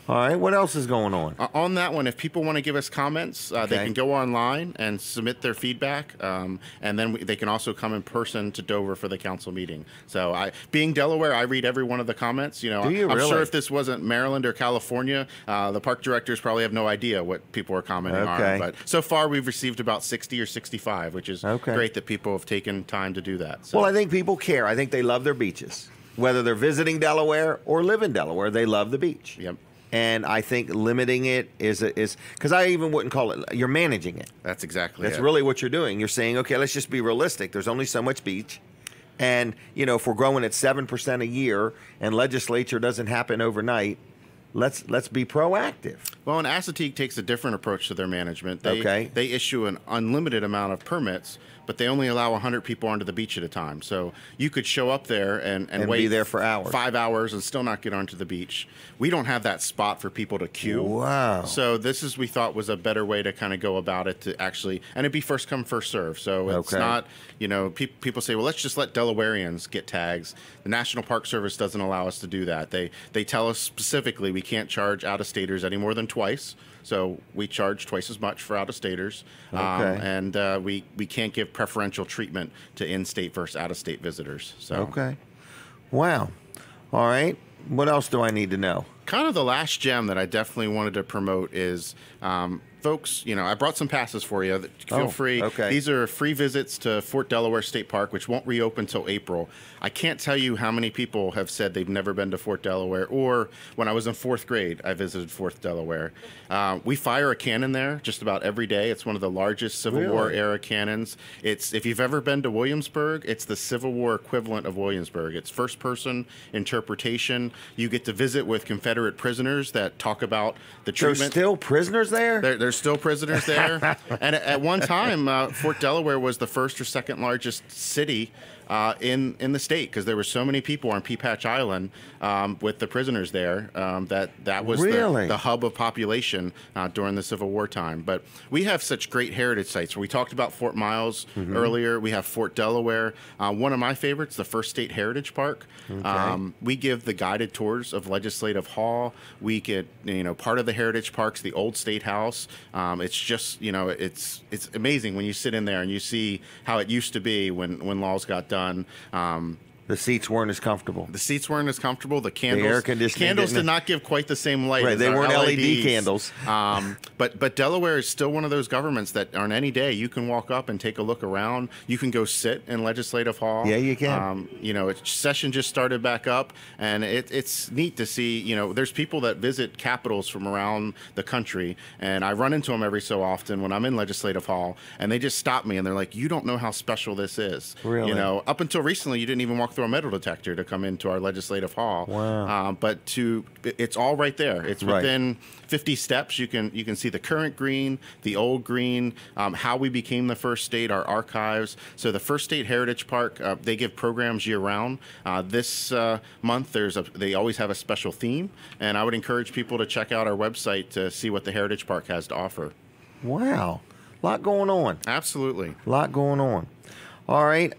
All right, what else is going on? On that one, if people want to give us comments, they can go online and submit their feedback, and then they can also come in person to Dover for the council meeting. So, being Delaware, I read every one of the comments. Do you I'm really? sure if this wasn't Maryland or California, the park directors probably have no idea what people are commenting on. But so far, we've received about 60 or 65, which is great that people have taken time to do that. So. Well, I think people care. I think they love their beaches. Whether they're visiting Delaware or live in Delaware, they love the beach. Yep. And I think limiting it is because I even wouldn't call it. You're managing it. That's exactly. That's really what you're doing. You're saying, okay, let's just be realistic. There's only so much beach, and if we're growing at 7% a year, and legislature doesn't happen overnight, let's be proactive. Well, and Assateague takes a different approach to their management. Okay. They issue an unlimited amount of permits, but they only allow 100 people onto the beach at a time. So you could show up there and wait be there for hours. 5 hours and still not get onto the beach. We don't have that spot for people to queue. Wow. So this is, we thought, was a better way to kind of go about it, to actually, and it'd be first come, first serve. So it's Okay. not, you know, people say, well, let's just let Delawareans get tags. The National Park Service doesn't allow us to do that. They tell us specifically we can't charge out-of-staters any more than twice. So we charge twice as much for out-of-staters. Okay. And we can't give preferential treatment to in-state versus out-of-state visitors. So Okay. Wow. All right. What else do I need to know? kind of the last gem that I definitely wanted to promote is, folks, you know, I brought some passes for you. Feel free. Okay. These are free visits to Fort Delaware State Park, which won't reopen until April. I can't tell you how many people have said they've never been to Fort Delaware, or when I was in 4th grade, I visited Fort Delaware. We fire a cannon there just about every day. It's one of the largest Civil War era cannons. It's, if you've ever been to Williamsburg, it's the Civil War equivalent of Williamsburg. It's first person interpretation. You get to visit with Confederate prisoners that talk about the treatment. There's still prisoners there? There's still prisoners there. And at one time, Fort Delaware was the first or second largest city in the state, because there were so many people on Pea Patch Island with the prisoners there that was Really? the hub of population during the Civil War time. But we have such great heritage sites. We talked about Fort Miles earlier. We have Fort Delaware. One of my favorites, the First State Heritage Park. Okay. We give the guided tours of Legislative Hall. We get, you know, part of the Heritage Park's the old State House. It's just, you know, it's amazing when you sit in there and you see how it used to be when laws got done. The seats weren't as comfortable. The seats weren't as comfortable. The candles, air conditioning candles didn't- did not give quite the same light. Right, as they our weren't LED LEDs. candles. But Delaware is still one of those governments that on any day you can walk up and take a look around. You can go sit in Legislative Hall. Yeah, you can. You know, session just started back up, and it's neat to see. You know, there's people that visit capitals from around the country, and I run into them every so often when I'm in Legislative Hall, and they just stop me and they're like, "You don't know how special this is." Really? You know, up until recently, you didn't even walk through a metal detector to come into our Legislative Hall. Wow. But it's all right there. It's Right. within 50 steps. You can see the current green, the old green, how we became the first state, our archives. So the First State Heritage Park, they give programs year round. This month, they always have a special theme, and I would encourage people to check out our website to see what the Heritage Park has to offer. Wow. A lot going on. Absolutely. A lot going on. All right.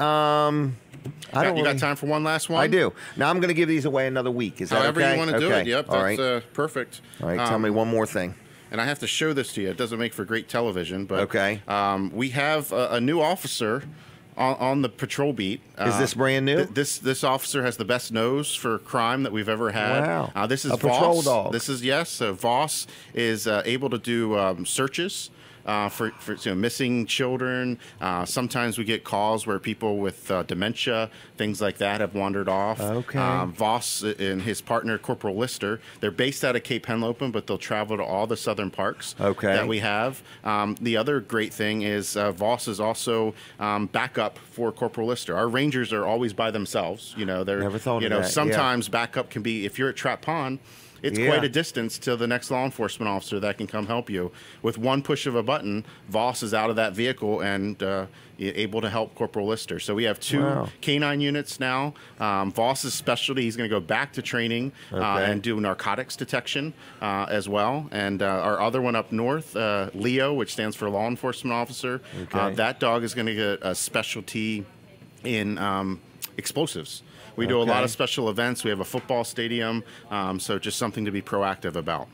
You got time for one last one? I do. Now I'm going to give these away another week. Is that However okay? you want to do Okay. it. Yep, All that's right. perfect. All right. Tell me one more thing. And I have to show this to you. It doesn't make for great television, but Okay. We have a new officer on the patrol beat. Is this brand new? This officer has the best nose for crime that we've ever had. Wow. This is A Voss. patrol dog. This is, yes. So Voss is able to do searches. For missing children. Sometimes we get calls where people with dementia, things like that, have wandered off. Okay. Voss and his partner, Corporal Lister, they're based out of Cape Henlopen, but they'll travel to all the southern parks that we have. The other great thing is Voss is also backup for Corporal Lister. Our Rangers are always by themselves. You know, they're Never thought of that, yeah. sometimes backup can be, if you're at Trap Pond, it's quite a distance to the next law enforcement officer that can come help you. With one push of a button, Voss is out of that vehicle and able to help Corporal Lister. So we have two canine units now. Voss's specialty, he's going to go back to training and do narcotics detection as well. And our other one up north, Leo, which stands for law enforcement officer, that dog is going to get a specialty in explosives. We do a lot of special events. We have a football stadium, so just something to be proactive about.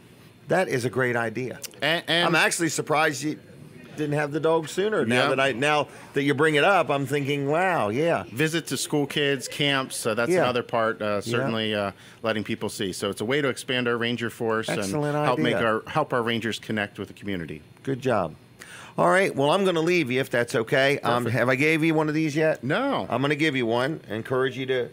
That is a great idea. And I'm actually surprised you didn't have the dog sooner. Now that you bring it up, I'm thinking, wow, yeah. Visit to school kids, camps, that's another part, certainly letting people see. So it's a way to expand our ranger force and help our rangers connect with the community. Good job. All right. Well, I'm going to leave you if that's okay. Have I gave you one of these yet? No. I'm going to give you one. Encourage you to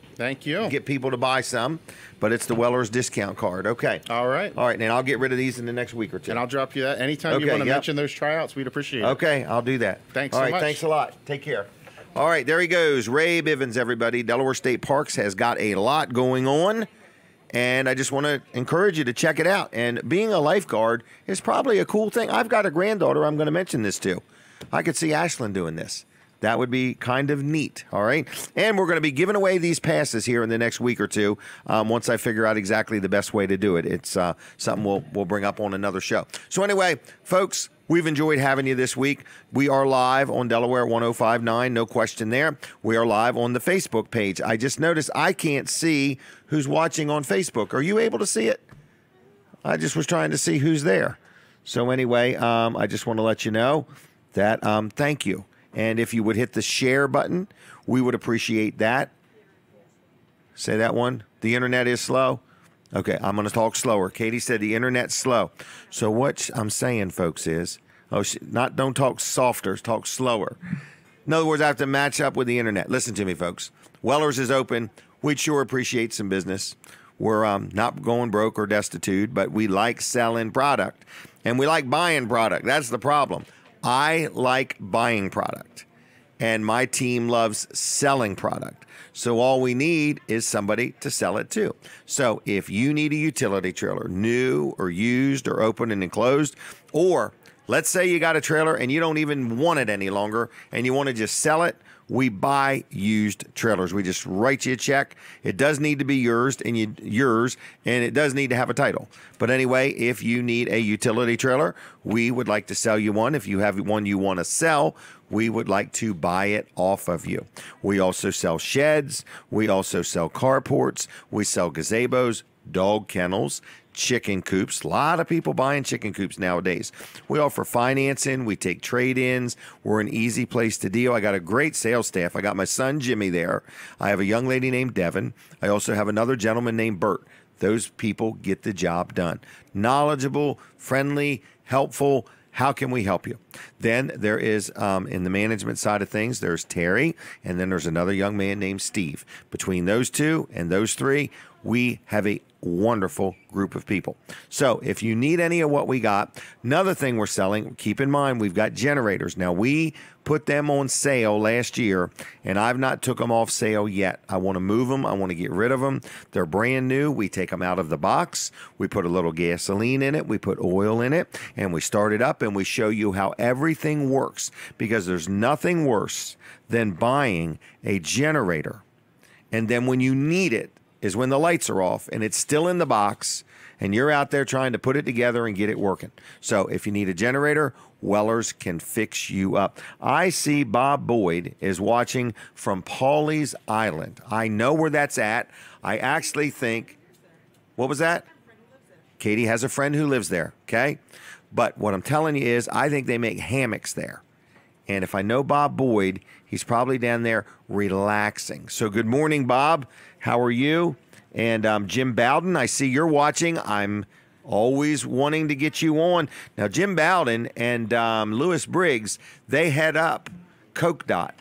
get people to buy some, but it's the Weller's discount card. Okay. All right. All right. And I'll get rid of these in the next week or two. And I'll drop you that. Anytime you want to mention those tryouts, we'd appreciate it. Okay. I'll do that. Thanks All so right. much. Thanks a lot. Take care. All right. There he goes. Ray Bivens, everybody. Delaware State Parks has got a lot going on. and I just want to encourage you to check it out. And being a lifeguard is probably a cool thing. I've got a granddaughter I'm going to mention this to. I could see Ashlyn doing this. That would be kind of neat, all right? And we're going to be giving away these passes here in the next week or two once I figure out exactly the best way to do it. It's something we'll bring up on another show. So anyway, folks, we've enjoyed having you this week. We are live on Delaware 105.9, no question there. We are live on the Facebook page. I just noticed I can't see who's watching on Facebook. Are you able to see it? I just was trying to see who's there. So anyway, I just want to let you know that thank you. And if you would hit the share button, we would appreciate that. Say that one. The internet is slow. Okay, I'm going to talk slower. Katie said the internet's slow. So what I'm saying, folks, is, don't talk softer, talk slower. In other words, I have to match up with the internet. Listen to me, folks. Weller's is open. We'd sure appreciate some business. We're not going broke or destitute, but we like selling product. And we like buying product. That's the problem. I like buying product, and my team loves selling product. So all we need is somebody to sell it to. So if you need a utility trailer, new or used or open and enclosed, or let's say you got a trailer and you don't even want it any longer and you want to just sell it, we buy used trailers. We just write you a check. It does need to be yours, and it does need to have a title. But anyway, if you need a utility trailer, we would like to sell you one. If you have one you want to sell, we would like to buy it off of you. We also sell sheds. We also sell carports. We sell gazebos, dog kennels, chicken coops. A lot of people buying chicken coops nowadays. We offer financing. We take trade-ins. We're an easy place to deal. I got a great sales staff. I got my son Jimmy there. I have a young lady named Devin. I also have another gentleman named Bert. Those people get the job done. Knowledgeable, friendly, helpful. How can we help you? Then there is, in the management side of things, there's Terry, and then there's another young man named Steve. Between those two and those three, we have a wonderful group of people. So if you need any of what we got, another thing we're selling, keep in mind, we've got generators. Now, we put them on sale last year, and I've not took them off sale yet. I want to move them. I want to get rid of them. They're brand new. We take them out of the box. We put a little gasoline in it. We put oil in it, and we start it up, and we show you how everything works, because there's nothing worse than buying a generator, and then when you need it is when the lights are off and it's still in the box and you're out there trying to put it together and get it working. So if you need a generator, Weller's can fix you up. I see Bob Boyd is watching from Pawleys Island. I know where that's at. I actually think, what was that? Katie has a friend who lives there, okay? But what I'm telling you is I think they make hammocks there. And if I know Bob Boyd, he's probably down there relaxing. So good morning, Bob. How are you? And Jim Bowden, I see you're watching. I'm always wanting to get you on. Now, Jim Bowden and Lewis Briggs, they head up CokeDOT.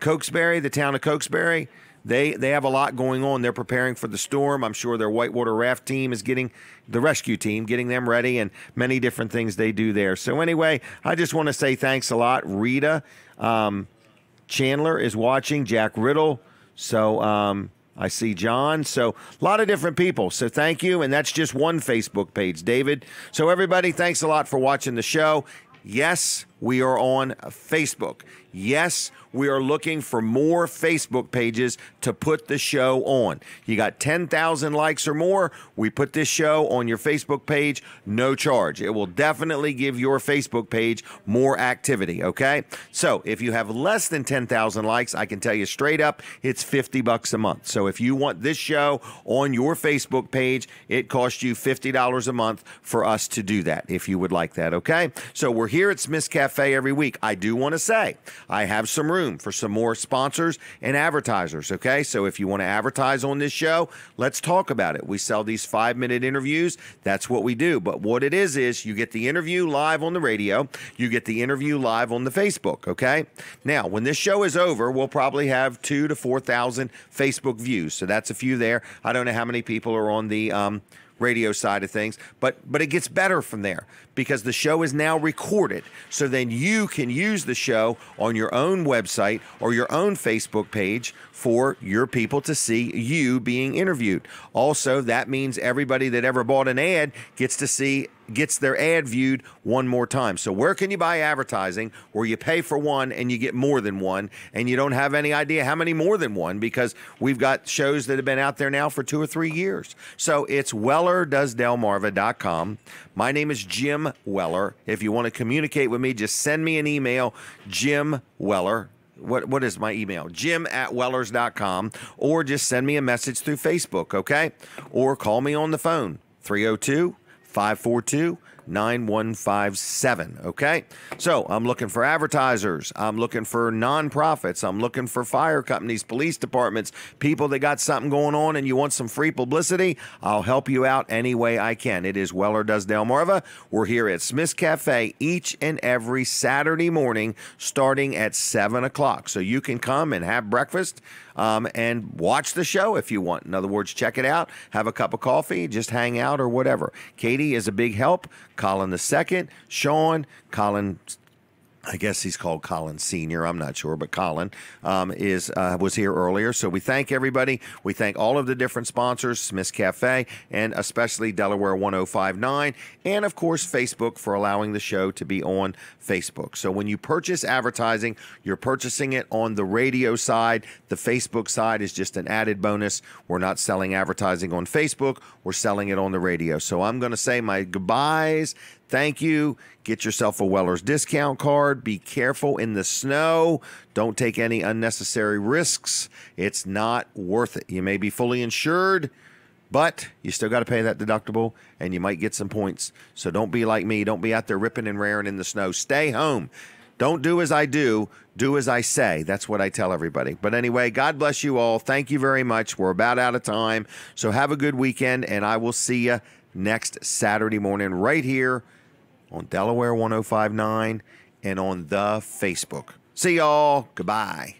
Cokesbury, the town of Cokesbury, they have a lot going on. They're preparing for the storm. I'm sure their whitewater raft team is getting the rescue team, getting them ready, and many different things they do there. So anyway, I just want to say thanks a lot. Rita Chandler is watching, Jack Riddle. So I see John. So a lot of different people. So thank you. And that's just one Facebook page, David. So everybody, thanks a lot for watching the show. Yes, we are on Facebook. Yes, we are looking for more Facebook pages to put the show on. You got 10,000 likes or more, we put this show on your Facebook page, no charge. It will definitely give your Facebook page more activity, okay? So if you have less than 10,000 likes, I can tell you straight up, it's $50 a month. So if you want this show on your Facebook page, it costs you $50 a month for us to do that, if you would like that, okay? So we're here at Smith's Cafe every week. I do want to say, I have some room for some more sponsors and advertisers, okay? So if you want to advertise on this show, let's talk about it. We sell these 5-minute interviews. That's what we do. But what it is you get the interview live on the radio. You get the interview live on the Facebook, okay? Now, when this show is over, we'll probably have 2,000 to 4,000 Facebook views. So that's a few there. I don't know how many people are on the radio side of things, but it gets better from there because the show is now recorded. So then you can use the show on your own website or your own Facebook page for your people to see you being interviewed. Also, that means everybody that ever bought an ad gets their ad viewed one more time. So where can you buy advertising where you pay for one and you get more than one, and you don't have any idea how many more than one, because we've got shows that have been out there now for 2 or 3 years. So it's WellerDoesDelmarva.com. My name is Jim Weller. If you want to communicate with me, just send me an email, Jim Weller. What is my email? Jim@Wellers.com, or just send me a message through Facebook, okay? Or call me on the phone, 302-542-9157, okay? So I'm looking for advertisers. I'm looking for nonprofits. I'm looking for fire companies, police departments, people that got something going on and you want some free publicity. I'll help you out any way I can. It is Weller Does Delmarva. We're here at Smith's Cafe each and every Saturday morning starting at 7 o'clock. So you can come and have breakfast and watch the show if you want. In other words, check it out, have a cup of coffee, just hang out or whatever. Katie is a big help. Colin the second, Sean, Colin, I guess he's called Colin Sr. I'm not sure, but Colin was here earlier. So we thank everybody. We thank all of the different sponsors, Smith's Cafe, and especially Delaware 1059, and of course Facebook for allowing the show to be on Facebook. So when you purchase advertising, you're purchasing it on the radio side. The Facebook side is just an added bonus. We're not selling advertising on Facebook. We're selling it on the radio. So I'm going to say my goodbyes. Thank you. Get yourself a Weller's discount card. Be careful in the snow. Don't take any unnecessary risks. It's not worth it. You may be fully insured, but you still got to pay that deductible, and you might get some points. So don't be like me. Don't be out there ripping and raring in the snow. Stay home. Don't do as I do. Do as I say. That's what I tell everybody. But anyway, God bless you all. Thank you very much. We're about out of time. So have a good weekend, and I will see you next Saturday morning right here on Delaware 1059 and on the Facebook. See y'all. Goodbye.